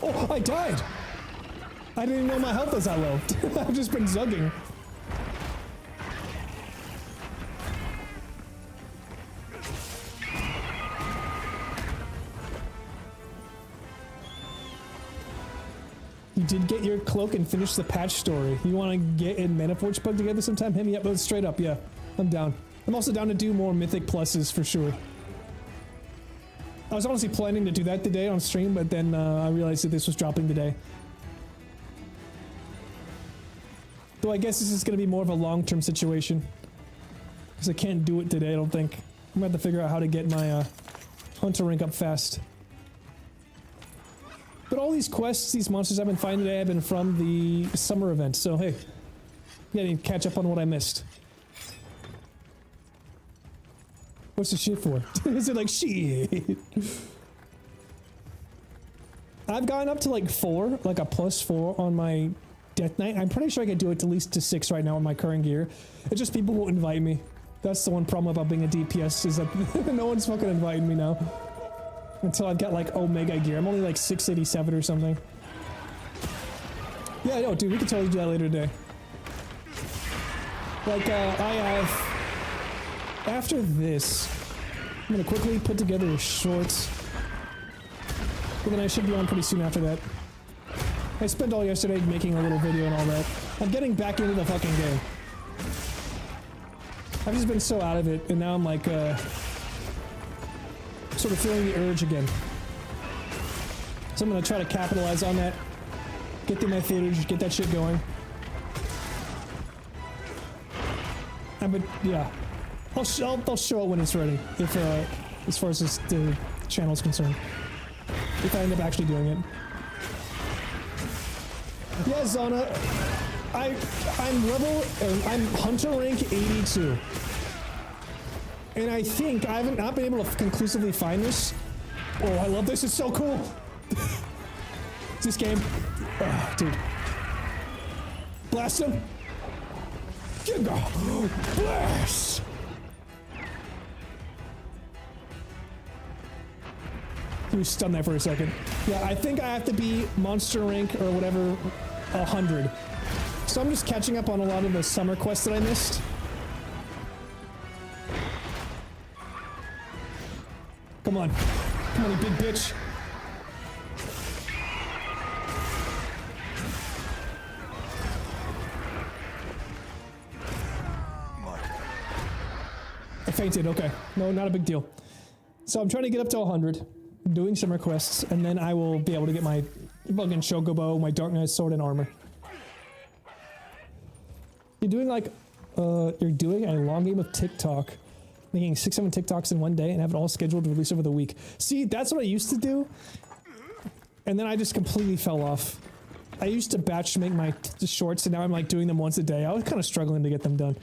S1: Oh, I died! I didn't even know my health was that low. I've just been zugging. You did get your cloak and finish the patch story. You want to get in Manaforge Bug together sometime? Hit me up, straight up, yeah. I'm down. I'm also down to do more Mythic Pluses for sure. I was honestly planning to do that today on stream, but then I realized that this was dropping today. Though I guess this is going to be more of a long-term situation. Because I can't do it today, I don't think. I'm going to have to figure out how to get my Hunter rank up fast. But all these quests, these monsters I've been finding today have been from the summer event, so hey. I need to catch up on what I missed. What's the shit for? Is it like shit? I've gotten up to like 4, like a +4 on my Death Knight. I'm pretty sure I could do it at least to 6 right now with my current gear. It's just people won't invite me. That's the one problem about being a DPS, is that no one's fucking inviting me now. Until I've got like Omega gear. I'm only like 687 or something. Yeah, no, dude, we can totally do that later today. Like, I have... After this, I'm gonna quickly put together a shorts. And then I should be on pretty soon after that. I spent all yesterday making a little video and all that. I'm getting back into the fucking game. I've just been so out of it, and now I'm like, sort of feeling the urge again. So I'm gonna try to capitalize on that. Get through my footage, get that shit going. But yeah, I'll show it when it's ready. If as far as the channel's concerned, if I end up actually doing it. Yeah, Zona, I'm Hunter rank 82, and I think I haven't not been able to conclusively find this. Oh, I love this! It's so cool. This game, dude. Blast him. Blast! He was stunned there for a second. Yeah, I think I have to be monster rank or whatever 100. So I'm just catching up on a lot of the summer quests that I missed. Come on. Come on, you big bitch. I fainted, okay. No, not a big deal. So I'm trying to get up to 100, doing summer quests, and then I will be able to get my fucking Chocobo, my Dark Knight sword and armor. You're doing like, you're doing a long game of TikTok, making 6-7 TikToks in one day and have it all scheduled to release over the week. See, that's what I used to do, and then I just completely fell off. I used to batch make my shorts, and now I'm like doing them once a day. I was kind of struggling to get them done.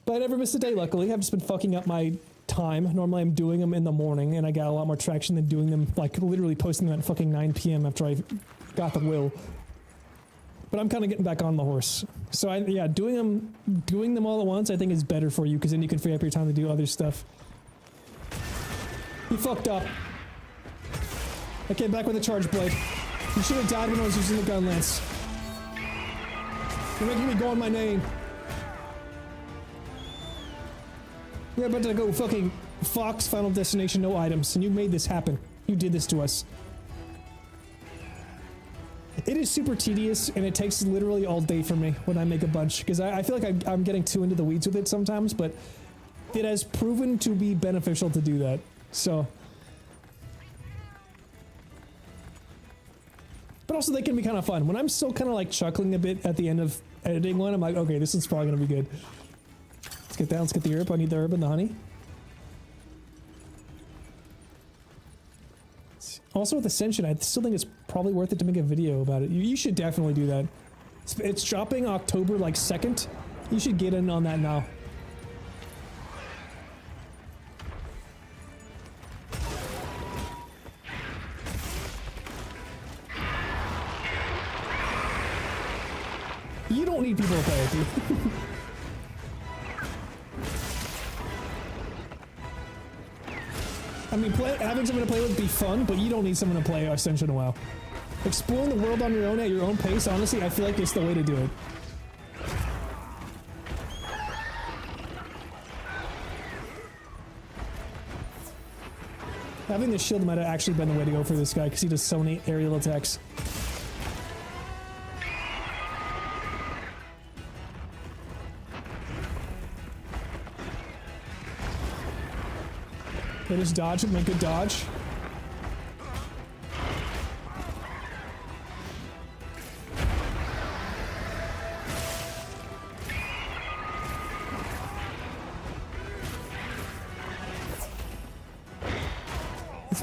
S1: But I never missed a day, luckily. I've just been fucking up my time. Normally I'm doing them in the morning, and I got a lot more traction than doing them, like literally posting them at fucking 9 p.m. after I got the will. But I'm kind of getting back on the horse. So yeah, doing them all at once I think is better for you, because then you can free up your time to do other stuff. You fucked up. I came back with a charge blade. You should have died when I was using the gun lance. You're making me go on my name. We're about to go fucking Fox Final Destination, no items, and you made this happen. You did this to us. It is super tedious, and it takes literally all day for me when I make a bunch, because I feel like I'm getting too into the weeds with it sometimes, but it has proven to be beneficial to do that, so. But also they can be kind of fun. When I'm still kind of like chuckling a bit at the end of editing one, I'm like, okay, this is probably going to be good. Let's get that, let's get the herb. I need the herb and the honey. Also with Ascension, I still think it's probably worth it to make a video about it. You should definitely do that. It's dropping October like 2nd. You should get in on that now. You don't need people to play it, dude. I mean, having someone to play with would be fun, but you don't need someone to play Ascension a while. Exploring the world on your own at your own pace, honestly, I feel like it's the way to do it. Having the shield might have actually been the way to go for this guy, because he does so many aerial attacks. They just dodge it, make a dodge.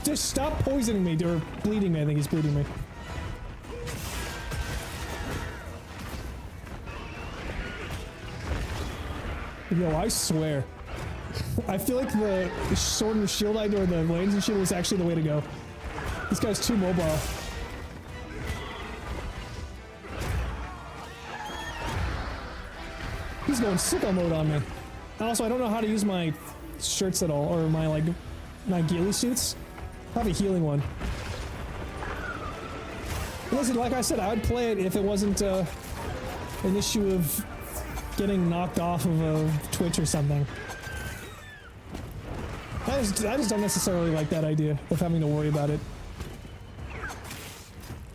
S1: Just stop poisoning me, or bleeding me. I think he's bleeding me. Yo, I swear. I feel like the sword and shield or the lanes and shit was actually the way to go. This guy's too mobile. He's going sicko mode on me. Also, I don't know how to use my shirts at all, or my ghillie suits. I have a healing one. Listen, like I said, I would play it if it wasn't an issue of getting knocked off of a Twitch or something. I just don't necessarily like that idea of having to worry about it.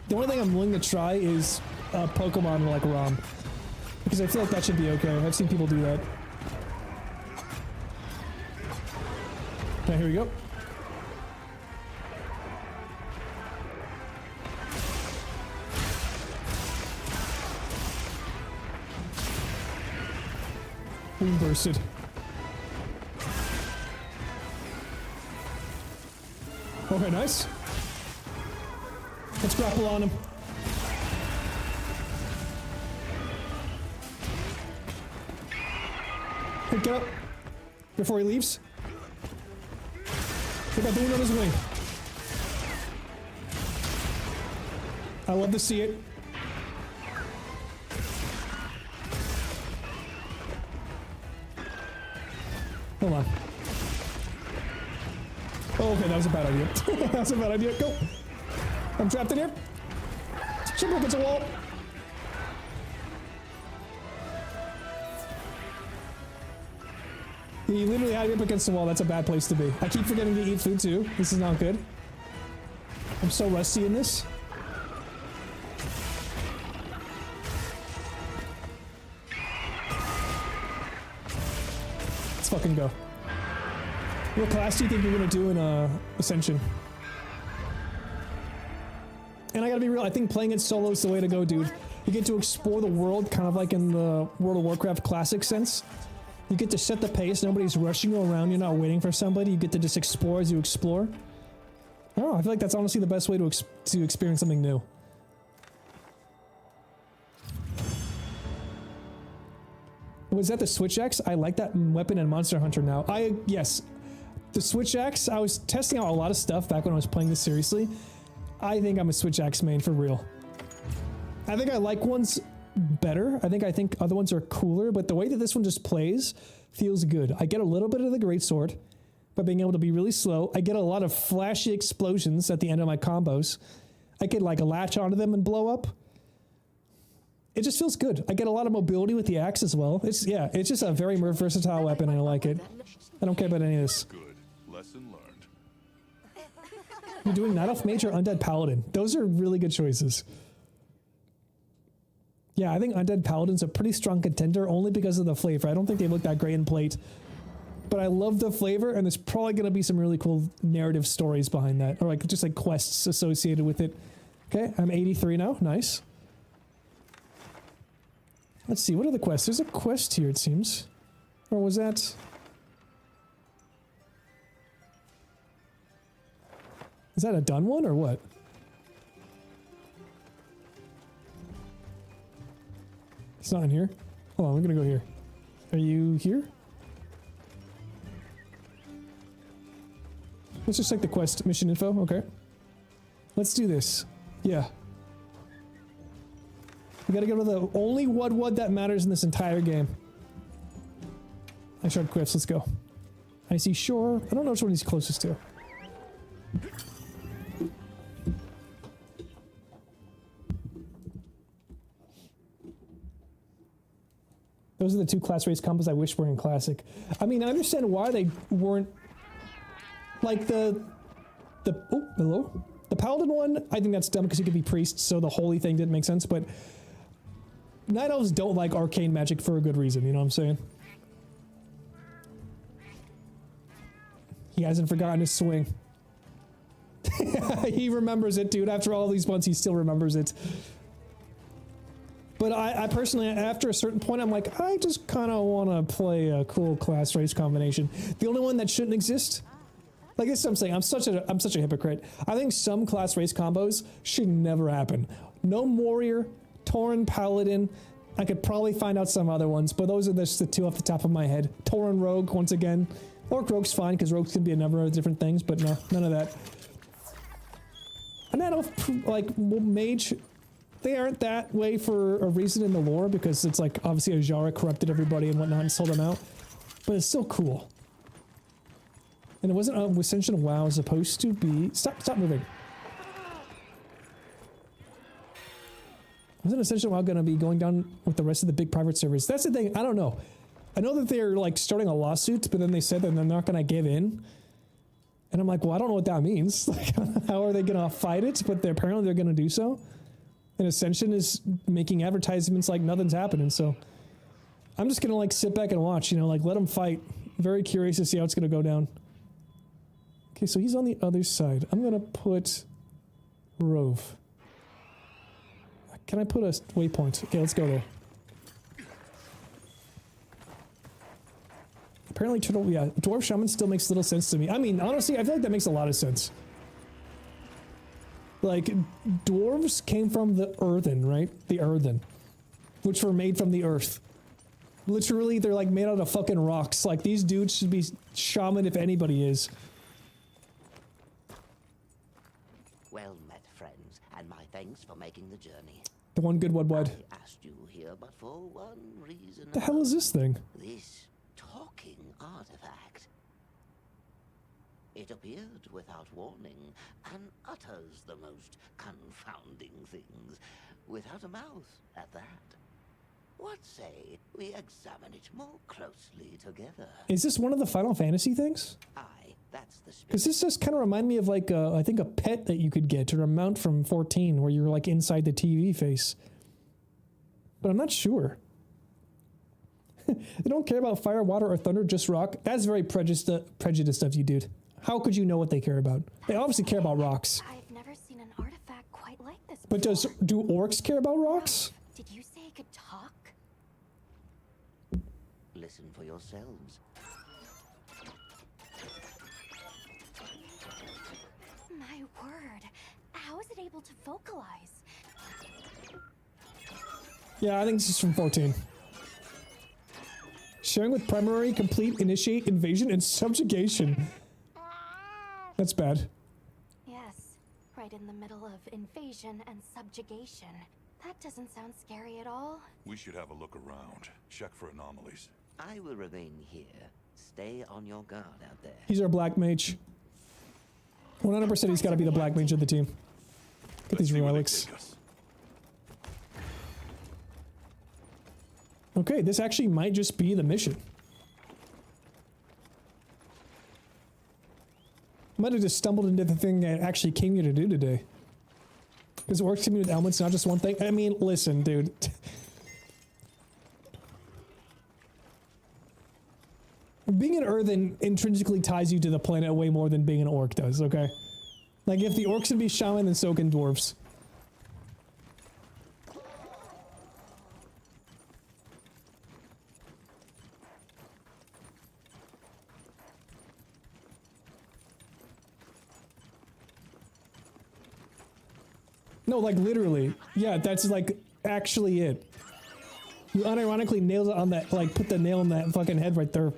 S1: The only thing I'm willing to try is Pokemon like ROM. Because I feel like that should be okay. I've seen people do that. Okay, here we go. Boom bursted. Okay, nice. Let's grapple on him. Hey, get up. Before he leaves. Get that balloon on his wing. I love to see it. Hold on. Oh, okay, that was a bad idea. That was a bad idea. Go. I'm trapped in here. Jump up against a wall. He literally had me up against the wall. That's a bad place to be. I keep forgetting to eat food too. This is not good. I'm so rusty in this. Let's fucking go. What class do you think you're gonna do in Ascension? And I gotta be real, I think playing it solo is the way to go, dude. You get to explore the world, kind of like in the World of Warcraft classic sense. You get to set the pace, nobody's rushing you around, you're not waiting for somebody, you get to just explore as you explore. I don't know, I feel like that's honestly the best way to experience something new. Was that the Switch Axe? I like that weapon in Monster Hunter now. Yes. The Switch Axe, I was testing out a lot of stuff back when I was playing this seriously. I think I'm a Switch Axe main for real. I think I like ones better. I think other ones are cooler, but the way that this one just plays feels good. I get a little bit of the greatsword by being able to be really slow. I get a lot of flashy explosions at the end of my combos. I could like latch onto them and blow up. It just feels good. I get a lot of mobility with the axe as well. It's just a very versatile weapon and I like it. I don't care about any of this.
S12: Good. Lesson learned.
S1: You're doing Night Elf Mage or Undead Paladin. Those are really good choices. Yeah, I think Undead Paladin's a pretty strong contender only because of the flavor. I don't think they look that great in plate. But I love the flavor and there's probably going to be some really cool narrative stories behind that. Or like just like quests associated with it. Okay, I'm 83 now. Nice. Let's see, what are the quests? There's a quest here, it seems. Or was that... Is that a done one or what? It's not in here. Hold on, I'm gonna go here. Are you here? Let's just check the quest mission info, okay. Let's do this. Yeah. We gotta go to the only Wud that matters in this entire game. I shard quiffs, let's go. I see shore. I don't know which one he's closest to. Those are the two class race combos I wish were in Classic. I mean, I understand why they weren't... Like the oh, hello? The Paladin one, I think that's dumb because he could be priest, so the holy thing didn't make sense, but... Night Elves don't like arcane magic for a good reason, you know what I'm saying? He hasn't forgotten his swing. He remembers it, dude. After all these months, he still remembers it. But I personally, after a certain point, I'm like, I just kind of want to play a cool class race combination. The only one that shouldn't exist, like this, I'm saying, I'm such a hypocrite. I think some class race combos should never happen. No Warrior, Tauren Paladin. I could probably find out some other ones, but those are just the two off the top of my head. Tauren Rogue once again, or Rogue's fine because Rogues can be a number of different things, but no, none of that. And I don't like Mage. They aren't that way for a reason in the lore because it's like obviously Azshara corrupted everybody and whatnot and sold them out, but it's still cool. And it wasn't Ascension WoW supposed to be. Stop moving. Wasn't Ascension WoW gonna be going down with the rest of the big private servers? That's the thing. I don't know. I know that they're like starting a lawsuit, but then they said that they're not gonna give in. And I'm like, well, I don't know what that means. Like, how are they going to fight it? But apparently they're going to do so. And Ascension is making advertisements like nothing's happening. So I'm just going to like sit back and watch, you know, like let them fight. Very curious to see how it's going to go down. Okay, so he's on the other side. I'm going to put Rove. Can I put a waypoint? Okay, let's go there. Apparently, Dwarf Shaman still makes little sense to me. I mean, honestly, I feel like that makes a lot of sense. Like, dwarves came from the earthen, right? The earthen. Which were made from the earth. Literally, they're like made out of fucking rocks. Like, these dudes should be shaman if anybody is.
S15: Well met, friends, and my thanks for making the journey.
S1: The one good one.
S15: I asked you here, but for one reason.
S1: The hell is this thing?
S15: This talking artifact. It appeared without warning and utters the most confounding things without a mouth at that. What say we examine it more closely together?
S1: Is this one of the Final Fantasy things?
S15: Aye, that's the spirit.
S1: Because this just kind of remind me of like, I think a pet that you could get or a mount from 14 where you're like inside the TV face. But I'm not sure. They don't care about fire, water, or thunder, just rock. That's very prejudiced of you, dude. How could you know what they care about? They obviously care about rocks.
S8: I've never seen an artifact quite like this
S1: But
S8: before.
S1: do orcs care about rocks?
S8: Did you say it could talk?
S15: Listen for yourselves.
S8: My word. How is it able to vocalize?
S1: Yeah, I think this is from 14. Sharing with primary, complete, initiate, invasion, and subjugation. That's bad.
S8: Yes, right in the middle of invasion and subjugation. That doesn't sound scary at all.
S12: We should have a look around. Check for anomalies.
S15: I will remain here. Stay on your guard out there.
S1: He's our black mage. 100% he's got to be the black mage of the team. Get these relics. Okay, this actually might just be the mission. Might have just stumbled into the thing I actually came here to do today. Because orcs coming with elements, not just one thing. I mean, listen, dude. Being an earthen intrinsically ties you to the planet way more than being an orc does, okay? Like, if the orcs can be shaman, then so can dwarves. No, like literally. Yeah, that's like actually it. You unironically nailed it on that, like put the nail in that fucking head right there.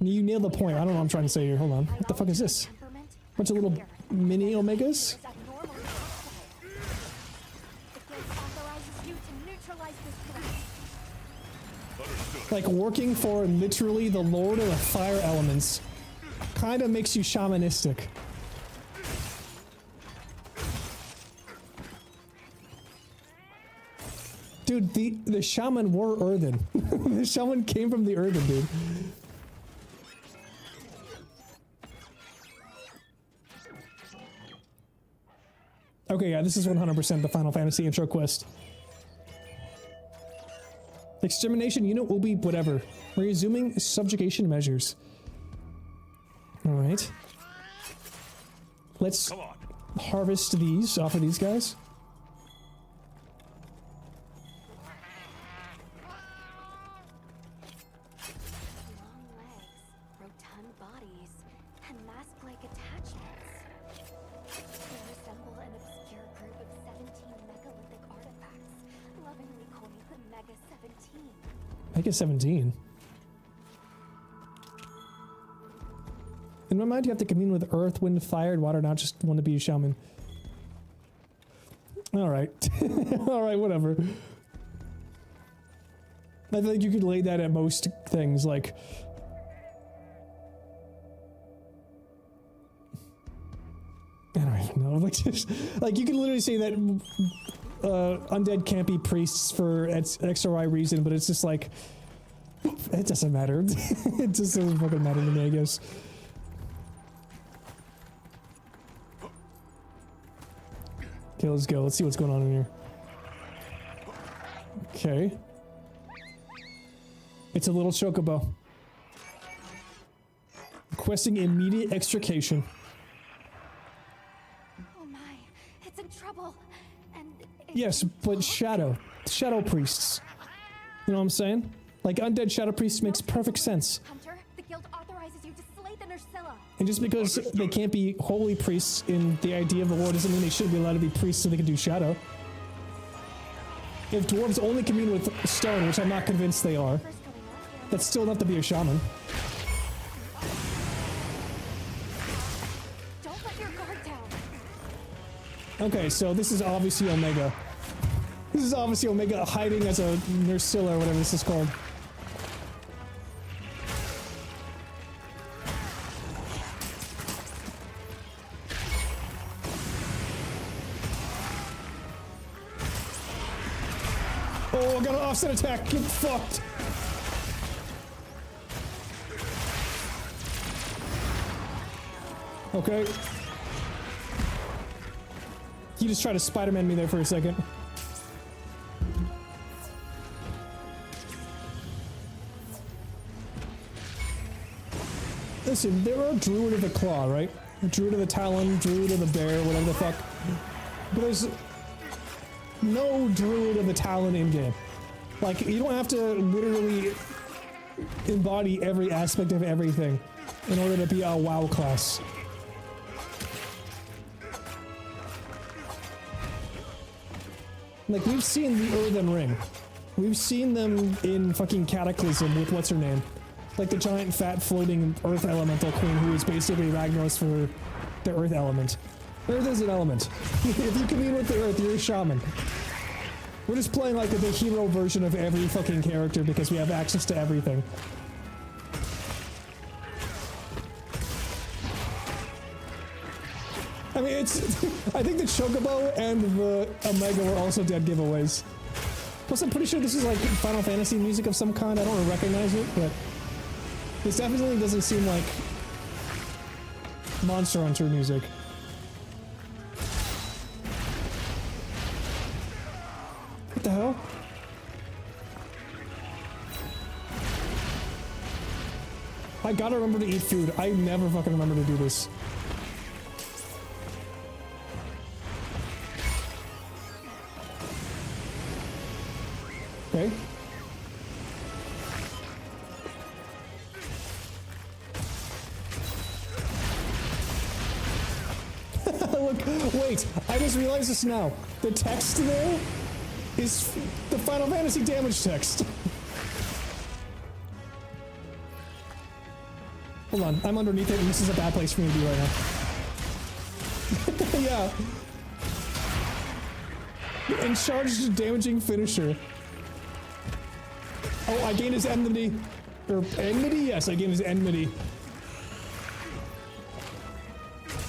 S1: You nailed the point. I don't know what I'm trying to say here. Hold on. What the fuck is this? Bunch of little mini omegas? Like working for literally the Lord of the Fire Elements. Kinda makes you shamanistic. Dude, the shaman were earthen. The shaman came from the earthen, dude. Okay, yeah, this is 100% the Final Fantasy intro quest. Extermination unit will be whatever. We're resuming subjugation measures. Alright. Let's harvest these off of these guys. Mega 17. In my mind, you have to commune with earth, wind, fire, and water, not just want to be a shaman. Alright. Alright, whatever. I think you could lay that at most things, like... I don't even know. Like, just, like you can literally say that undead can't be priests for X or Y reason, but it's just like... It doesn't matter. It just doesn't fucking matter to me, I guess. Okay, let's go. Let's see what's going on in here. Okay. It's a little chocobo. Requesting immediate extrication.
S8: Oh my, it's in trouble. And
S1: Yes, but shadow priests. You know what I'm saying? Like, undead shadow priests makes perfect sense.
S8: Hunter, the guild authorizes you to slay the Nursilla.
S1: And just because they can't be holy priests in the idea of the war doesn't mean they shouldn't be allowed to be priests so they can do shadow. If dwarves only commune with stone, which I'm not convinced they are, that's still enough to be a shaman.
S8: Don't let your guard down.
S1: Okay, so this is obviously Omega. This is obviously Omega hiding as a Nursilla or whatever this is called. Oh, I got an offset attack. Get fucked. Okay. He just tried to Spider-Man me there for a second. Listen, there are Druid of the Claw, right? Druid of the Talon, Druid of the Bear, whatever the fuck. But there's no Druid of the Talon in-game. Like, you don't have to literally embody every aspect of everything in order to be a WoW class. Like, we've seen the Earthen Ring. We've seen them in fucking Cataclysm with what's-her-name. Like the giant, fat, floating Earth Elemental Queen who is basically Ragnaros for the Earth element. Earth is an element. If you commune with the Earth, you're a shaman. We're just playing like the hero version of every fucking character because we have access to everything. I mean, it's... I think the Chocobo and the Omega were also dead giveaways. Plus, I'm pretty sure this is like Final Fantasy music of some kind. I don't recognize it, but... this definitely doesn't seem like Monster Hunter music. What the hell? I gotta remember to eat food. I never fucking remember to do this. Okay. Look, wait, I just realized this now. The text there is the Final Fantasy damage text. Hold on, I'm underneath it and this is a bad place for me to be right now. Yeah. Encharged damaging finisher. Oh, I gained his enmity. Or enmity? Yes, I gained his enmity.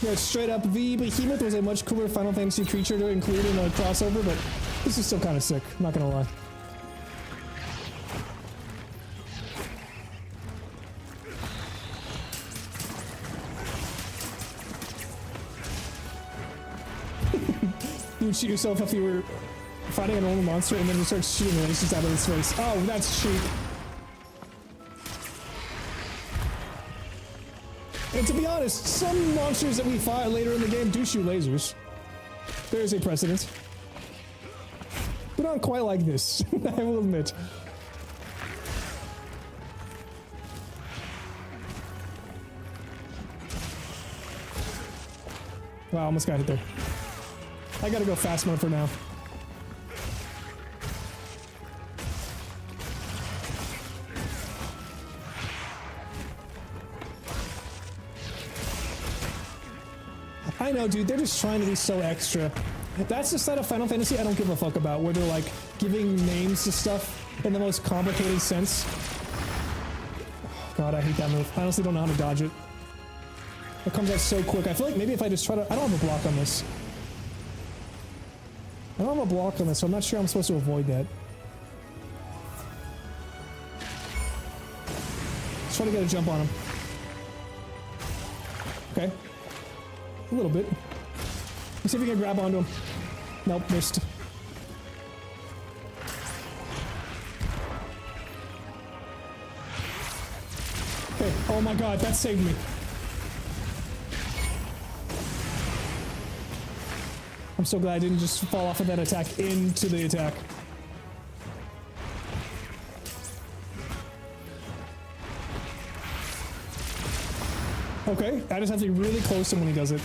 S1: Yeah, straight up, the Behemoth was a much cooler Final Fantasy creature to include in a crossover, but this is still kind of sick, I'm not gonna lie. You would shoot yourself if you were fighting a normal monster and then you start shooting laces out of his face. Oh, that's cheap. And to be honest, some monsters that we fight later in the game do shoot lasers. There's a precedent. But not quite like this, I will admit. Wow, almost got it there. I gotta go fast mode for now. I know, dude, they're just trying to be so extra. That's the side of Final Fantasy I don't give a fuck about, where they're like giving names to stuff in the most complicated sense. God, I hate that move. I honestly don't know how to dodge it. It comes out so quick. I feel like maybe if I just try to... I don't have a block on this. I don't have a block on this, so I'm not sure I'm supposed to avoid that. Let's try to get a jump on him. Okay. A little bit. Let's see if we can grab onto him. Nope, missed. Okay, oh my god, that saved me. I'm so glad I didn't just fall off of that attack into the attack. Okay, I just have to be really close to him when he does it.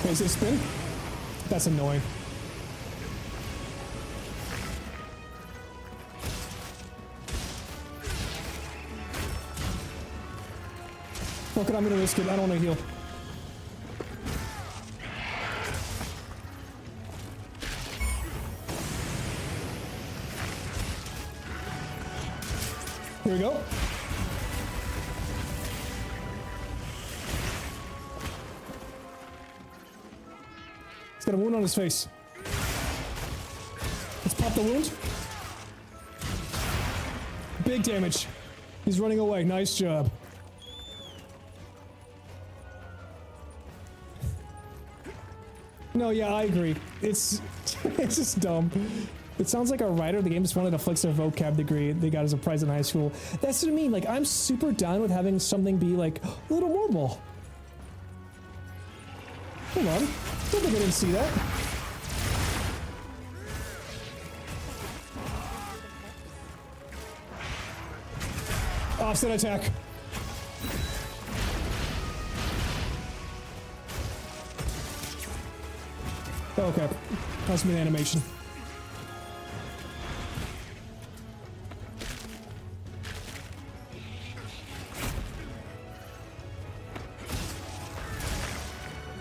S1: Okay, is it a spin? That's annoying. Fuck it, I'm gonna risk it. I don't want to heal. Here we go. He's got a wound on his face. Let's pop the wound. Big damage. He's running away. Nice job. No, yeah, I agree. It's it's just dumb. It sounds like a writer of the game just wanted to flex their vocab degree they got as a prize in high school. That's what I mean. Like, I'm super down with having something be like a little normal. Hold on. Don't think I didn't see that. Offset attack. Okay. Must be an animation.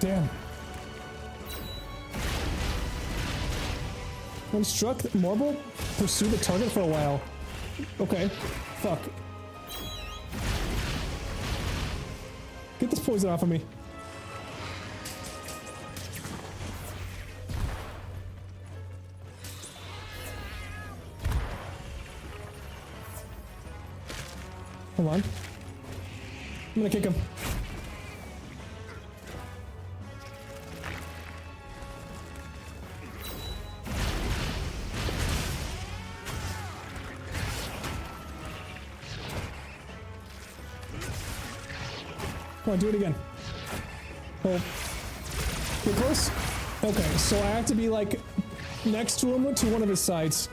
S1: Damn. When struck, Marble pursue the target for a while. Okay. Fuck. Get this poison off of me. Hold on. I'm gonna kick him. Come on, do it again. Oh. Get close? Okay, so I have to be like next to him to one of his sides.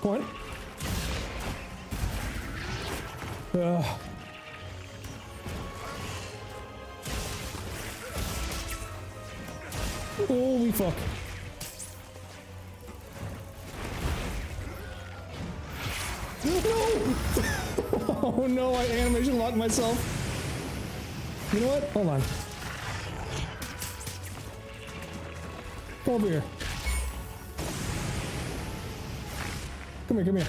S1: Go on. Holy fuck. No! Oh no, I animation locked myself. You know what? Hold on. Come over here. Come here, come here.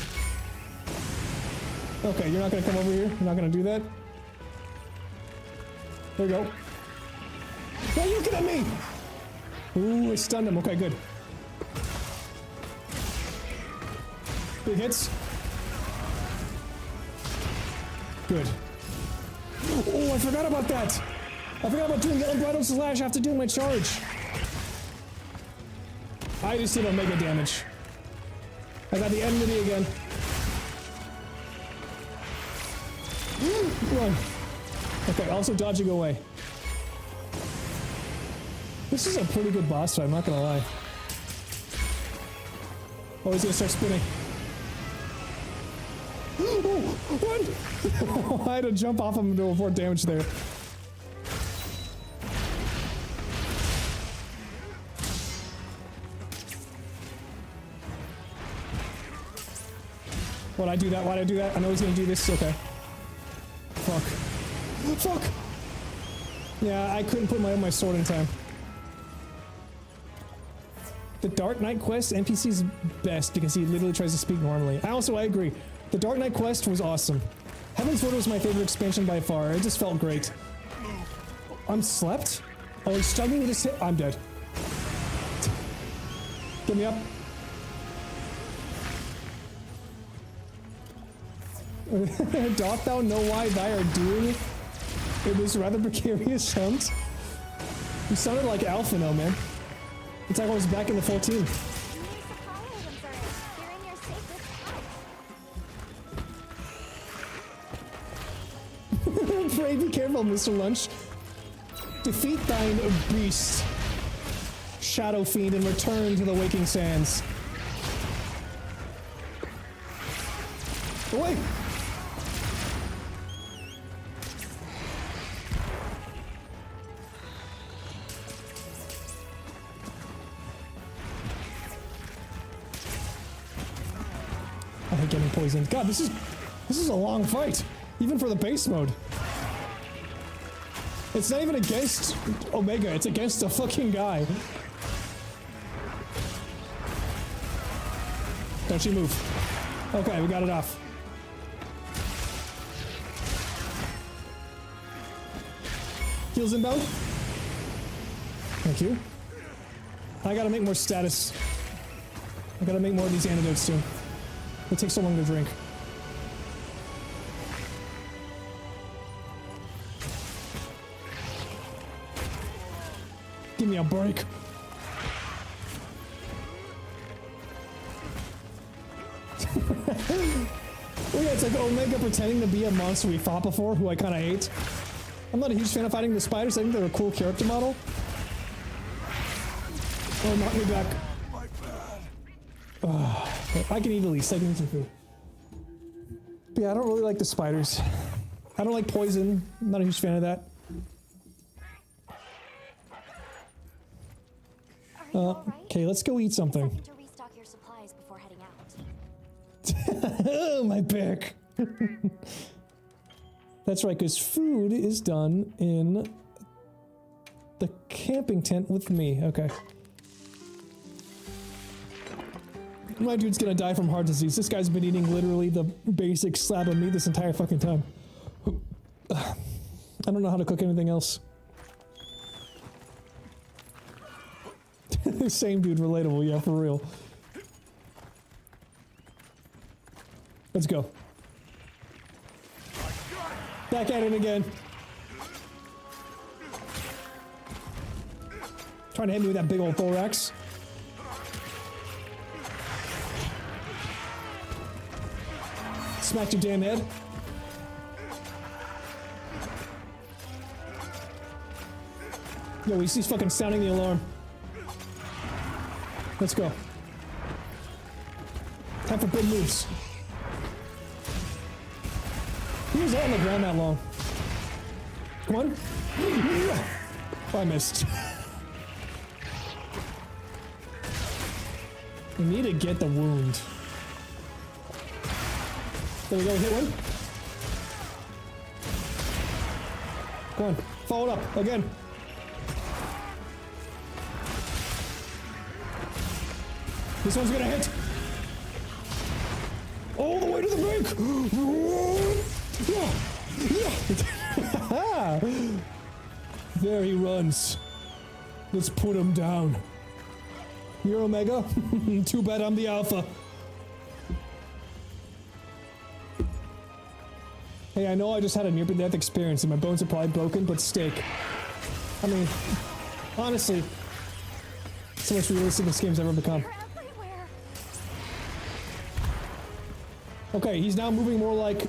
S1: Okay, you're not gonna come over here? You're not gonna do that? There we go. Why are you looking at me? Ooh, I stunned him. Okay, good. Big hits. Good. Oh, I forgot about that. I forgot about doing the unbridled slash after doing my charge. I just did Omega damage. I got the enmity again. Run. Okay, also dodging away. This is a pretty good boss fight, I'm not gonna lie. Oh, he's gonna start spinning. Oh, what? I had to jump off him to avoid damage there. Why'd I do that? Why'd I do that? I know he's gonna do this. Okay. Fuck. Fuck! Yeah, I couldn't put my sword in time. The Dark Knight quest NPC's best because he literally tries to speak normally. I agree. The Dark Knight quest was awesome. Heaven's Word was my favorite expansion by far. It just felt great. I'm slept? Oh, he's struggling with his hit. I'm dead. Get me up. Doth thou know why thy are doing it was rather precarious sounds? You sounded like Alphino, man. It's like I was back in the 14. Pray be careful, Mr. Lunch. Defeat thine beast, Shadow Fiend, and return to the Waking Sands. Away! I hate getting poisoned. God, this is a long fight, even for the base mode. It's not even against Omega, it's against a fucking guy. Don't you move. Okay, we got it off. Heals inbound. Thank you. I gotta make more status. I gotta make more of these antidotes soon. It takes so long to drink. Give me a break. Oh yeah, it's like Omega pretending to be a monster we fought before, who I kind of hate. I'm not a huge fan of fighting the spiders. I think they're a cool character model. Oh, knock me back. I can eat at least. I can eat some food. But yeah, I don't really like the spiders. I don't like poison. I'm not a huge fan of that. Okay, let's go eat something.
S8: To restock your supplies before heading out.
S1: Oh, my back. That's right, because food is done in the camping tent with me. Okay. My dude's gonna die from heart disease. This guy's been eating literally the basic slab of meat this entire fucking time. I don't know how to cook anything else. Same dude, relatable, yeah, for real. Let's go. Back at it again. Trying to hit me with that big old thorax. Smacked your damn head. Yo, he's fucking sounding the alarm. Let's go. Time for big moves. He was out on the ground that long. Come on. Oh, I missed. We need to get the wound. There we go, hit one. Come on, follow it up, again. This one's gonna hit. All the way to the brink. There he runs. Let's put him down. You're Omega? Too bad I'm the Alpha. Hey, I know I just had a near-death experience and my bones are probably broken, but steak. I mean, honestly, it's the most realistic this game's ever become. Okay, he's now moving more like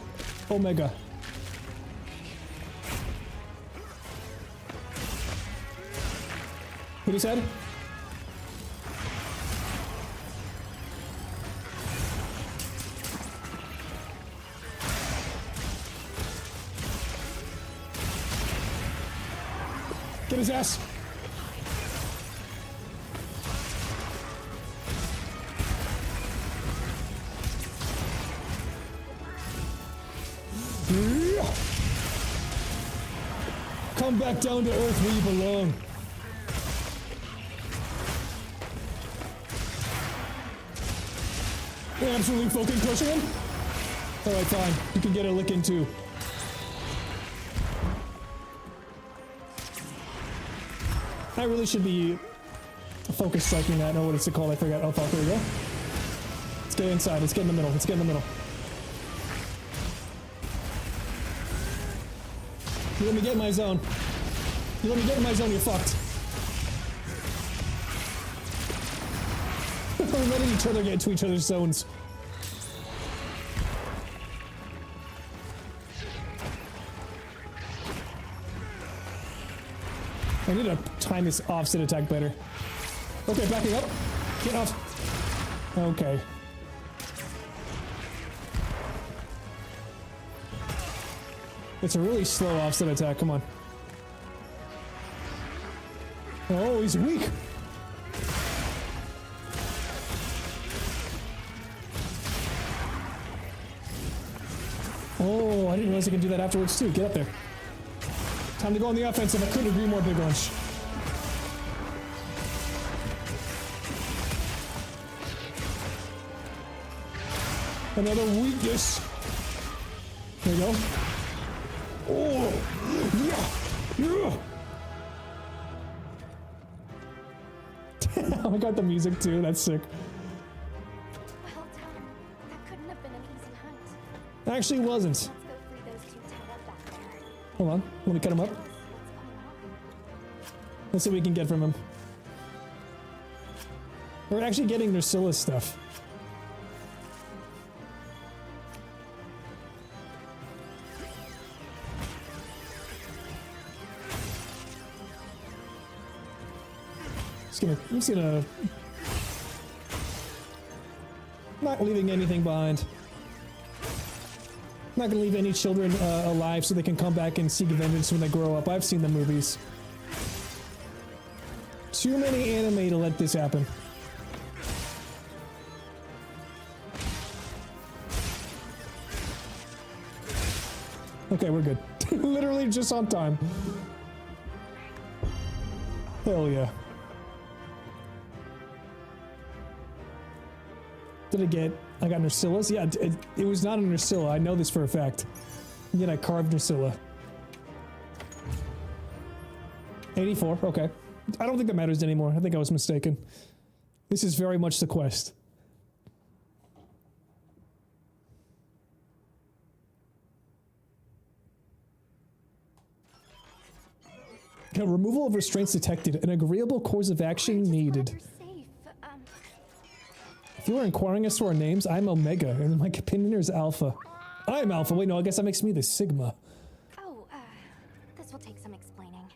S1: Omega. Hit his head. Get his ass. Come back down to earth where you belong. Absolutely fucking crushing him. Alright, fine. You can get a lick in too. I really should be focus striking that. Oh, what is it called? I forgot. Oh, fuck, there we go. Let's get inside. Let's get in the middle. Let's get in the middle. You let me get in my zone. You let me get in my zone, you're fucked. We're letting each other get into each other's zones. I need to time this offset attack better. Okay, backing up. Get off. Okay. It's a really slow offset attack, come on. Oh, he's weak! Oh, I didn't realize I could do that afterwards too. Get up there. Time to go on the offensive. I couldn't agree more, Big Lunch. Another weakness. There you go. Oh, yeah, yeah. I got the music too. That's sick.
S8: Well done. That couldn't have been an easy hunt.
S1: Actually, it wasn't.
S8: Let's go free those two tied up back there.
S1: Hold on. Let me cut him up. Let's see what we can get from him. We're actually getting Nurscilla's stuff. I'm just gonna not leaving anything behind. Not gonna leave any children alive so they can come back and seek vengeance when they grow up. I've seen the movies. Too many anime to let this happen. Okay, we're good. Literally just on time. Hell yeah. Did I get? I got Nurscilla's? Yeah, it was not a Nurscilla. I know this for a fact. And yet I carved Nurscilla. 84, okay. I don't think that matters anymore. I think I was mistaken. This is very much the quest. Okay, removal of restraints detected. An agreeable course of action needed. If you are inquiring as to our names, I'm Omega, and my companion is Alpha. I'm Alpha. Wait, no, I guess that makes me the Sigma.
S8: Oh, this will take some explaining.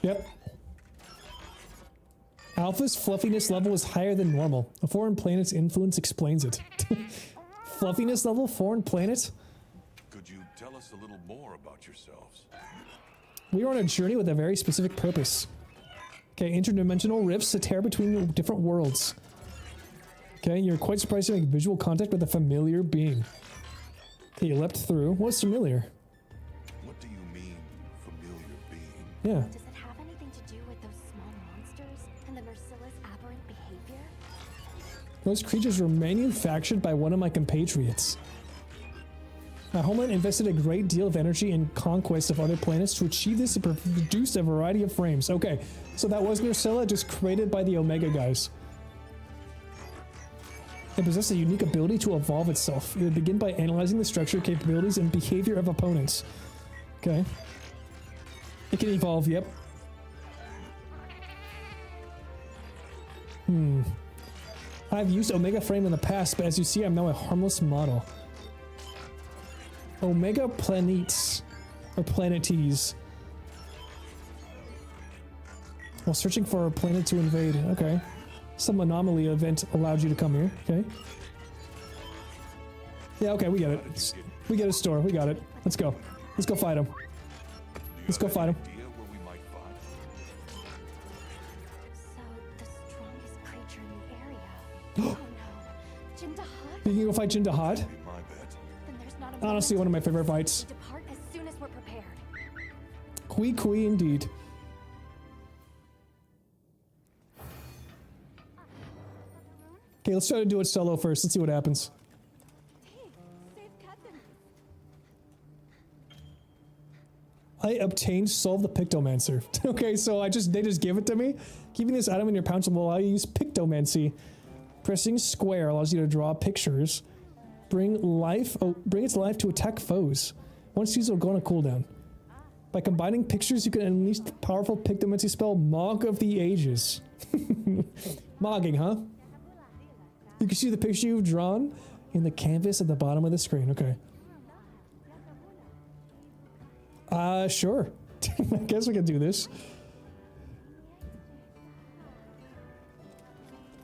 S1: Yep. Alpha's fluffiness level is higher than normal. A foreign planet's influence explains it. Fluffiness level? Foreign planet?
S12: Could you tell us a little more about yourselves?
S1: We are on a journey with a very specific purpose. Okay, interdimensional rifts that tear between different worlds. Okay, you're quite surprised to make visual contact with a familiar being. Okay, you leapt through. What's familiar?
S12: What do you mean, familiar being?
S1: Yeah.
S8: Does it have anything to do with those small monsters and the Nurscilla's aberrant behavior?
S1: Those creatures were manufactured by one of my compatriots. My homeland invested a great deal of energy in conquest of other planets to achieve this and produced a variety of frames. Okay, so that was Nurscilla, just created by the Omega guys. It possesses a unique ability to evolve itself. It would begin by analyzing the structure, capabilities, and behavior of opponents. Okay. It can evolve, yep. I've used Omega Frame in the past, but as you see, I'm now a harmless model. Omega Planetes, or Planetes. While searching for a planet to invade, okay. Some anomaly event allowed you to come here, okay. Yeah, okay, we get it. We get a store, we got it. Let's go. Let's go fight him. Let's go fight him.
S8: So, the strongest creature in the area. Oh no. Jindahad?
S1: You can go fight Jindahad?
S8: Then there's not a
S1: Honestly, one of my favorite fights.
S8: depart as soon as we're prepared.
S1: Kui indeed. Okay, let's try to do it solo first. Let's see what happens. I obtained Solve the Pictomancer. Okay, so they just give it to me. Keeping this item in your pouch will allow you to use Pictomancy. Pressing square allows you to draw pictures. Bring its life to attack foes. Once used, it will go on a cooldown. By combining pictures, you can unleash the powerful Pictomancy spell, Mog of the Ages. Mogging, huh? You can see the picture you've drawn in the canvas at the bottom of the screen. Okay. Sure. I guess we can do this.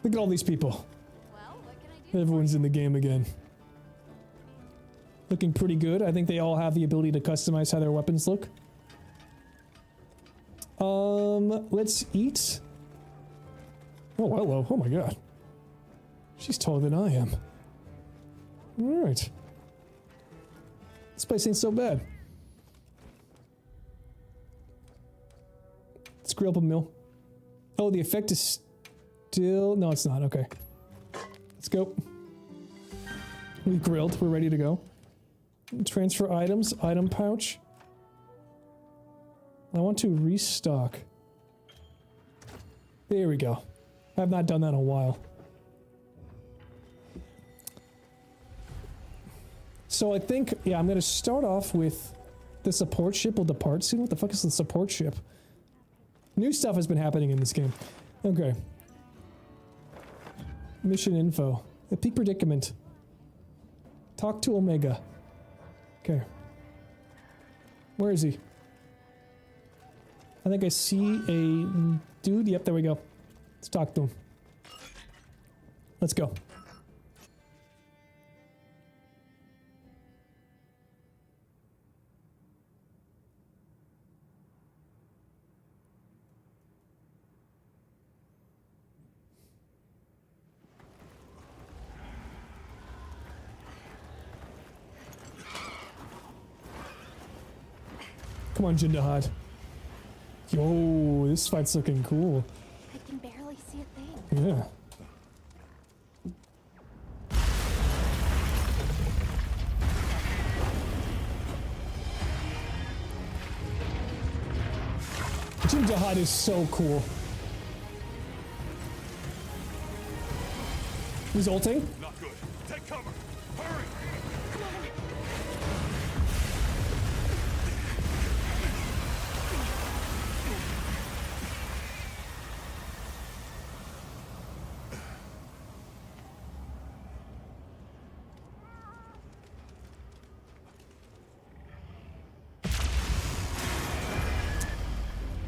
S1: Look at all these people. Everyone's in the game again. Looking pretty good. I think they all have the ability to customize how their weapons look. Let's eat. Oh, hello. Oh my god. She's taller than I am. Alright. This place ain't so bad. Let's grill up a meal. Oh, the effect is still... No, it's not. Okay. Let's go. We've grilled. We're ready to go. Transfer items. Item pouch. I want to restock. There we go. I've not done that in a while. So I think, yeah, I'm going to start off with the support ship will depart soon. What the fuck is the support ship? New stuff has been happening in this game. Okay. Mission info. A peak predicament. Talk to Omega. Okay. Where is he? I think I see a dude. Yep, there we go. Let's talk to him. Let's go. Come on, Jindahad. Yo, this fight's looking cool.
S8: I can barely see a thing.
S1: Yeah. Jindahad is so cool. He's ulting.
S11: Not good. Take cover. Hurry.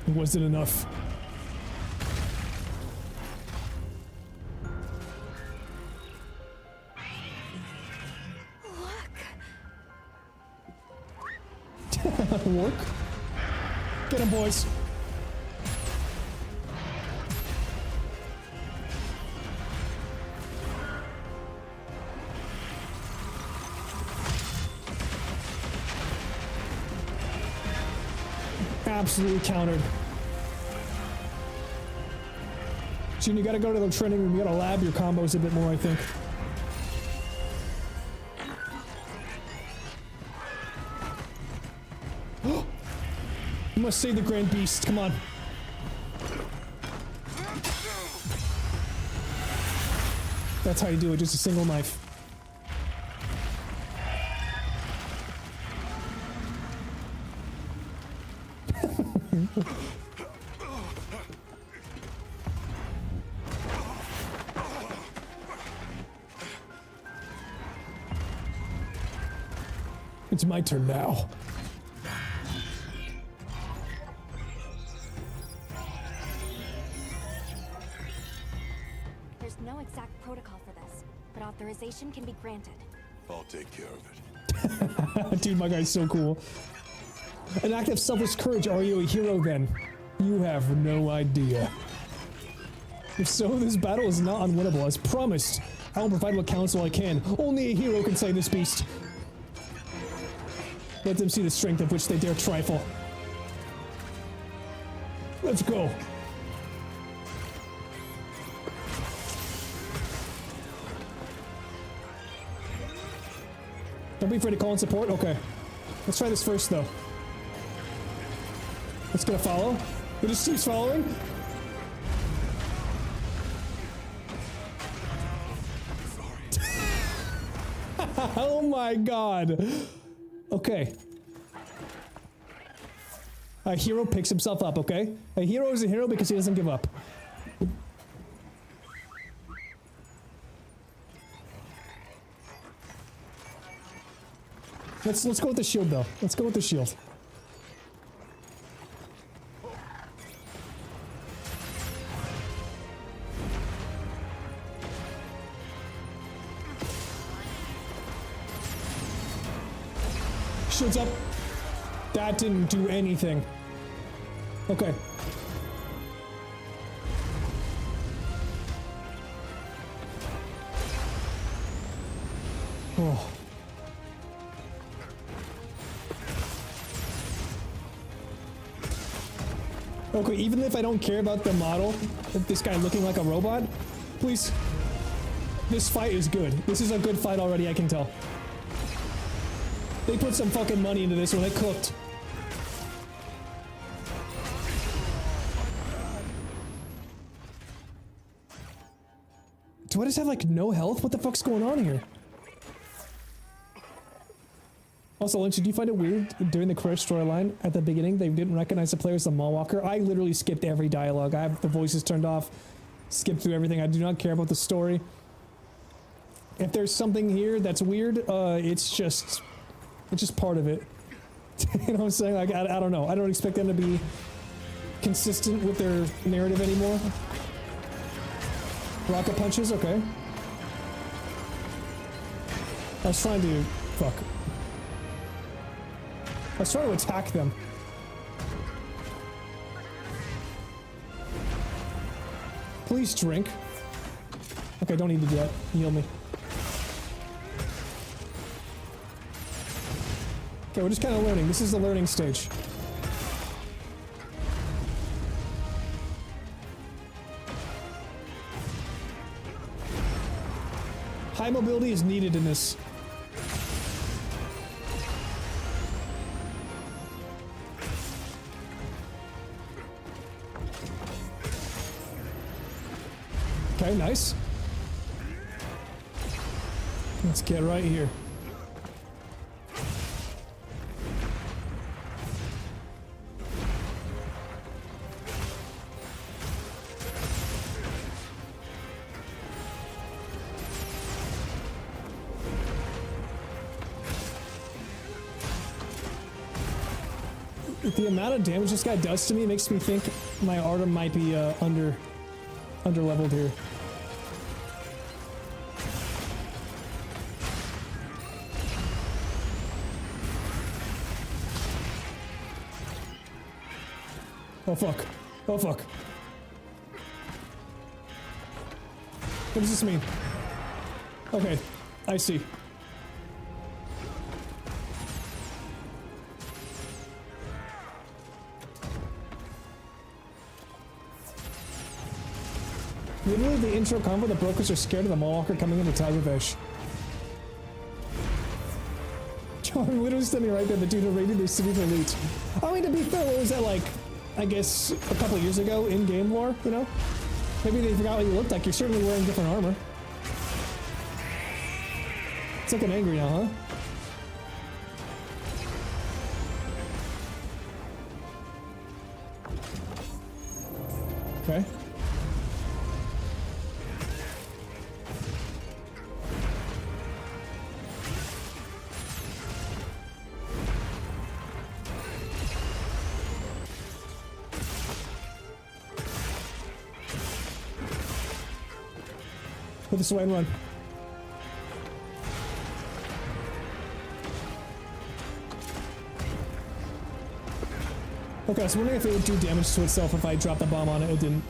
S1: It wasn't enough. Work. Get him, boys. Absolutely countered. Jin, you gotta go to the training room. You gotta lab your combos a bit more, I think. You must save the Grand Beast. Come on. That's how you do it. Just a single knife. It's my turn now.
S8: There's no exact protocol for this, but authorization can be granted.
S12: I'll take care of it.
S1: Dude, my guy's so cool. An act of selfless courage. Are you a hero then? You have no idea. If so, this battle is not unwinnable. As promised, I will provide what counsel I can. Only a hero can slay this beast. Let them see the strength of which they dare trifle. Let's go. Don't be afraid to call in support. Okay. Let's try this first, though. It's gonna follow. It just keeps following. Oh my god. Okay. A hero picks himself up, okay? A hero is a hero because he doesn't give up. Let's go with the shield though. Let's go with the shield. Shield's up. That didn't do anything. Okay. Oh. Okay, even if I don't care about the model of this guy looking like a robot, please. This fight is good. This is a good fight already, I can tell. They put some fucking money into this one, it cooked. Do I just have like no health? What the fuck's going on here? Also, Lynch, did you find it weird during the Crush storyline at the beginning they didn't recognize the player as the Mallwalker? I literally skipped every dialogue. I have the voices turned off, skipped through everything. I do not care about the story. If there's something here that's weird, it's just part of it. You know what I'm saying? Like, I don't know. I don't expect them to be consistent with their narrative anymore. Rocket punches, okay. I was trying to... fuck. I was trying to attack them. Please drink. Okay, don't need to do that. Heal me. Okay, we're just kind of learning. This is the learning stage. High mobility is needed in this. Okay, nice. Let's get right here. The amount of damage this guy does to me makes me think my Artem might be under leveled here. Oh fuck. Oh fuck. What does this mean? Okay, I see. Literally, the intro combo, the brokers are scared of the Mallwalker coming into Tigerfish. I'm literally standing right there, the dude who raided their city for loot. I mean, to be fair, what was that like, I guess, a couple years ago in game lore, you know? Maybe they forgot what you looked like. You're certainly wearing different armor. It's looking angry now, huh? Okay. Put this away and run. Okay, I was wondering if it would do damage to itself if I dropped a bomb on it. It didn't.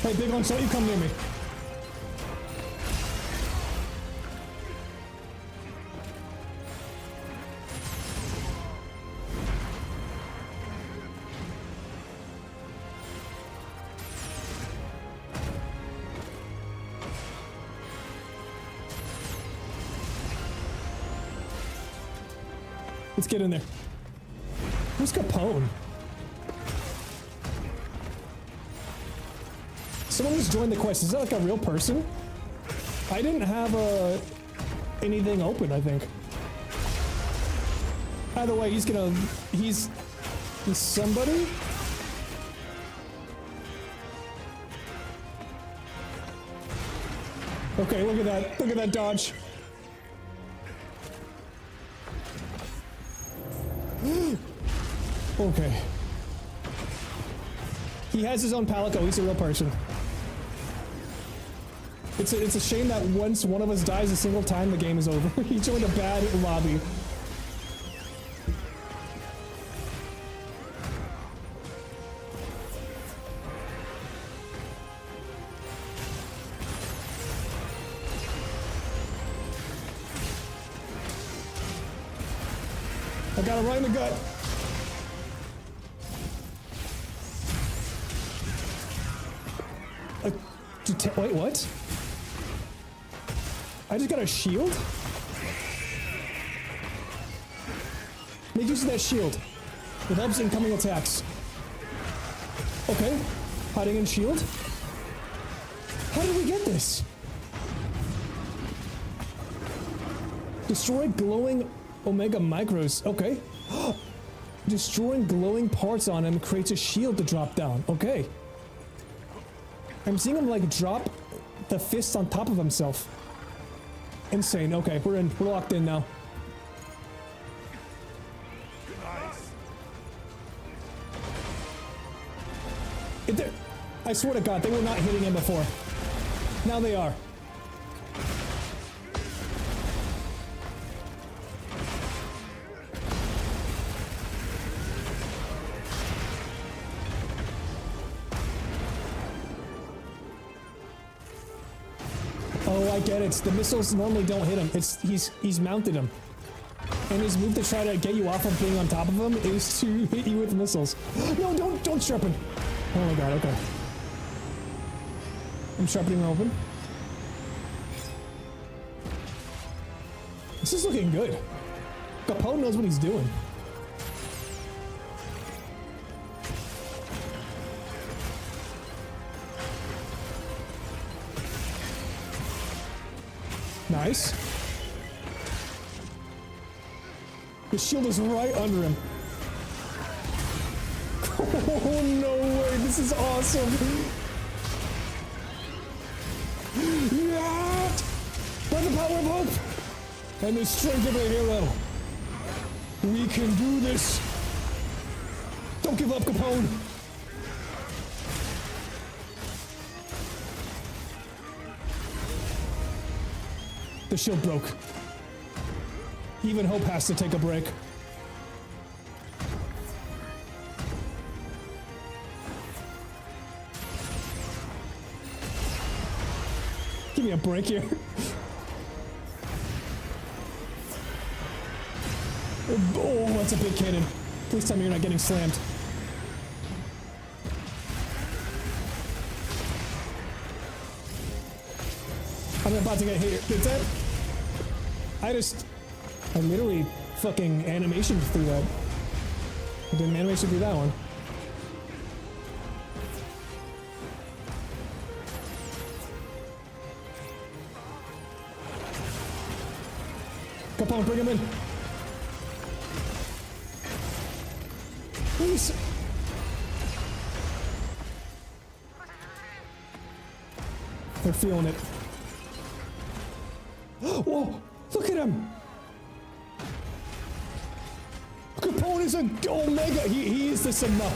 S1: Hey, big one, don't you come near me. Let's get in there. Who's Capone? Someone just joined the quest. Is that like a real person? I didn't have anything open, I think. Either way, he's somebody? Okay, look at that. Look at that dodge. Okay. He has his own palico. He's a real person. It's a shame that once one of us dies a single time, the game is over. He joined a bad lobby. I got him right in the gut. Wait, what? I just got a shield? Make use of that shield. It helps incoming attacks. Okay. Hiding in shield? How did we get this? Destroy glowing Omega Micros. Okay. Destroying glowing parts on him creates a shield to drop down. Okay. I'm seeing him like drop the fist on top of himself. Insane. Okay, we're in. We're locked in now. I swear to God, they were not hitting him before. Now they are. Oh, I get it. The missiles normally don't hit him. He's mounted him. And his move to try to get you off of being on top of him is to hit you with missiles. No, don't sharpen. Oh my God, okay. I'm sharpening him open. This is looking good. Capone knows what he's doing. Nice. The shield is right under him. Oh, no way. This is awesome. Yeah! By the power of hope and the strength of a hero, we can do this. Don't give up, Capone. The shield broke. Even Hope has to take a break. Give me a break here. Oh, that's a big cannon. Please tell me you're not getting slammed. I'm about to get hit. Did that? I literally fucking animation through that. I did an animation through that one. Capone, bring him in. Please. They're feeling it. Whoa! Look at him! Capone is an Omega! He is the Sigma.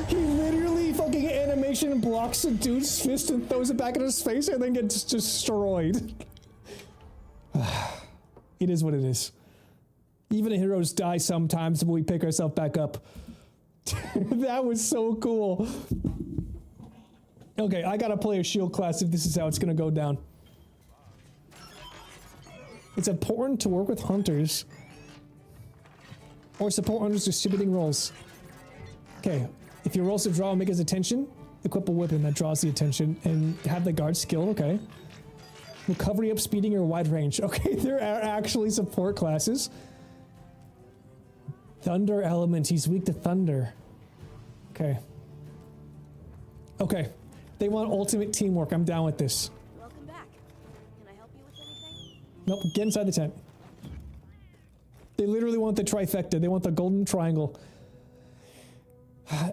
S1: He literally fucking animation blocks a dude's fist and throws it back in his face and then gets destroyed. It is what it is. Even heroes die sometimes, but we pick ourselves back up. That was so cool. Okay, I gotta play a shield class if this is how it's gonna go down. It's important to work with hunters or support hunters distributing rolls. Okay, if your rolls to draw Omega's attention, equip a weapon that draws the attention and have the guard skill, okay. Recovery, up speeding, or wide range. Okay, there are actually support classes. Thunder element. He's weak to thunder. Okay. Okay. They want ultimate teamwork. I'm down with this.
S10: Welcome back. Can I help you with anything?
S1: Nope. Get inside the tent. They literally want the trifecta. They want the golden triangle.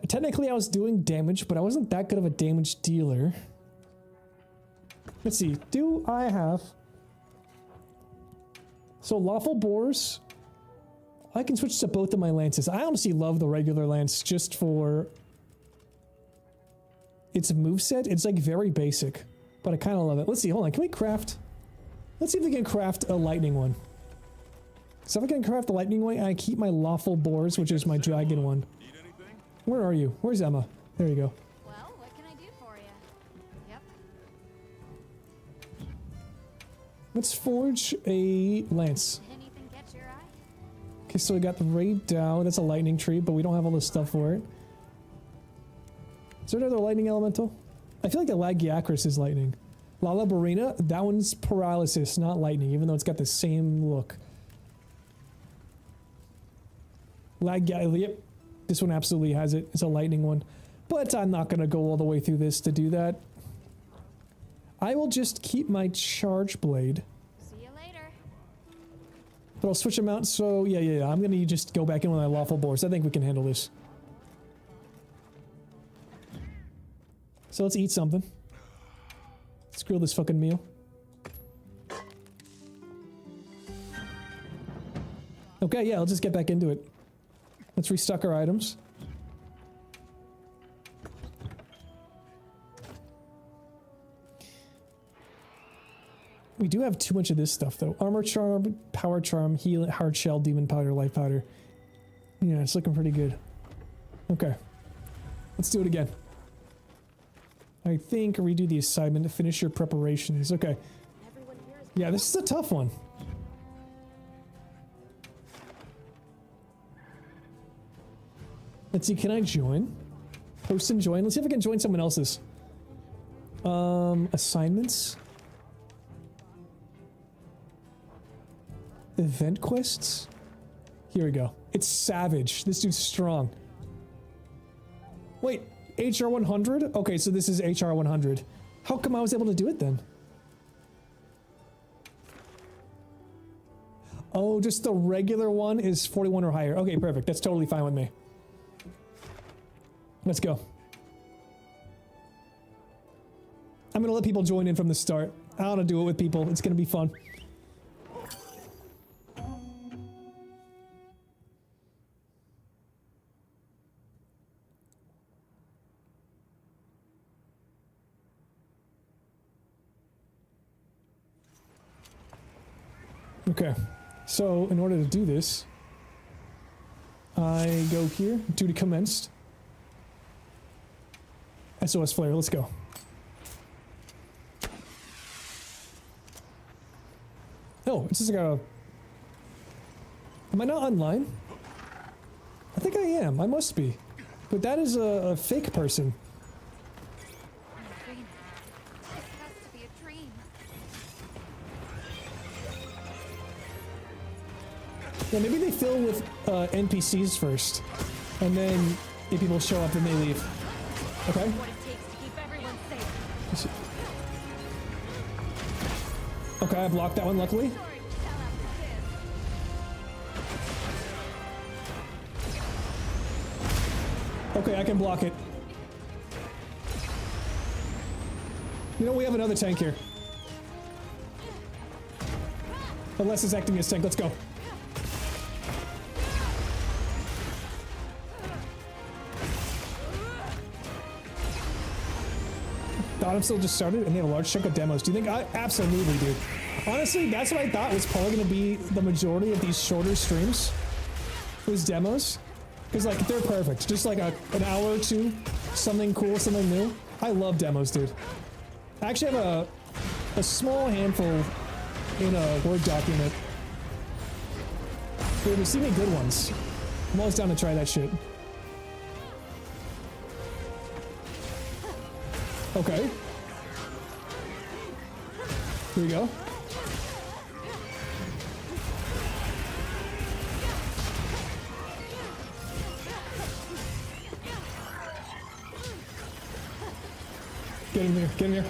S1: Technically, I was doing damage, but I wasn't that good of a damage dealer. Let's see. Do I have... So, lawful boars. I can switch to both of my lances. I honestly love the regular lance just for its moveset. It's like very basic, but I kind of love it. Let's see. Hold on. Can we craft... Let's see if we can craft a lightning one. So if I can craft the lightning one, I keep my lawful boars, which is my dragon one. Where are you? Where's Emma? There you go.
S13: Well, what can I do for you? Yep.
S1: Let's forge a lance.
S13: Anything catch your eye?
S1: Okay, so we got the raid down. That's a lightning tree, but we don't have all the stuff for it. Is there another lightning elemental? I feel like the Lagiacrus is lightning. Lalabarina, that one's paralysis, not lightning, even though it's got the same look. Yep. This one absolutely has it. It's a lightning one. But I'm not going to go all the way through this to do that. I will just keep my charge blade.
S13: See you later.
S1: But I'll switch them out. So, yeah. I'm going to just go back in with my lawful boars. I think we can handle this. So let's eat something. Let's grill this fucking meal. Okay, yeah, I'll just get back into it. Let's restock our items. We do have too much of this stuff, though. Armor charm, power charm, heal, hard shell, demon powder, life powder. Yeah, it's looking pretty good. Okay. Let's do it again. I think redo the assignment to finish your preparations. Okay. Yeah, this is a tough one. Let's see, can I join? Post and join. Let's see if I can join someone else's. Assignments. Event quests. Here we go. It's Savage. This dude's strong. Wait, HR 100? Okay, so this is HR 100. How come I was able to do it then? Oh, just the regular one is 41 or higher. Okay, perfect. That's totally fine with me. Let's go. I'm gonna let people join in from the start. I wanna do it with people. It's gonna be fun. Okay, so in order to do this, I go here, duty commenced. SOS flare, let's go. Oh, it's just like a... Am I not online? I think I am, I must be. But that is a fake person.
S13: Dream. This has to be a dream.
S1: Yeah, maybe they fill with NPCs first. And then if people show up, then they leave. Okay.
S10: What it takes to keep everyone safe.
S1: Okay, I blocked that one, luckily. Okay, I can block it. You know, we have another tank here. Unless it's acting as tank, let's go. I'm still just started and they have a large chunk of demos. Do you think absolutely, dude? Honestly, that's what I thought was probably going to be the majority of these shorter streams. Was demos. Because, like, they're perfect. Just like an hour or two, something cool, something new. I love demos, dude. I actually have a small handful in a Word document. Dude, we've seen any good ones. I'm always down to try that shit. Okay. Here we go. Get in here, get in here.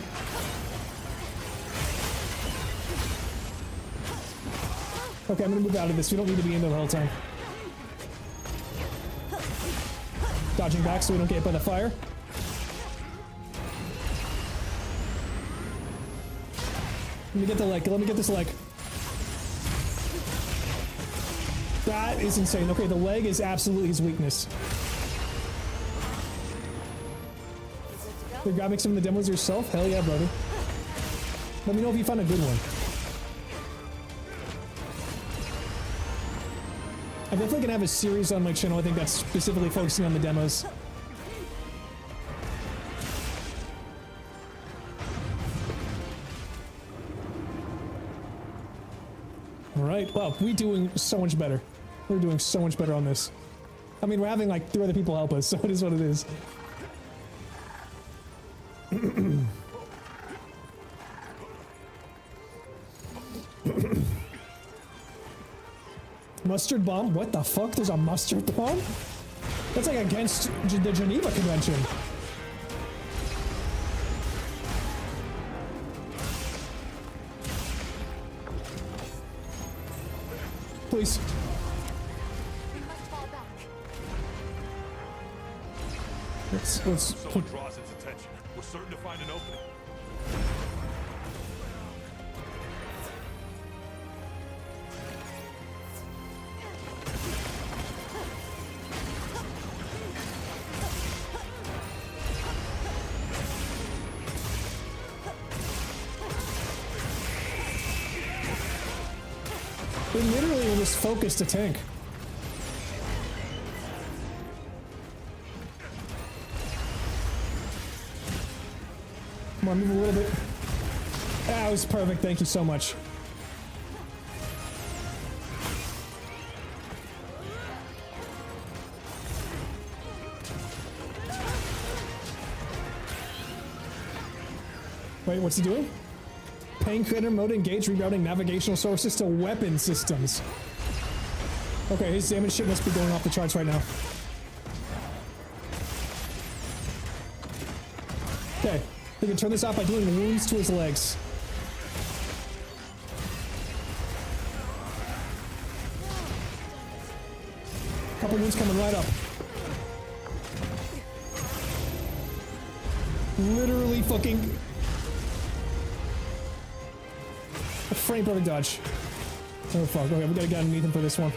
S1: Okay, I'm gonna move out of this. We don't need to be in there the whole time. Dodging back so we don't get hit by the fire. Let me get the leg. Let me get this leg. That is insane. Okay, the leg is absolutely his weakness. You're grabbing some of the demos yourself? Hell yeah, brother. Let me know if you find a good one. I'm definitely gonna have a series on my channel, I think that's specifically focusing on the demos. Alright, well, we're doing so much better. We're doing so much better on this. I mean, we're having like 3 other people help us, so it is what it is. Mustard bomb? What the fuck? There's a mustard bomb? That's like against the Geneva Convention. Please. Let's
S11: Someone draws its attention. We're certain to find an opening.
S1: We literally will just focus the tank. Come on, move a little bit. That was perfect, thank you so much. Wait, what's he doing? Pain creator mode engage rerouting navigational sources to weapon systems. Okay, his damage shit must be going off the charts right now. Okay, we can turn this off by doing wounds to his legs. Couple wounds coming right up. Literally fucking... A frame perfect dodge. Oh fuck, okay, we gotta get underneath him for this one.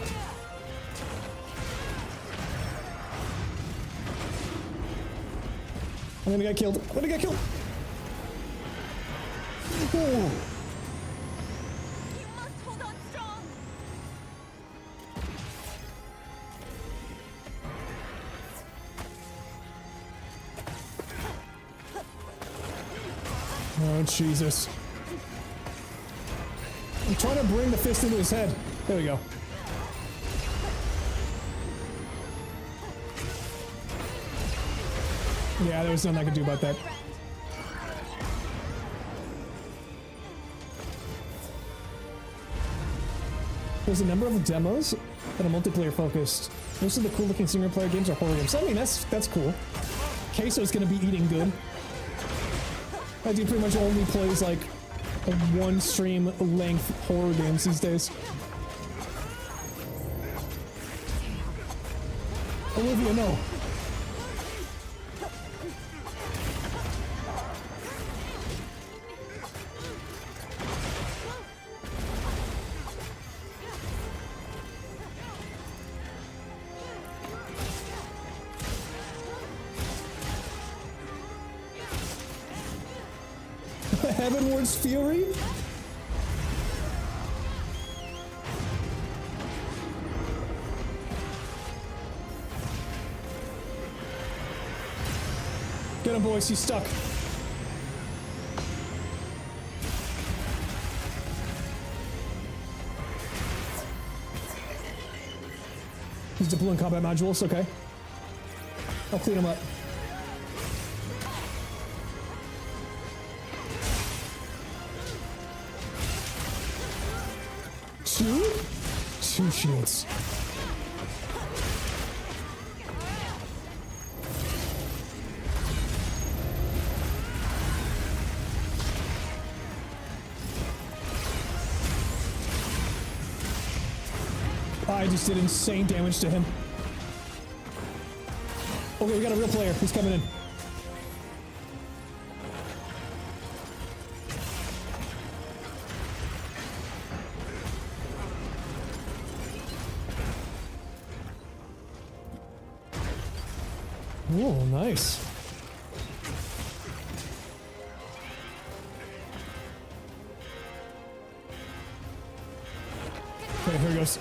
S1: I'm gonna get killed. I'm gonna get killed! Oh.
S13: You must hold on strong.
S1: Oh, Jesus. I'm trying to bring the fist into his head. There we go. Yeah, there was nothing I could do about that. There's a number of demos that are multiplayer focused. Most of the cool looking single player games are horror games. I mean, that's cool. Queso's gonna be eating good. I do pretty much only plays like a 1 stream length horror games these days. Olivia, no. Heavenward's Fury? Get him, boys, he's stuck. He's deploying combat modules, okay. I'll clean him up. Two shields. I just did insane damage to him. Okay, we got a real player. He's coming in. Oh, nice. Okay, here he goes.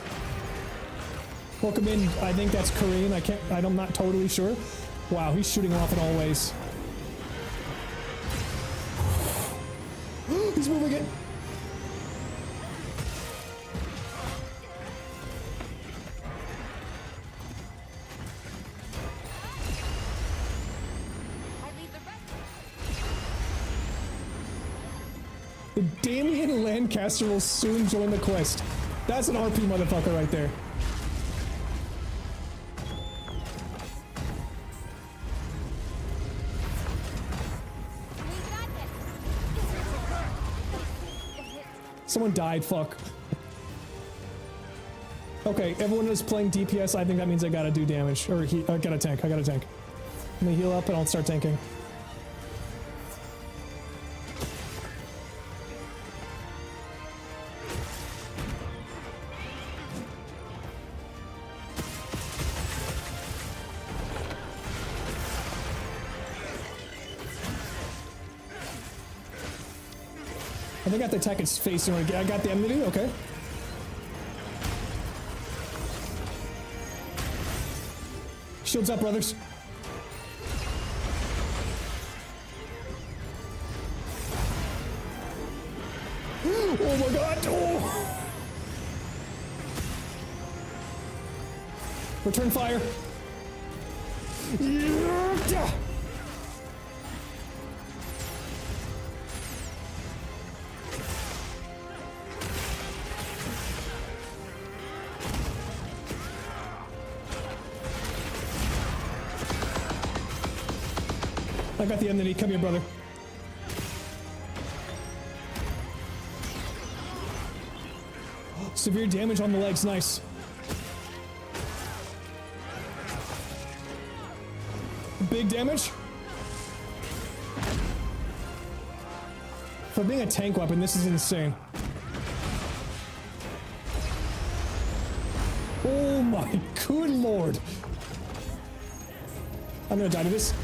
S1: Welcome in. I think that's Korean. I'm not totally sure. Wow, he's shooting off in all ways. He's moving it. The Damien Lancaster will soon join the quest. That's an RP motherfucker right there. Someone died, fuck. Okay, everyone is playing DPS. I think that means I gotta do damage. Or I gotta tank, I gotta tank. Let me heal up and I'll start tanking. I think I have to attack its face in order to get. I got the enmity, okay. Shields up, brothers. Oh my god! Oh. Return fire. Yeah. I got the enmity. Come here, brother. Severe damage on the legs. Nice. Big damage. For being a tank weapon, this is insane. Oh my good lord. I'm gonna die to this.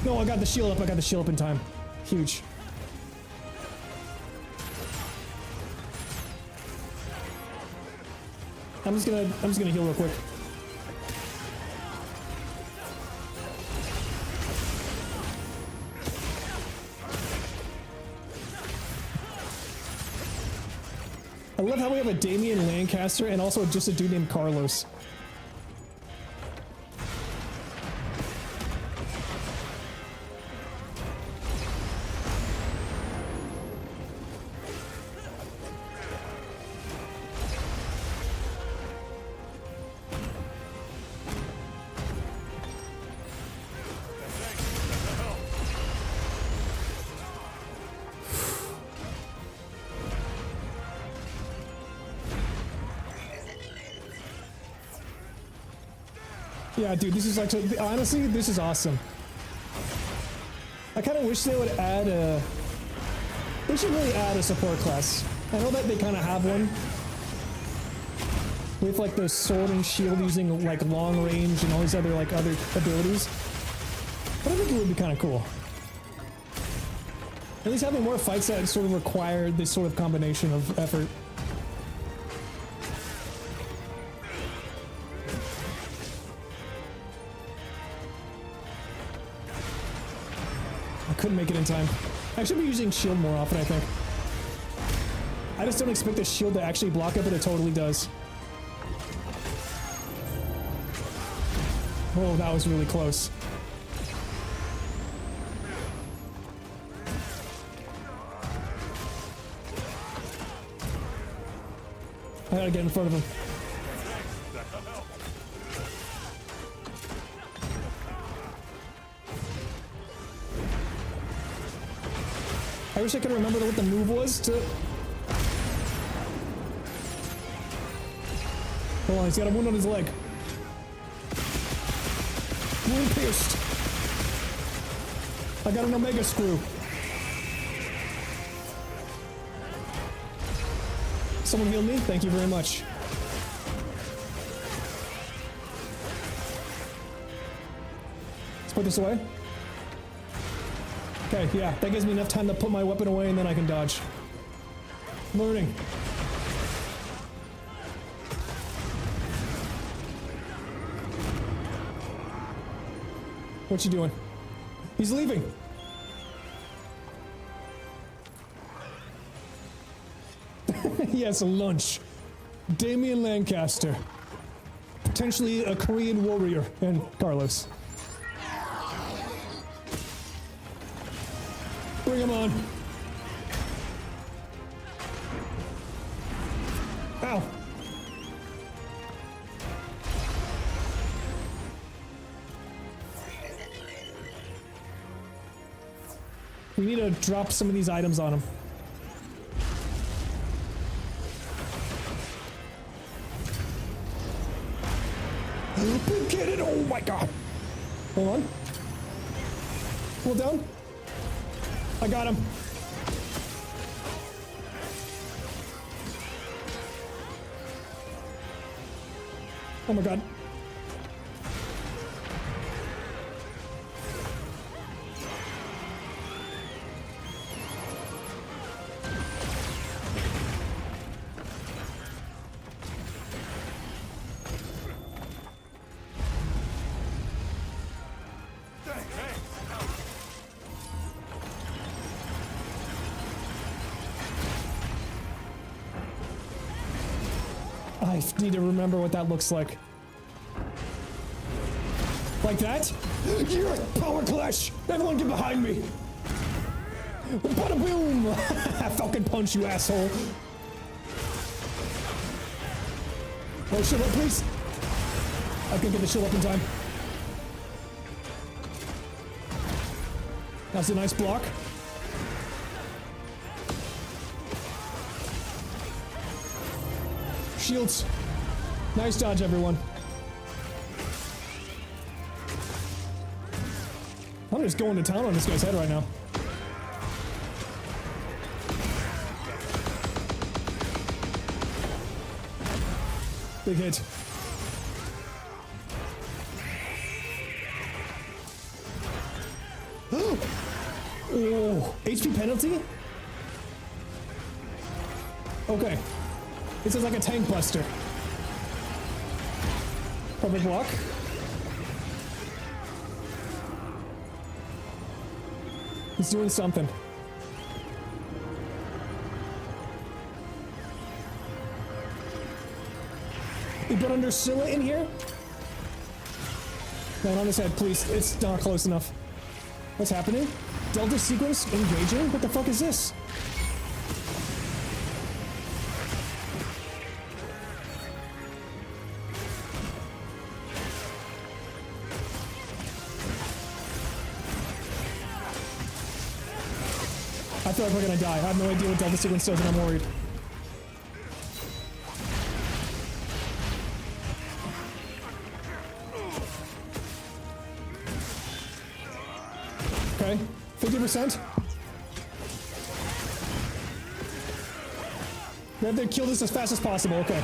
S1: No, I got the shield up. I got the shield up in time. Huge. I'm just gonna heal real quick. I love how we have a Damien Lancaster and also just a dude named Carlos. Yeah, dude, this is like, honestly, this is awesome. I kind of wish they would add a, they should really add a support class. I know that they kind of have one. With like the sword and shield using like long range and all these other like other abilities. But I think it would be kind of cool. At least having more fights that sort of require this sort of combination of effort. Couldn't make it in time. I should be using shield more often, I think. I just don't expect the shield to actually block it, but it totally does. Oh, that was really close. I gotta get in front of him. I wish I could remember what the move was to... Hold on, he's got a wound on his leg. Wound pierced. I got an Omega screw. Someone heal me? Thank you very much. Let's put this away. Okay, yeah, that gives me enough time to put my weapon away and then I can dodge. Learning. What you doing? He's leaving. Yes, lunch. Damian Lancaster. Potentially a Korean warrior. And Carlos. Bring him on. Ow. We need to drop some of these items on him. Big cannon! Oh my god! Hold on. Pull down. I got him. Oh my god. I need to remember what that looks like. Like that? You're power clash! Everyone get behind me! Bada boom! Falcon punch, you asshole! Oh, shield up, please! I can get the shield up in time. That's a nice block. Shields. Nice dodge, everyone. I'm just going to town on this guy's head right now. Big hit. Oh, HP penalty? Okay. This is like a tank buster. Perfect block. He's doing something. You put under Scylla in here? No, on his head, please. It's not close enough. What's happening? Delta sequence engaging? What the fuck is this? I feel like we're gonna die. I have no idea what Delta sequence does and I'm worried. Okay, 50%. We have to kill this as fast as possible, okay.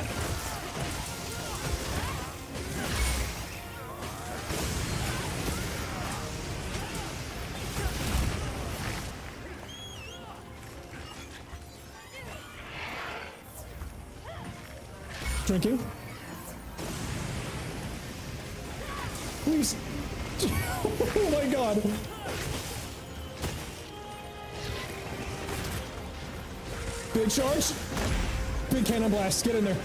S1: Drinking. Please. Oh my god. Big charge. Big cannon blast. Get in there.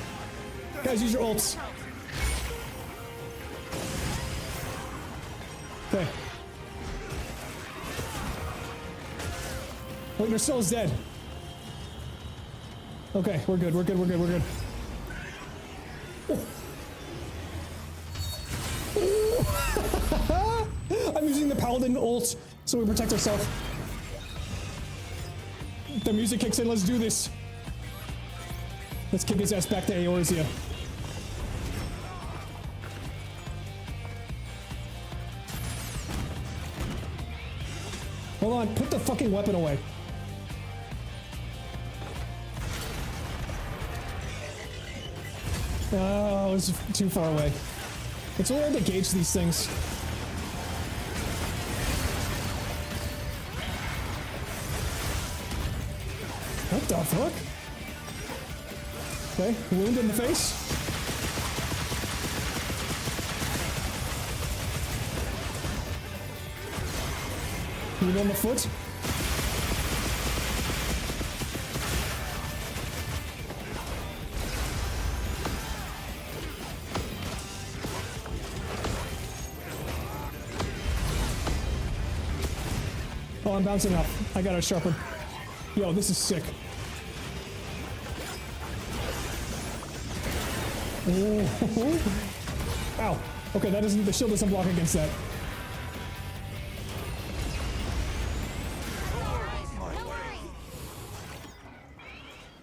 S1: Guys, use your ults. Okay. Wait, Narcille's dead. Okay, we're good, we're good, we're good, we're good. I'm using the Paladin ult so we protect ourselves. The music kicks in, let's do this. Let's kick his ass back to Eorzea. Hold on, put the fucking weapon away. Oh, it's too far away. It's really hard to gauge these things. What the fuck? Okay, wound in the face. Wound on the foot. Oh, I'm bouncing up. I gotta sharpen. Yo, this is sick. Oh. Ow. Okay, that doesn't. The shield doesn't block against that.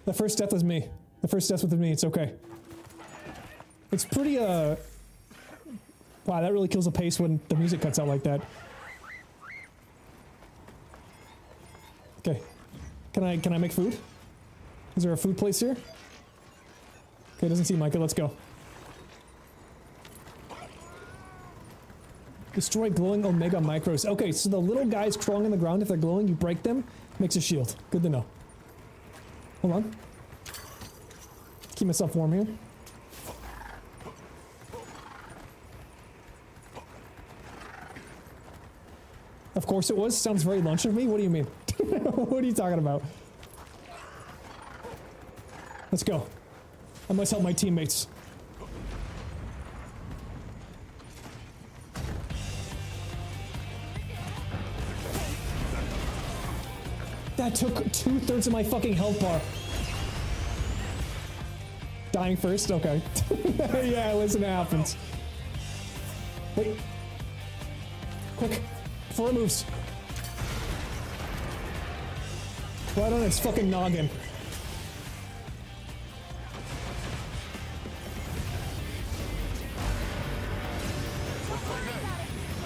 S1: The first death was me. The first death was me. It's okay. It's pretty. Wow, that really kills the pace when the music cuts out like that. Okay. Can I make food? Is there a food place here? Okay, doesn't seem like it. Let's go. Destroy glowing Omega Micros. Okay, so the little guys crawling on the ground, if they're glowing, you break them, makes a shield. Good to know. Hold on. Keep myself warm here. Of course it was. Sounds very lunch of me. What do you mean? What are you talking about? Let's go. I must help my teammates. That took 2/3 of my fucking health bar. Dying first? Okay. Yeah, listen, it happens. Wait. Quick. Before it moves. Right on its fucking noggin.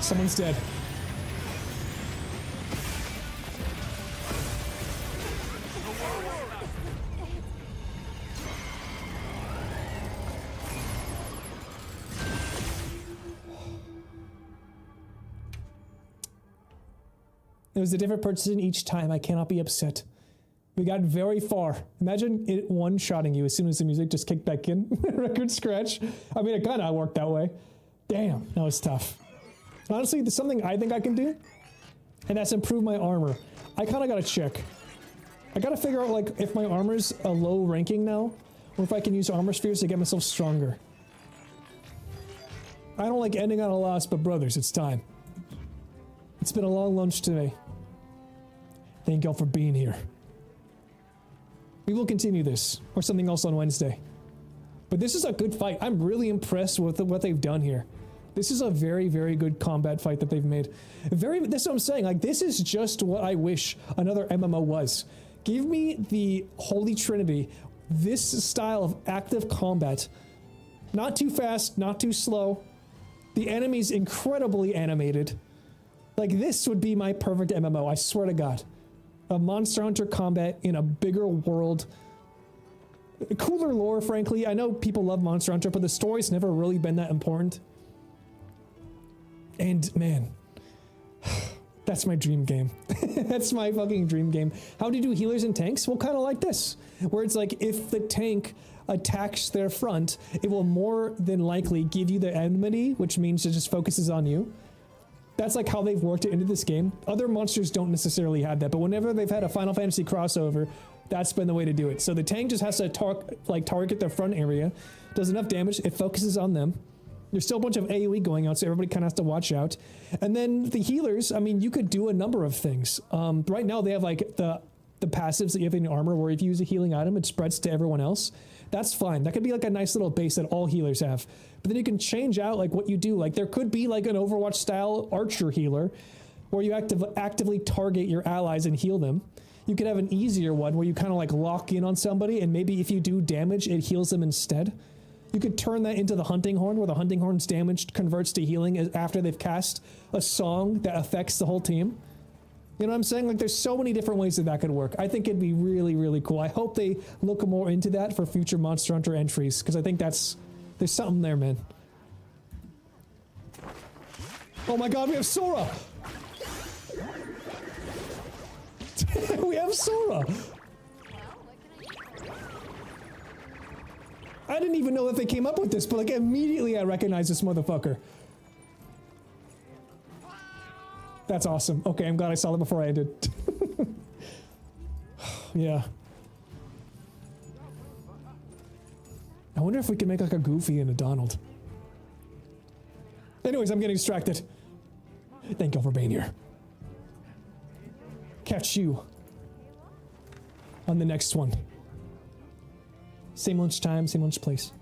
S1: Someone's dead. It was a different person each time. I cannot be upset. We got very far. Imagine it one-shotting you as soon as the music just kicked back in. Record scratch. I mean, it kind of worked that way. Damn, that was tough. Honestly, there's something I think I can do, and that's improve my armor. I kind of got to check. I got to figure out, like, if my armor's a low ranking now, or if I can use armor spheres to get myself stronger. I don't like ending on a loss, but brothers, it's time. It's been a long lunch today. Thank y'all for being here. We will continue this, or something else on Wednesday. But this is a good fight. I'm really impressed with what they've done here. This is a very, very good combat fight that they've made. That's what I'm saying. Like, this is just what I wish another MMO was. Give me the Holy Trinity, this style of active combat. Not too fast, not too slow. The enemy's incredibly animated. Like, this would be my perfect MMO, I swear to God. A Monster Hunter combat in a bigger world. Cooler lore, frankly. I know people love Monster Hunter, but the story's never really been that important. And, man, that's my dream game. That's my fucking dream game. How do you do healers and tanks? Well, kind of like this, where it's like if the tank attacks their front, it will more than likely give you the enmity, which means it just focuses on you. That's like how they've worked it into this game. Other monsters don't necessarily have that, but whenever they've had a Final Fantasy crossover, that's been the way to do it. So the tank just has to target their front area, does enough damage, it focuses on them. There's still a bunch of AoE going on, so everybody kind of has to watch out. And then the healers, I mean, you could do a number of things. Right now they have like the passives that you have in your armor, where if you use a healing item, it spreads to everyone else. That's fine. That could be like a nice little base that all healers have. But then you can change out like what you do. Like there could be like an Overwatch style archer healer where you actively target your allies and heal them. You could have an easier one where you kind of like lock in on somebody and maybe if you do damage, it heals them instead. You could turn that into the Hunting Horn where the Hunting Horn's damage converts to healing after they've cast a song that affects the whole team. You know what I'm saying? Like there's so many different ways that could work. I think it'd be really, really cool. I hope they look more into that for future Monster Hunter entries because I think there's something there, man. Oh my god, we have Sora! We have Sora! I didn't even know that they came up with this, but like immediately I recognize this motherfucker. That's awesome. Okay, I'm glad I saw that before I did. Yeah. I wonder if we can make like a Goofy and a Donald. Anyways, I'm getting distracted. Thank you for being here. Catch you on the next one. Same lunch time, same lunch place.